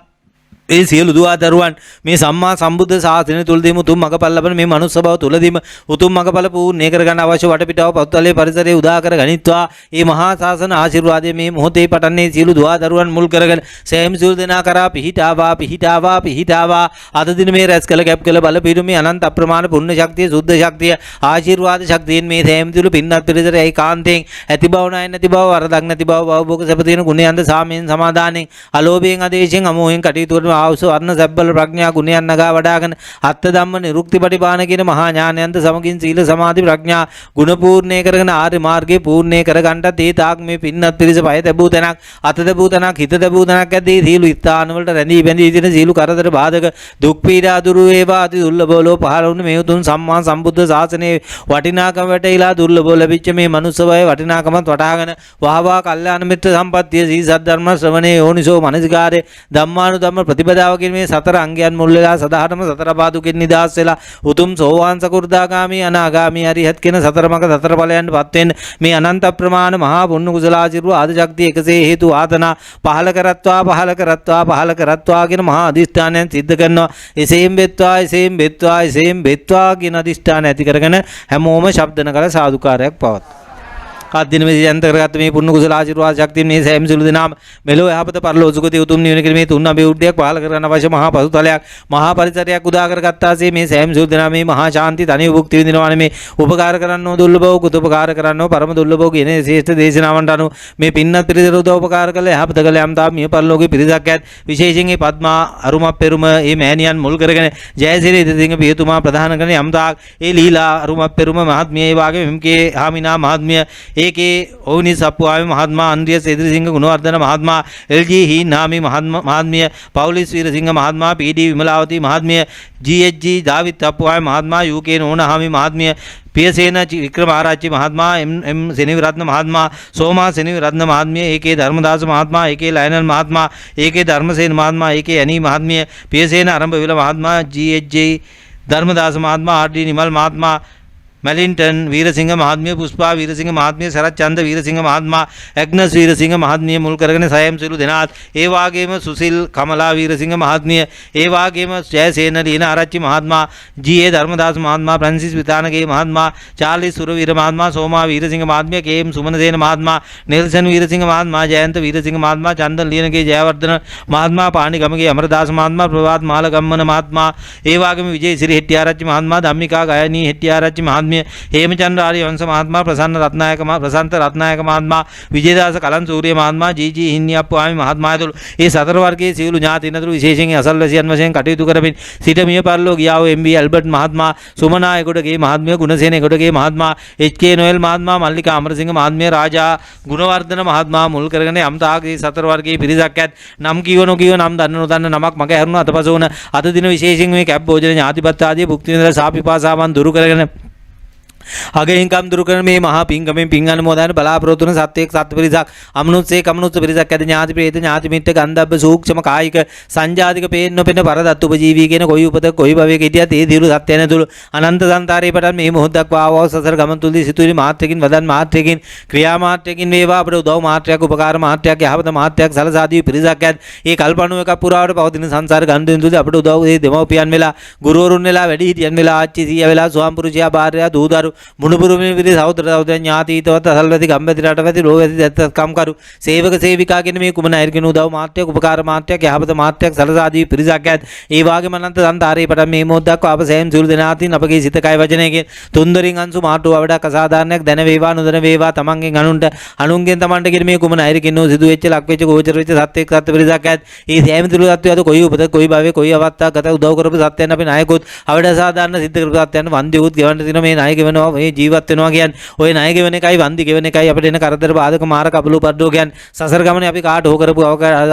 ඒ සියලු දුවා දරුවන් මේ සම්මා සම්බුද්ධ ශාසනය තුලදීම උතුම් මඟපල් ලබන මේ මනුස්ස භව තුලදීම උතුම් මඟපල පූර්ණේ කර ගන්න අවශ්‍ය වටපිටාව පත්වලේ පරිසරයේ උදා කර ගනිත්වා මේ මහා ශාසන ආශිර්වාදයේ මේ මොහොතේ පටන්නේ සියලු දුවා දරුවන් මුල් කරගෙන සෑම සියලු දෙනා කරා පිහිටාවා අද දින මේ රැස් කළ කැප් කළ බල පිටුමේ අනන්ත අප්‍රමාණ පුණ්‍ය ශක්තිය සුද්ධ ශක්තිය ආශිර්වාද ශක්තියෙන් මේ සෑම සියලු පින්නත් පිරිසට ඒකාන්තයෙන් ඇති බව නැති බව වරදක් නැති බව භවභෝග සැප තියෙන ගුණයන්ද සාමයෙන් සමාදානෙන් අලෝභයෙන් ආදේශයෙන් අමෝහයෙන් කටයුතු කරන ආවස වර්ණ සැබ්බල ප්‍රඥා ගුණයන් නගා වඩාගෙන අත්ත ධම්ම නිරුක්ති පටිපාන කියන මහා ඥානයන්ත සමගින් සීල සමාධි ප්‍රඥා ගුණ පූර්ණේ කරගෙන ආර්ය මාර්ගයේ පූර්ණේ කරගන්නත් ඒ තාක් මේ පින්නත් පිරිස පය තැබූ තැනක් අත තැබූ තැනක් හිත තැබූ තැනක් ඇද්දී සීල ස්ථාන වලට රැඳී බැඳී සිටින සීල කරදර බාධක දුක් පීඩා දුරු වේවා අති දුර්ලභවලෝ පහළ වුණ මේ උතුම් සම්මා සම්බුද්ධ ශාසනයේ වටිනාකම වැටහිලා දුර්ලභව ලැබිච්ච මේ මනුස්ස භවයේ වටිනාකමත් වටහාගෙන වහවා කල්යාණ මිත්‍ර සම්පත්තිය සී සද්ධර්ම ශ්‍රවණේ යෝනිසෝ මනසිකාරේ ධම්මානුධම්ම ප්‍රතිපදාවකින් මේ සතර අංගයන් මුල් වෙලා සදාහටම සතර පාදුකින් නිදහස් වෙලා උතුම් සෝවාන් සකු르දාගාමි අනාගාමි අරිහත් කියන සතර මඟ සතර ඵලයන්ට පත් වෙන්න මේ අනන්ත ප්‍රමාණ මහා පුණ්‍ය කුසල ආශිර්වාද ශක්තිය එකසේ හේතු ආතනා පහල කරත්වා කියන මහා අදිෂ්ඨානයන් සිද්ධ කරනවා එසේම් වෙත්වා කියන අදිෂ්ඨාන ඇති කරගෙන හැමෝම ශබ්දන කල සාදුකාරයක් පවත් අදින මේ යන්ත කරගත්ත මේ පුණ්‍ය කුසල ආශිර්වාද ශක්තිය මේ සෑම සිළු දෙනාම මෙලෝ යහපත පරලෝ සුගතිය උතුම් නිවන කියන මේ තුන් අභිවෘද්ධියක් පහල කරගන්න අවශ්‍ය මහා පසුතලයක් මහා පරිසරයක් උදා කරගත්තාසේ මේ සෑම සිළු දෙනා මේ මහා ශාන්ති තනිය භුක්ති විඳිනවානේ මේ උපකාර කරන්නෝ දුර්ලභව කුතුපකාර කරන්නෝ පරම දුර්ලභව කියන ශ්‍රේෂ්ඨ දේශනාවන්ට අනුව මේ පින්නත් පිරිසට උදව් උපකාර කළ යහපත කළ යම් තා මිය පරලෝකේ පිරිසක් ඇත් විශේෂයෙන් මේ පద్මා අරුමත් පෙරුම මේ මෑණියන් මුල් කරගෙන ජයසිරි ඉදිරිසිංහ පියතුමා ප්‍රධාන කරන යම් තා ඒ ලීලා අරුමත් පෙරුම මහත්මිය ඒ වාගේ එම්.කේ. හාමිනා මහත්මිය ඒකේ ඕනි සප්පුවාමි මහත්මයා අන්ද්‍රියස් ඉදිරිසිංහ ගුණවර්ධන මහත්මයා එල්.ජී. හීනාමි මහත්මිය පෞලිස් වීරසිංහ මහත්මයා පී.ඩී. විමලාවති මහත්මිය ජී.එච්.ජී. දාවිත් අප්පුවාමි මහත්මයා යූ.කේ. නෝනහාමි මහත්මිය පියසේන වික්‍රමාරච්චි මහත්මයා එම් සෙනවිරත්න මහත්මයා සෝමා සෙනවිරත්න මහත්මිය ඒකේ ධර්මදාස මහත්මයා ඒකේ ලයනල් මහත්මයා ඒකේ ධර්මසේන මහත්මයා ඒකේ ඇනී මහත්මිය පියසේන ආරම්භවිල මහත්මයා ජී.එච්.ජී. ධර්මදාස මහත්මයා ආර්.ඩී. නිමල් මහත්මයා මෙලින්ටන් වීරසිංහ මහත්මිය පුෂ්පා වීරසිංහ මහත්මිය සරත් චන්ද වීරසිංහ මහත්මයා ඇග්නස් වීරසිංහ මහත්මිය මුල් කරගෙන සයම් සිළු දෙනාත් ඒ වාගේම සුසිල් කමලා වීරසිංහ මහත්මිය ඒ වාගේම ජයසේන ලීන ආරච්චි මහත්මයා ජී.ඒ. ධර්මදාස මහත්මයා ෆ්‍රැන්සිස් විතානගේ මහත්මයා චාර්ලිස් සුරවීර මහත්මයා සෝමා වීරසිංහ මහත්මිය කේ.එම්. සුමනසේන මහත්මයා නෙල්සන් වීරසිංහ මහත්මයා ජයන්ත වීරසිංහ මහත්මයා චන්දන් ලියනගේ ජයවර්ධන මහත්මයා පාණිගමගේ අමරදාස මහත්මයා ප්‍රවාත් මාලගම්මන මහත්මයා ඒ වාගේම විජේසිරි හෙට්ටිආරච්චි මහත්මයා ධම්මිකා ගයනී හෙට්ටිආරච්චි මහත්මිය හිමිය, හේමචන්ද්‍ර ආර්යවංශ මහත්මයා, ප්‍රසන්ත රත්නායක මහත්මයා, විජේදාස කලන් සූරිය මහත්මයා, ජී හින්නියප්පුවාමි මහත්මයා ඇතුළු ඒ සතර වර්ගයේ සියලු ඥාතීන් අතුළු විශේෂයෙන් අසල්වැසියන් වශයෙන් කටයුතු කරමින් සිට මිය පරලෝ ගියා වූ එම්.බී. ඇල්බර්ට් මහත්මයා, සුමනායකොටගේ මහත්මිය, ගුණසේනකොටගේ මහත්මයා, එච්.කේ. නොයල් මහත්මයා, මල්ලිකා අමරසිංහ මහත්මිය, රාජා ගුණවර්ධන මහත්මයා මුල් කරගෙන යම් තාගේ සතර වර්ගයේ පිරිසක් ඇත් නම් කීව නොකීව නම් දන්න නොදන්න නමක් මග හැරුණු අතපසු වන අද දින විශේෂයෙන් මේ කැප් භෝජන ඥාතිපත් ආදී භුක්ති විඳලා සාපිපාසාවන් දුරු කරගෙන අගහින්කම් දුරු කරන මේ මහා පින්කමෙන් පින් අනුමෝදන් බලාපොරොත්තු වන සත්‍යයක් සත්පිරිසක් අමනුෂ්‍යේ කමනුෂ්‍ය පිරිසක් ඇද ඥාති ප්‍රේත ඥාති මිත්‍ර ගන්ධබ්බ සූක්ෂම කායික සංජාතික පේන්න නොපෙන පරදත් උපජීවී කියන කොයි උපත කොයි භවයක හිටියත් ඒ දිරු සත්‍යයන් තුළ අනන්ත සංතාරේ පටන් මේ මොහොතක් වාවව සසර ගමන් තුලදී සිතුවිලි මාත්‍රකින් වදන් මාත්‍රකින් ක්‍රියා මාත්‍රකින් වේවා අපට උදව් මාත්‍රයක් උපකාර මාත්‍රයක් යහපත මාත්‍රයක් සලසාදී පිරිසක් ඇද ඒ කල්පණුව එකක් පුරාවට පවතින සංසාර ගන්ධයෙන් තුලදී අපට උදව් ඒ දෙමව්පියන් වෙලා ගුරුවරුන් වෙලා වැඩි හිටියන් වෙලා ආච්චි සීයා වෙලා ස්වාම පුරුෂයා භාර්යා දූදරු මුණුපුරුමින් විදි සහෝදර සහෝදරයන් ඥාතීතවත් අසල්වැසි ගම්බැති රටවැසි ලෝවැසි දැත්තම් කරු සේවක සේවිකා කියන මේ කුමන අයර්ගෙන උදව් මාත්‍රයක් උපකාර මාත්‍රයක් යහපත මාත්‍රයක් සලසාදී පිරිසක් ඇත. ඒ වාගේම අනන්ත සංතාරේ පටන් මේ මොහොතක් අප සෑම සියලු දෙනාටින් අපගේ සිත කය වචනයකින් තුන්දරින් අංශු මාට්ටුව වඩා අසාධාරණයක් දැන වේවා නොදැන වේවා තමන්ගෙන් අනුන්ට අනුන්ගෙන් තමන්ට කියන මේ කුමන අයර්ගෙන සිදු වෙච්ච ලක් වෙච්ච ගෝචර වෙච්ච සත්‍යයක් සත්‍ය පිරිසක් ඇත. ඒ සෑම සියලු සත්‍යයද කොයි උපත කොයි භවයේ කොයි අවස්ථාවකට උදව් කරපු සත්‍යයන් අපි නායකොත් අවඩ අසාධාරණ සිද්ධ කරපු සත්‍යයන් වන්දියුත් ගෙවන්න තියෙන මේ නායක වෙනවා මේ ජීවත් වෙනවා කියන්නේ ඔය ණය ගෙවන එකයි වන්දි ගෙවන එකයි අපිට එන කරදර බාධක මාර කපළු පඩෝ කියන්නේ සසර ගමනේ අපි කාට හෝ කරපු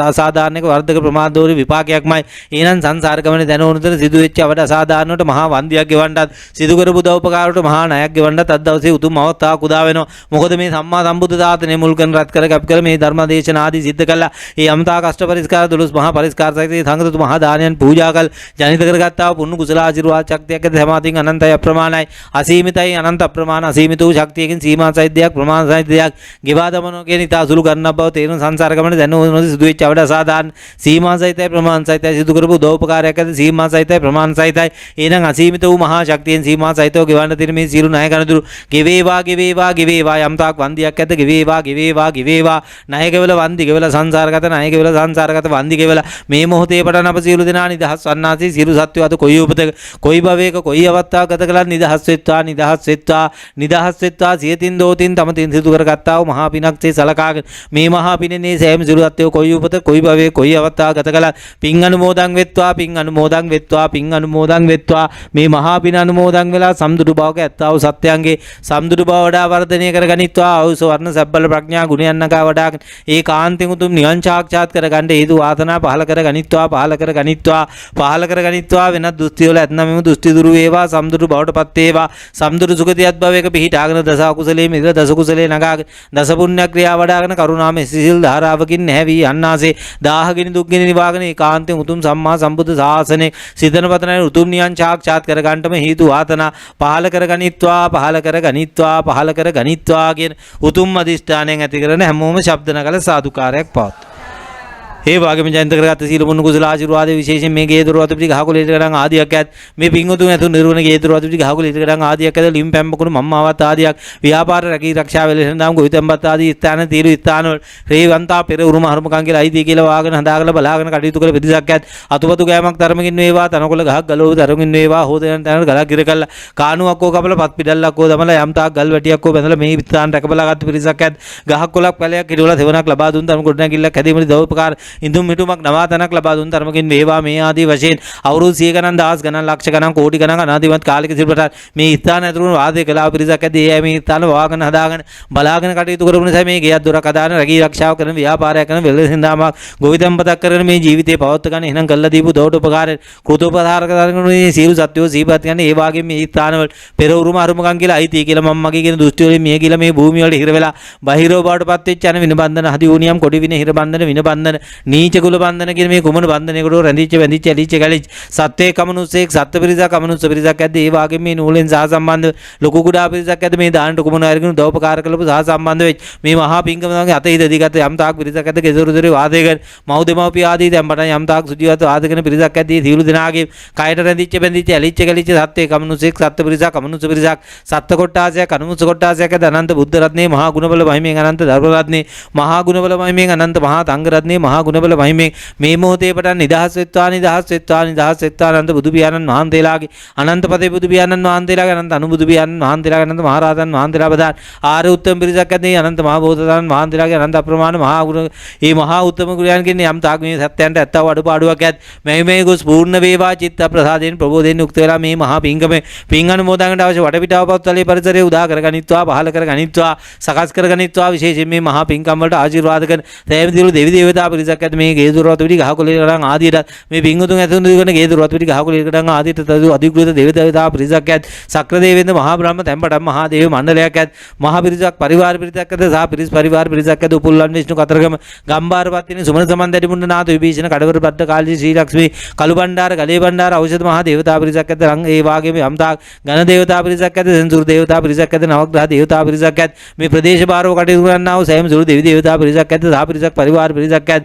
අසාධාරණක වර්ධක ප්‍රමාදෝරි විපාකයක්මයි. එහෙනම් සංසාර ගමනේ දැන උනතර සිදු වෙච්ච අපට අසාධාරණවට මහා වන්දියක් ගෙවන්නත් සිදු කරපු දවපකාරට මහා ණයක් ගෙවන්නත් අද දවසේ උතුම් අවස්ථාවක් උදා වෙනවා. මොකද මේ සම්මා සම්බුද්ධ දාතනේ මුල් කරන රත් කර කැප් කර මේ ධර්ම දේශනා ආදී සිද්ධ කළා. ඒ අමතා කෂ්ඨ පරිස්කාර 12 මහා පරිස්කාර සහිත සංගත මහා දානයන් පූජා කළ ජනිත කරගත්තා වූ පුණ්‍ය කුසල ආශිර්වාද ශක්තියක් ඇද සමාධියෙන් අනන්තයි අප්‍රමාණයි අසීමිතයි අනන්ත අප්‍රමාණ අසීමිත වූ ශක්තියකින් සීමා සහිත දෙයක් ප්‍රමාණ සහිත දෙයක් ගෙවා දමනවා කියන ඉතා සුළු ගණනක් බව තේරුම් සංසාර ගමනේ දැනුනොත් සිදු වෙච්ච අවඩ අසාධාරණ සීමා සහිතයි ප්‍රමාණ සහිතයි සිදු කරපු දෝපකාරයක් ඇද සීමා සහිතයි ප්‍රමාණ සහිතයි. එහෙනම් අසීමිත වූ මහා ශක්තියෙන් සීමා සහිතව ගෙවන්න තියෙන මේ සියලු ණය ගණදුරු ගෙවේවා ගෙවේවා ගෙවේවා යම් තාක් වන්දියක් ඇද ගෙවේවා ගෙවේවා ගෙවේවා ණය ගෙවල වන්දි ගෙවල සංසාරගත ණය ගෙවල සංසාරගත වන්දි ගෙවල මේ මොහොතේ පටන් අප සියලු දෙනා නිදහස් වන්නාසී සියලු සත්වෝ අද කොයි උපතක කොයි භවයක කොයි අවස්ථාවක ගත කළත් නිදහස් වෙත්වා නිදහස් වෙත්වා නිදහස් වෙත්වා සියතින් දෝතින් තම තින් සිදු කරගත්තා වූ මහා පිනක්සේ සලකාගෙන මේ මහා පිනේ සෑම සිළු සත්වෝ කොයි උපත කොයි භවයේ කොයි අවස්ථාවක ගත කළත් පින් අනුමෝදන් වෙත්වා පින් අනුමෝදන් වෙත්වා පින් අනුමෝදන් වෙත්වා මේ මහා පින අනුමෝදන් වෙලා සම්දුරු භවක ඇත්තා වූ සත්‍යයන්ගේ සම්දුරු භව වඩා වර්ධනය කරගනිත්වා ආයුෂ වර්ණ සබ්බල ප්‍රඥා ගුණයන් නගා වඩාගෙන ඒ කාන්තෙන් උතුම් නිවන් සාක්ෂාත් කරගන්න හේතු වාසනා පහල කරගනිත්වා පහල කරගනිත්වා පහල කරගනිත්වා වෙනත් දෘෂ්ටි වල ඇතනම් මෙම දෘෂ්ටි දුරු වේවා සම්දුරු භවටපත් වේවා සම්දුරු සුගතියත් භවයක පිහිටාගෙන දස අකුසලයේ මිද දස කුසලයේ නගාගෙන දස පුණ්‍ය ක්‍රියා වඩාගෙන කරුණාමය සිසිල් ධාරාවකින් නැවි යන්නාසේ දාහගෙන දුක්ගෙන නිවාගෙන ඒකාන්තයෙන් උතුම් සම්මා සම්බුද්ධ ශාසනයේ සිතන පතන උතුම් නියන් සාක්ෂාත් කරගන්නම හේතු වාතනා පහල කරගනිත්වා පහල කරගනිත්වා පහල කරගනිත්වා කියන උතුම් අධිෂ්ඨානයෙන් ඇති කරන හැමෝම ශබ්ද නගල සාදුකාරයක් පවතුන. ඒ වගේම ජනිත කරගත්ත සීල පුණ්‍ය කුසල ආශිර්වාද විශේෂයෙන් මේ ගේ දොරවත පිටි ගහකොළේට ගණන් ආදියක් ඇත් මේ පිංගුතුන් ඇතුළු නිර්වණ ගේ දොරවත පිටි ගහකොළේට ගණන් ආදියක් ඇද ලිම් පැම්පකුණු මම්මාවත් ආදියක් ව්‍යාපාර රැකී ආරක්ෂා වෙලෙන් දාම් ගොවිතැන්පත් ආදී ස්ථාන තීරු ස්ථාන වල රේවන්තා පෙර උරුම හරුමකන් කියලා අයිති කියලා වාගෙන හදාගෙන බලාගෙන කටයුතු කළ පිරිසක් ඇත් අතුපතු ගෑමක් තරමකින් වේවා තනකොළ ගහක් ගලව තරමින් වේවා හොදයන් තනට ගලක් ඉර කළා කානුවක් කෝ කපලා පත් පිටල්ලක් කෝ දමලා යම් තාක් ගල් වැටියක් කෝ බැඳලා මේ ස්ථාන රැකබලාගත් පිරිසක් ඇත් ගහක් කොලක් පැලයක් හිටවලා සෙවණක් ලබා දුන් තරම ගොඩනැගිල්ලක් හැදීමේ දවපකාර ඉදුම් මිටුමක් නවාතනක් ලබා දුන් තරමකින් වේවා මේ ආදී වශයෙන් අවුරුදු 100 ගණන් දහස් ගණන් ලක්ෂ ගණන් කෝටි ගණන් අනාදිමත් කාලික සිල්පට මේ ස්ථාන ඇතුළු වාදේ කළා පිරිසක් ඇදී ඒ මේ ස්ථාන වාගෙන හදාගෙන බලාගෙන කටයුතු කරපු නිසා මේ ගෙයක් දොරක් හදාන රැකී ආරක්ෂාව කරන ව්‍යාපාරයක් කරන වෙළෙන්දාමක් ගොවිතැන්පතක් කරන මේ ජීවිතේ පවත්ව ගන්න එහෙනම් කළා දීපු දොඩ උපකාරයෙන් කෘතෝපකාරක කරගෙන මේ සියලු සත්‍යෝ සීපත් ගන්න ඒ වාගේ මේ ස්ථානවල පෙර උරුම අරුමකන් කියලා අයිති කියලා මම මගේ කියන දෘෂ්ටි වලින් මේ කියලා මේ භූමිය වල හිර වෙලා බහිරව බවටපත් වෙච්ච යන වින බන්ධන හදි වුණියම් කොඩි වින හිර බන්ධන වින බන්ධන නීච කුල බන්ධන කියන මේ කුමන බන්ධනයකට රැඳිච්ච වැඳිච්ච ඇලිච්ච ගැලිච්ච සත්වේ කමනුස්සෙක් සත්ත්ව පිරිසක් කමනුස්ස පිරිසක් ඇද්ද ඒ වාගේ මේ නූලෙන් සහ සම්බන්ධ ලොකු කුඩා පිරිසක් ඇද්ද මේ දානට කුමන අරගෙන දවපකාර කළපු සහ සම්බන්ධ වෙච්ච මේ මහා පිංකම තමයි අත හිත දිගත යම් තාක් පිරිසක් ඇද්ද කෙසුරුදරේ වාදයක මව් දෙමව්පිය ආදී දැන් පටන් යම් තාක් සුජීවත වාදකන පිරිසක් ඇද්ද ඒ සියලු දෙනාගේ කයට රැඳිච්ච බැඳිච්ච ඇලිච්ච ගැලිච්ච සත්වේ කමනුස්සෙක් සත්ත්ව පිරිසක් කමනුස්ස පිරිසක් සත්ත්ව කොට්ටාසයක් අනුමුස්ස කොට්ටාසයක් අනන්ත බුද්ධ රත්නේ මහා ගුණබල මහිමෙන් අනන්ත ධර්ම රත්නේ මහා ගුණබල මහිමෙන් අනන්ත මහා තංග රත්නේ මහා ගුණබල මහිමෙන් මේ මොහොතේ පටන් නිදහස් වෙත්වා නිදහස් වෙත්වා නිදහස් වෙත්වා අනන්ත බුදු පියාණන් වහන්සේලාගේ අනන්ත පතේ බුදු පියාණන් වහන්සේලාගේ අනන්ත අනුබුදු පියාණන් වහන්සේලාගේ අනන්ත මහරහතන් වහන්සේලා බදාන ආර්ය උත්තම පිරිසක් ඇතේ අනන්ත මහ බෝසතාණන් වහන්සේලාගේ අනන්ත අප්‍රමාණ මහා ගුණ මේ මහා උත්තම ගුණයන්ගෙන් යම් තාක් මේ සත්‍යයන්ට ඇත්තව අඩුපාඩුවක් ඇත් මේ ගොස් පූර්ණ වේවා චිත්ත ප්‍රසාදයෙන් ප්‍රබෝධයෙන් යුක්ත වෙලා මේ මහා පිංගමේ පිං අනුමෝදන්ට අවශ්‍ය වටපිටාව පවත්වලේ පරිසරය උදා කරගනිත්වා පහල කරගනිත්වා සකස් කරගනිත්වා විශේෂයෙන් මේ මහා පිංකම් වලට ආශිර්වාද කරන සෑම දිරු දෙවි දේවතා පිරිසක් ඇත මේ ගේදුරවත් පිටි ගහකොළේකටන් ආදියට මේ පිංගුතුන් ඇතුළු දිවන ගේදුරවත් පිටි ගහකොළේකටන් ආදියට අධිකෘත දෙවි දේවතා පිරිසක් ඇත සක්‍ර දේවේන්ද්‍ර මහා බ්‍රහ්ම තැන්පටම් මහා දේව මණ්ඩලයක් ඇත මහා පිරිසක් පරිවාර පිරිසක් ඇත සහ පිරිස් පරිවාර පිරිසක් ඇත උපුල්වන් විෂ්ණු කතරගම ගම්බාරපත්තිනි සුමන සමන් දැඩිමුණ්ඩ නාථ විභීෂණ කඩවර බද්ද කාලී ශ්‍රී ලක්ෂ්මී කළු බණ්ඩාර ගලේ බණ්ඩාර ඖෂධ මහා දේවතා පිරිසක් ඇත රං ඒ වාගේම යම්තාක් ඝන දේවතා පිරිසක් ඇත සෙන්සුරු දේවතා පිරිසක් ඇත නවග්‍රහ දේවතා පිරිසක් ඇත මේ ප්‍රදේශ භාරව කටයුතු කරන්නා වූ සෑම සුළු දෙවි දේවතා පිරිසක් ඇත සහ පිරිසක් පරිවාර පිරිසක් ඇත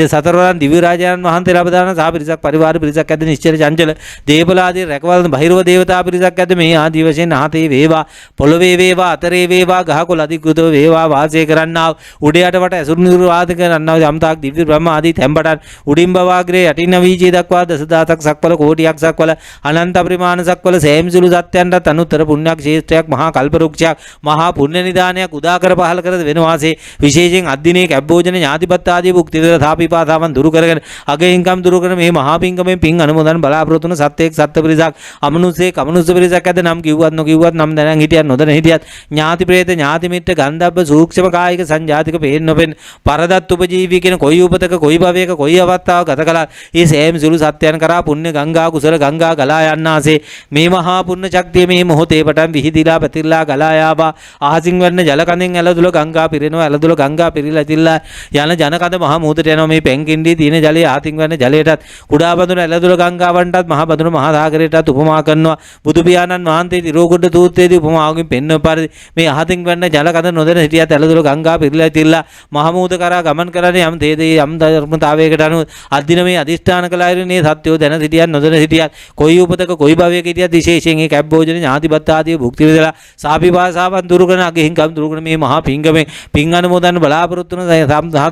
සතරවරන් දිව්‍ය රාජයන් වහන්සේලා බදාන සහ පිරිසක් පරිවාර පිරිසක් ඇත නිශ්චල චංචල දේපලාදී රැකවලන බහිරව දේවතා පිරිසක් ඇත මේ ආදී වශයෙන් ආතේ වේවා පොළවේ වේවා අතරේ වේවා ගහකොළ අධිකෘතව වේවා වාසය කරන්නා උඩයට වට ඇසුරු නිර්වාද කරන්නා යම්තාක් දිව්‍ය බ්‍රහ්ම ආදී තැන්පටන් උඩින් බවාග්‍රේ යටින් වීජය දක්වා දසදහසක් සක්වල කෝටියක් සක්වල අනන්ත පරිමාණ සක්වල සෑම සුළු සත්‍යයන්ට අනුත්තර පුණ්‍යක් ශේෂ්ත්‍රයක් මහා කල්පරුක්ෂයක් මහා පුණ්‍ය නිදානයක් උදා කර පහල කර වෙන වාසේ විශේෂයෙන් අද්දිනේ කැබ්බෝජන ඥාතිපත් ආදී භුක්ති විඳ තාපීපාසාවන් දුරු කරගෙන අගින්කම් දුරු කරන මේ මහා පිංකමෙන් පිං අනුමෝදන් බලාපොරොත්තු වන සත්‍යයක් සත්ත්ව පිරිසක් අමනුෂ්‍යෙක් අමනුෂ්‍ය පිරිසක් ඇද නම් කිව්වත් නොකිව්වත් නම් දැනන් හිටියත් නොදැන හිටියත් ඥාති ප්‍රේත ඥාති මිත්‍ර ගන්ධබ්බ සූක්ෂම කායික සංජාතික පේන්න නොපෙන් පරදත් උපජීවී කියන කොයි උපතක කොයි භවයක කොයි අවස්ථාවක ගත කළා ඒ සෑම සුළු සත්‍යයන් කරා පුණ්‍ය ගංගා කුසල ගංගා ගලා යන්නාසේ මේ මහා පුණ්‍ය ශක්තිය මේ මොහොතේ පටන් විහිදිලා පැතිරලා ගලා යාවා අහසින් වන්න ජල කඳෙන් ඇලදුල ගංගා පිරෙනවා ඇලදුල ගංගා පිරීලා ඇතිලා යන ජන කඳ මහා මුහුදට යනවා මේ පැංකින්ඩී තියෙන ජලයේ අහසින් වන්න ජලයටත් කුඩා බඳුන ඇලදුල ගංගාවන්ටත් මහා බඳුන මහා සාගරයටත් උපමා කරනවා බුදු පියාණන් වහන්සේ තිරෝකුඩ තූත්තේදී උපමාවකින් පෙන්වන පරිදි මේ අහසින් වන්න ජල කඳ නොදැන හිටියත් ඇලදුල ගංගා පිරීලා ඇතිලා මහා මුහුද කරා ගමන් කරන්නේ යම් තේදේ යම් ධර්මතාවයකට අනුව අදින මේ අදිෂ්ඨාන කළ අයනේ සත්‍යෝ දැන සිටියත් නොදැන සිටියත් කොයි උපතක කොයි භවයක හිටියත් විශේෂයෙන් ඒ කැබ්බෝජන ඥාතිපත් ආදී භුක්ති විඳලා සාපිපාසාවන් දුරු කරන අගෙහිංකම් දුරු කරන මේ මහා පිංගමෙන් පිං අනුමෝදන් බලාපොරොත්තු වන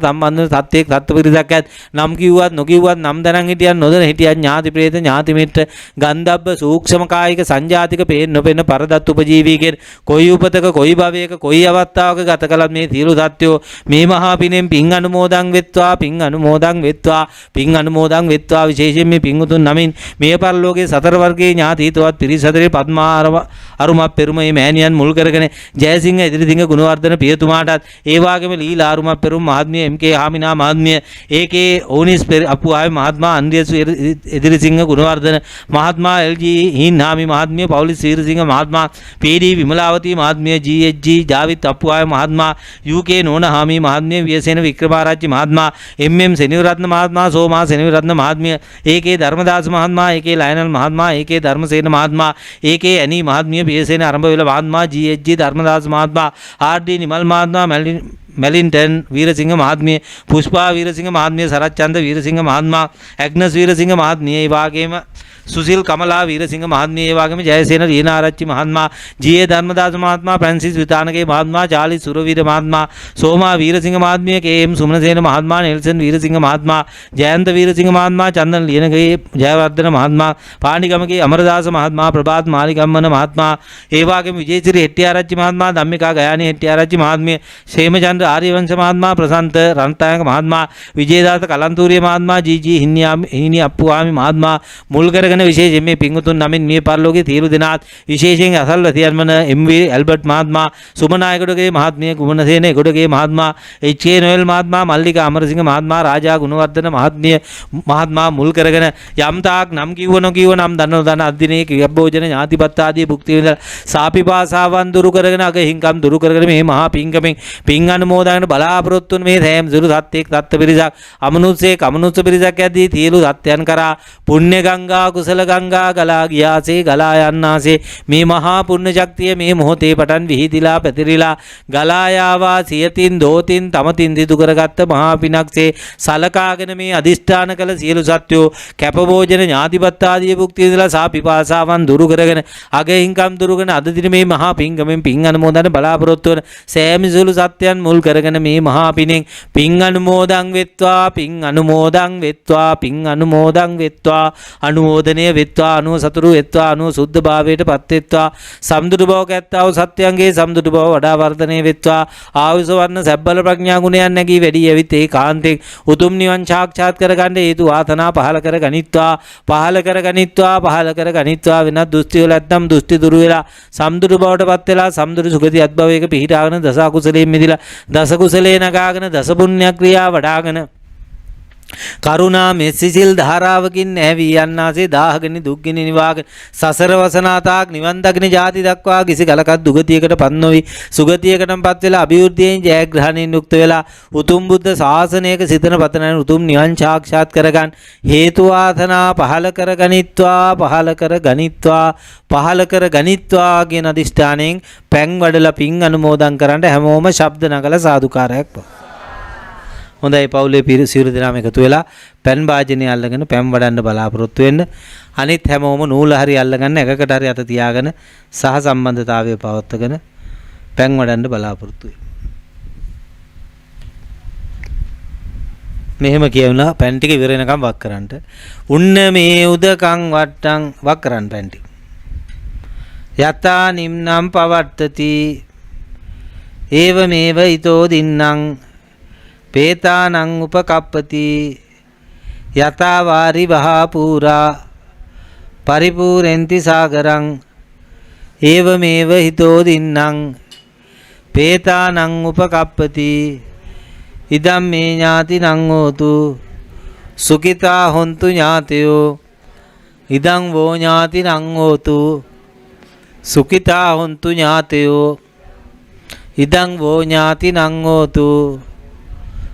සම්බන්ධ සත්‍යයක් සත්ත්ව පිරිසක් ඇත් නම් කිව්වත් නොකිව්වත් නම් දැනන් හිටියත් නොදැන හිටියත් ඥාති ප්‍රේත ඥාති මිත්‍ර ගන්ධබ්බ සූක්ෂම කායික සංජාතික පේන්න නොපෙන්න පරදත් උපජීවීකෙන් කොයි උපතක කොයි භවයක කොයි අවස්ථාවක ගත කළත් මේ සියලු සත්‍යෝ මේ මහා පිනෙන් පිං අනුමෝදන් වෙත්වා පිං අනුමෝදන් වෙත්වා පිං අනුමෝදන් වෙත්වා විශේෂයෙන් මේ පිං උතුම් නමින් මේ පරලෝකයේ සතර වර්ගයේ ඥාති හිතවත් පිරිස හතරේ පద్මා අරුමත් පෙරුම මේ මෑණියන් මුල් කරගෙන ජයසිංහ ඉදිරිසිංහ ගුණවර්ධන පියතුමාටත් ඒ වගේම ලීලා අරුමත් පෙරුම මහත්මිය එම්.කේ. හාමිනා මහත්මිය ඒ.කේ. ඕනිස් අපුආවේ මහත්මා අන්ද්‍රියස් ඉදිරිසිංහ ගුණවර්ධන මහත්මා එල්.ජී. හින්හාමි මහත්මිය පෞලිස් වීරසිංහ මහත්මා පී.ඩී. විමලාවතී මහත්මිය ජී.එච්.ජී. ජාවිත් අපුආවේ මහත්මා යූ.කේ. නෝනහාමි මහත්මිය වියසේන වික්‍රමාරච්චි මහත්මා එම්.එම්. සෙනවිරත්න මහත්මා සෝමා සෙනවිරත්න මහත්මිය ඒ.කේ. ධර්මදාස මහත්මා ඒ.කේ. ලයනල් මහත්මා ඒ.කේ. ධර්මසේන මහත්මා ඒ.කේ. ඇනී මහත්මිය පියසේන අරඹවිල මහත්මා ජී.එච්.ජී. ධර්මදාස මහත්මා ආර්.ඩී. නිමල් මහත්මා මෙලින්ටන් වීරසිංහ මහත්මිය පුෂ්පා වීරසිංහ මහත්මිය සරච්චන්ද වීරසිංහ මහත්මයා ඇග්නස් වීරසිංහ මහත්මිය ඒ වගේම සුසිල් කමලා වීරසිංහ මහත්මිය ඒ වගේම ජයසේන ලියනාරච්චි මහත්මයා ජී.ඒ. ධර්මදාස මහත්මයා ෆ්‍රැන්සිස් විතානගේ මහත්මයා චාලි සුරවීර මහත්මයා සෝමා වීරසිංහ මහත්මිය කේ.එම්. සුමනසේන මහත්මයා නෙල්සන් වීරසිංහ මහත්මයා ජයන්ත වීරසිංහ මහත්මයා චන්දන ලියනගේ ජයවර්ධන මහත්මයා පාණිගමගේ අමරදාස මහත්මයා ප්‍රභාත් මාලිගම්මන මහත්මයා ඒ වගේම විජේසිරි හෙට්ටිආරච්චි මහත්මයා ධම්මිකා ගයානි හෙට්ටිආරච්චි මහත්මිය ශේමචන්ද්‍ර ආර්යවංශ මහත්මයා ප්‍රසන්ත රන්තායක මහත්මයා විජේදාස කලන්තූරිය මහත්මයා ජී.ජී. හිනි අප්පුවාමි මහත්මයා මුල් කරගෙන විශේෂයෙන් මේ පිංගුතුන් නමින් මේ පරලෝකයේ තීරු දිනාත් විශේෂයෙන් අසල්වැසියන් වන එම්.වී. ඇල්බර්ට් මහත්මයා සුමනායකඩගේ මහත්මිය කුමනසේන එකොඩගේ මහත්මයා එච්.කේ. නොයල් මහත්මයා මල්ලිකා අමරසිංහ මහත්මයා රාජා ගුණවර්ධන මහත්මයා මුල් කරගෙන යම් තාක් නම් කිව්ව නොකිව්ව නම් දන අද්දිනේ කිව්බෝජන ඥාතිපත් ආදී භුක්ති විඳලා සාපිපාසාවන් දුරු කරගෙන අගහිංකම් දුරු කරගෙන මේ මහා පිංකමෙන් පිං අනුමෝදන් බලාපොරොත්තු වන මේ සෑම සුළු සත්‍යයක් සත්ත්ව පිරිසක් අමනුෂ්‍ය පිරිසක් ඇදී තියලු සත්‍යයන් කරා පුණ්‍ය ගංගා කුසල ගංගා ගලා ගියාසේ ගලා යන්නාසේ මේ මහා පුණ්‍ය ශක්තිය මේ මොහොතේ පටන් විහිදිලා පැතිරිලා ගලා යාවා සියතින් දෝතින් තමතින් දිතු කරගත්ත මහා පිනක්සේ සලකාගෙන මේ අදිෂ්ඨාන කළ සියලු සත්‍යෝ කැපභෝජන ඥාතිපත් ආදී භුක්ති විඳලා සාපිපාසාවන් දුරු කරගෙන අගහිංකම් දුරු කරන අද දින මේ මහා පිංගමෙන් පිං අනුමෝදන් බලාපොරොත්තු වන සෑම සුළු සත්‍යයන් මුල් කරගෙන මේ මහා පිනෙන් පින් අනුමෝදන් වෙත්වා පින් අනුමෝදන් වෙත්වා පින් අනුමෝදන් වෙත්වා අනුමෝදනය වෙත්වා අනුව සතුරු වෙත්වා අනුව සුද්ධ භාවයට පත් වෙත්වා සම්දුරු බව කැත්තා වූ සත්‍යයන්ගේ සම්දුරු බව වඩා වර්ධනය වෙත්වා ආයුෂ වර්ණ සැබ්බල ප්‍රඥා ගුණයන් නැගී වැඩි යවිත් ඒ කාන්තෙන් උතුම් නිවන් සාක්ෂාත් කරගන්න හේතු වාසනා පහල කර ගනිත්වා පහල කර ගනිත්වා පහල කර ගනිත්වා වෙනත් දෘෂ්ටි වල නැත්නම් දෘෂ්ටි දුරු වෙලා සම්දුරු බවට පත් වෙලා සම්දුරු සුගති අත්භවයක පිහිටාගෙන දස අකුසලයෙන් මිදිලා දස කුසලේ නගාගෙන දස පුණ්‍ය ක්‍රියා වඩාගෙන කරුණා මෙසිසිල් ධාරාවකින් නැවී යන්නාසේ දාහගෙන දුක්ගෙන නිවාගෙන සසර වසනාතාක් නිවන් දකින ජාති දක්වා කිසි කලකත් දුගතියකට පත් නොවි සුගතියකටපත් වෙලා අභිවෘද්ධියෙන් ජයග්‍රහණයෙන් යුක්ත වෙලා උතුම් බුද්ධ ශාසනයක සිතන පතන උතුම් නිවන් සාක්ෂාත් කරගන්න හේතු වාසනා පහල කර ගනිත්වා පහල කර ගනිත්වා පහල කර ගනිත්වා කියන අදිෂ්ඨානයෙන් පැන් වඩලා පින් අනුමෝදන් කරන්න හැමෝම ශබ්ද නගලා සාදුකාරයක් පා හොඳයි පවුලේ සියලු දෙනාම එකතු වෙලා පැන් වාජනේ අල්ලගෙන පැන් වඩන්න බලාපොරොත්තු වෙන්න. අනිත් හැමෝම නූල හරි අල්ලගන්න එකකට හරි අත තියාගෙන සහ සම්බන්ධතාවය පවත්වාගෙන පැන් වඩන්න බලාපොරොත්තු වෙන්න. මෙහෙම කියවලා පැන් ටික ඉවර වෙනකම් වක් කරන්න. උන්න මේ උදකං වට්ටං වක් කරන්න පැන් ටික. යතා නිම්නම් පවට්ටති ඒව මේව ඊතෝ දින්නම් පේතානං උපකප්පති යතා වාරි වහා පූරා පරිපූරෙන්ති සාගරං ඒවමේව හිතෝ දින්නම් පේතානං උපකප්පති ඉදම් මේ ඥාතිනං හෝතු සුඛිතා හොන්තු ඥාතයෝ ඉදං වෝ ඥාතිනං හෝතු සුඛිතා හොන්තු ඥාතයෝ ඉදං වෝ ඥාතිනං හෝතු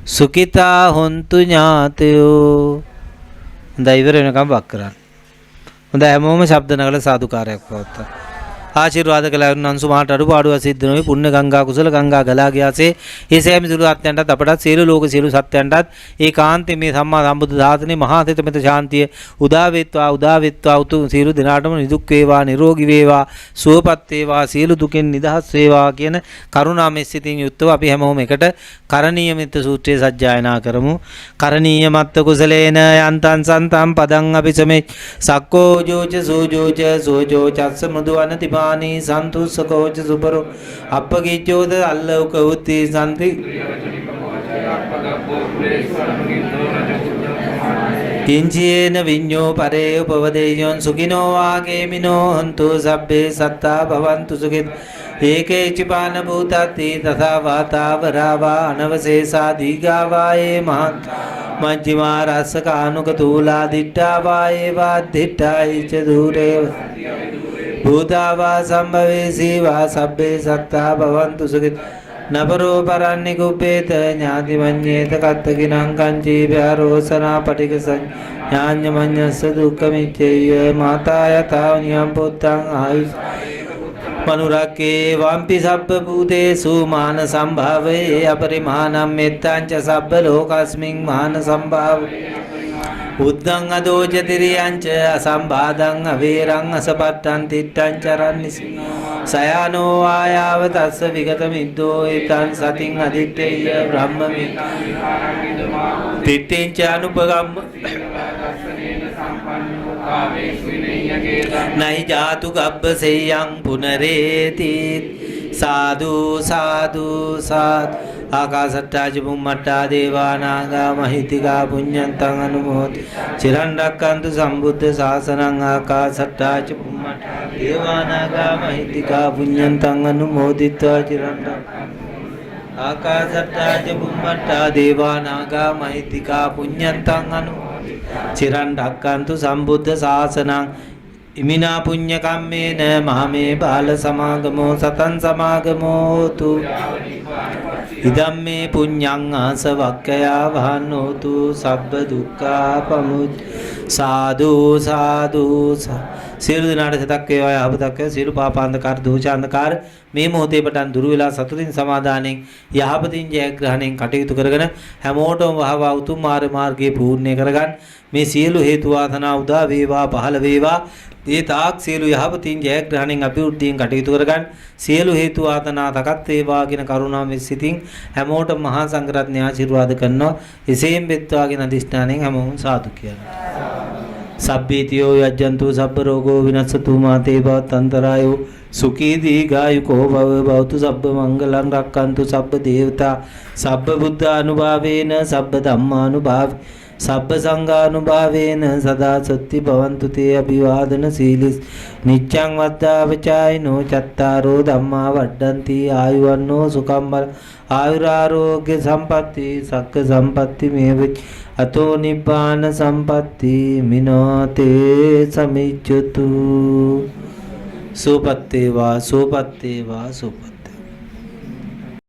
සුඛිතා හොන්තු ඥාතයෝ. හොඳයි ඉවර වෙනකම් වක් කරන්න. හොඳයි හැමෝම ශබ්ද නගලා සාදුකාරයක් පවත්තා. ආශිර්වාද කළා වුණන්සු මාට අඩුපාඩුවක් සිද්ධ නොවේ පුණ්‍ය ගංගා කුසල ගංගා ගලා ගියාසේ ඒ සෑම සිළු ආත්මයන්ටත් අපටත් සියලු ලෝක සියලු සත්‍යයන්ටත් ඒකාන්තයෙන් මේ සම්මා සම්බුද්ධ ධාතනේ මහා තෙත ශාන්තිය උදා වෙත්වා උතුම් සියලු දිනාටම නිදුක් වේවා නිරෝගී වේවා සුවපත් වේවා සියලු දුකෙන් නිදහස් වේවා කියන කරුණා මෙසිතින් යුක්තව අපි හැමෝම එකට කරණීය මෙත්ත සූත්‍රය සජ්ජායනා කරමු. කරණීය මත්ත කුසලේන යන්තං සන්තං පදං අපි සමේ සක්කෝ ජෝච සෝජෝච සෝජෝ චස්ස මෘදුවනති මානී සන්තුස්සකෝච සුපරෝ අප්පගිච්ඡෝද අල්ලෝක උත්ති සම්ති කිංචේන විඤ්ඤෝ පරේ උපවදේයොන් සුඛිනෝ වාගේමිනෝ හන්තු සබ්බේ සත්තා භවන්තු සුඛිත ඒකේ චිපාන භූතති තථා වාතාවරවා අනවශේෂා දීගාවායේ මහත් මජ්ක්‍ධිමා රසකානුක තූලා දිට්ඨා වායේ වාද්ධිට්ඨායි ච දූරේ භූතාවා සම්භවේසී වා සබ්බේ සත්තා භවන්තු සුඛිත නපරෝ පරන්නි කුප්පේත ඥාති මඤ්ඤේත කත්තකිනං කංචී භාරෝසනා පටික සංඥාඤ්ඤ මඤ්ඤස්ස දුක්ඛමිච්ඡේය මාතා යතා නියම් පුත්තං ආයුස් මනුරක්කේ වම්පි සබ්බ භූතේසු මාන සම්භාවේ අපරිමාණම් මෙත්තං ච සබ්බ ලෝකස්මින් මාන සම්භාව උද්දං අදෝච තිරියංච අසම්බාධං අවේරං අසපට්ඨං තිට්ඨං චරන්නිසි සයානෝ ආයාව තස්ස විගත මිද්දෝ ඒතං සතින් අදිත්තේය බ්‍රහ්මමි තිට්ඨං ච අනුපගම්ම නයි ජාතු ගබ්බසෙයං පුනරේති සාදු සාදු සාදු ආකාසට්ටා චුම්මට්ටා දේවානාගා මහිත්‍තිකා පුඤ්ඤන්තං අනුමෝදි චිරන් රැක්කන්තු සම්බුද්ධ ශාසනං ආකාසට්ටා චුම්මට්ටා දේවානාගා මහිත්‍තිකා පුඤ්ඤන්තං අනුමෝදිත්වා චිරන් ආකාසට්ටා චුම්මට්ටා දේවානාගා මහිත්‍තිකා පුඤ්ඤන්තං අනුමෝදි චිරන් රැක්කන්තු සම්බුද්ධ ශාසනං ඉමිනා පුඤ්ඤ කම්මේන මහමේ බාල සමාගමෝ සතං සමාගමෝතු ඉදම්මේ පුඤ්ඤං ආසවක්ඛයා වහන්නෝතු සබ්බ දුක්ඛා පමුච්ච සාදු සාදු සියලු දෙනාට සිතක් වේවා යහපතක් වේවා සියලු පාපාන්ධකාර දෝෂාන්ධකාර මේ මොහොතේ පටන් දුරු වෙලා සතුටින් සමාදානෙන් යහපතින් ජයග්‍රහණයෙන් කටයුතු කරගෙන හැමෝටම වහව උතුම් මාර්ගයේ පූර්ණ්‍ය කරගන්න මේ සියලු හේතු වාසනා උදා වේවා පහළ වේවා ඒ තාක් සියලු යහපතින් ජයග්‍රහණයෙන් අභිවෘද්ධියෙන් කටයුතු කරගන්න සියලු හේතු වාසනා තකත් වේවා කියන කරුණාවෙන් සිතින් හැමෝටම මහා සංඝරත්නය ආශිර්වාද කරනවා එසේම වෙත්වා කියන අදිෂ්ඨානයෙන් හැමෝම සාදු කියනවා සබ්බීතියෝ යජ්ජන්තු සබ්බ රෝගෝ විනස්සතු මාතේ භවත්තන්තරායෝ සුඛී දීඝායුකෝ භව භවතු සබ්බ මංගලං රක්칸තු සබ්බ දේවතා සබ්බ බුද්ධානුභාවේන සබ්බ ධම්මානුභාව සබ්බ සංඝානුභාවේන සදා සත්‍ති භවන්තු තේ අභිවාදන සීලිස් නිච්ඡං වද්දාවචායිනෝ චත්තාරෝ ධම්මා වඩ්ඩಂತಿ ආයුවන්නෝ සුඛං බල ආයුරාෝග්‍ය සම්පatti සක්ක සම්පatti මේවච අතෝ නිබ්බාන සම්පatti මිනාතේ සමිච්ඡතු සෝපත්තේවා සෝපත්තේවා සෝපත්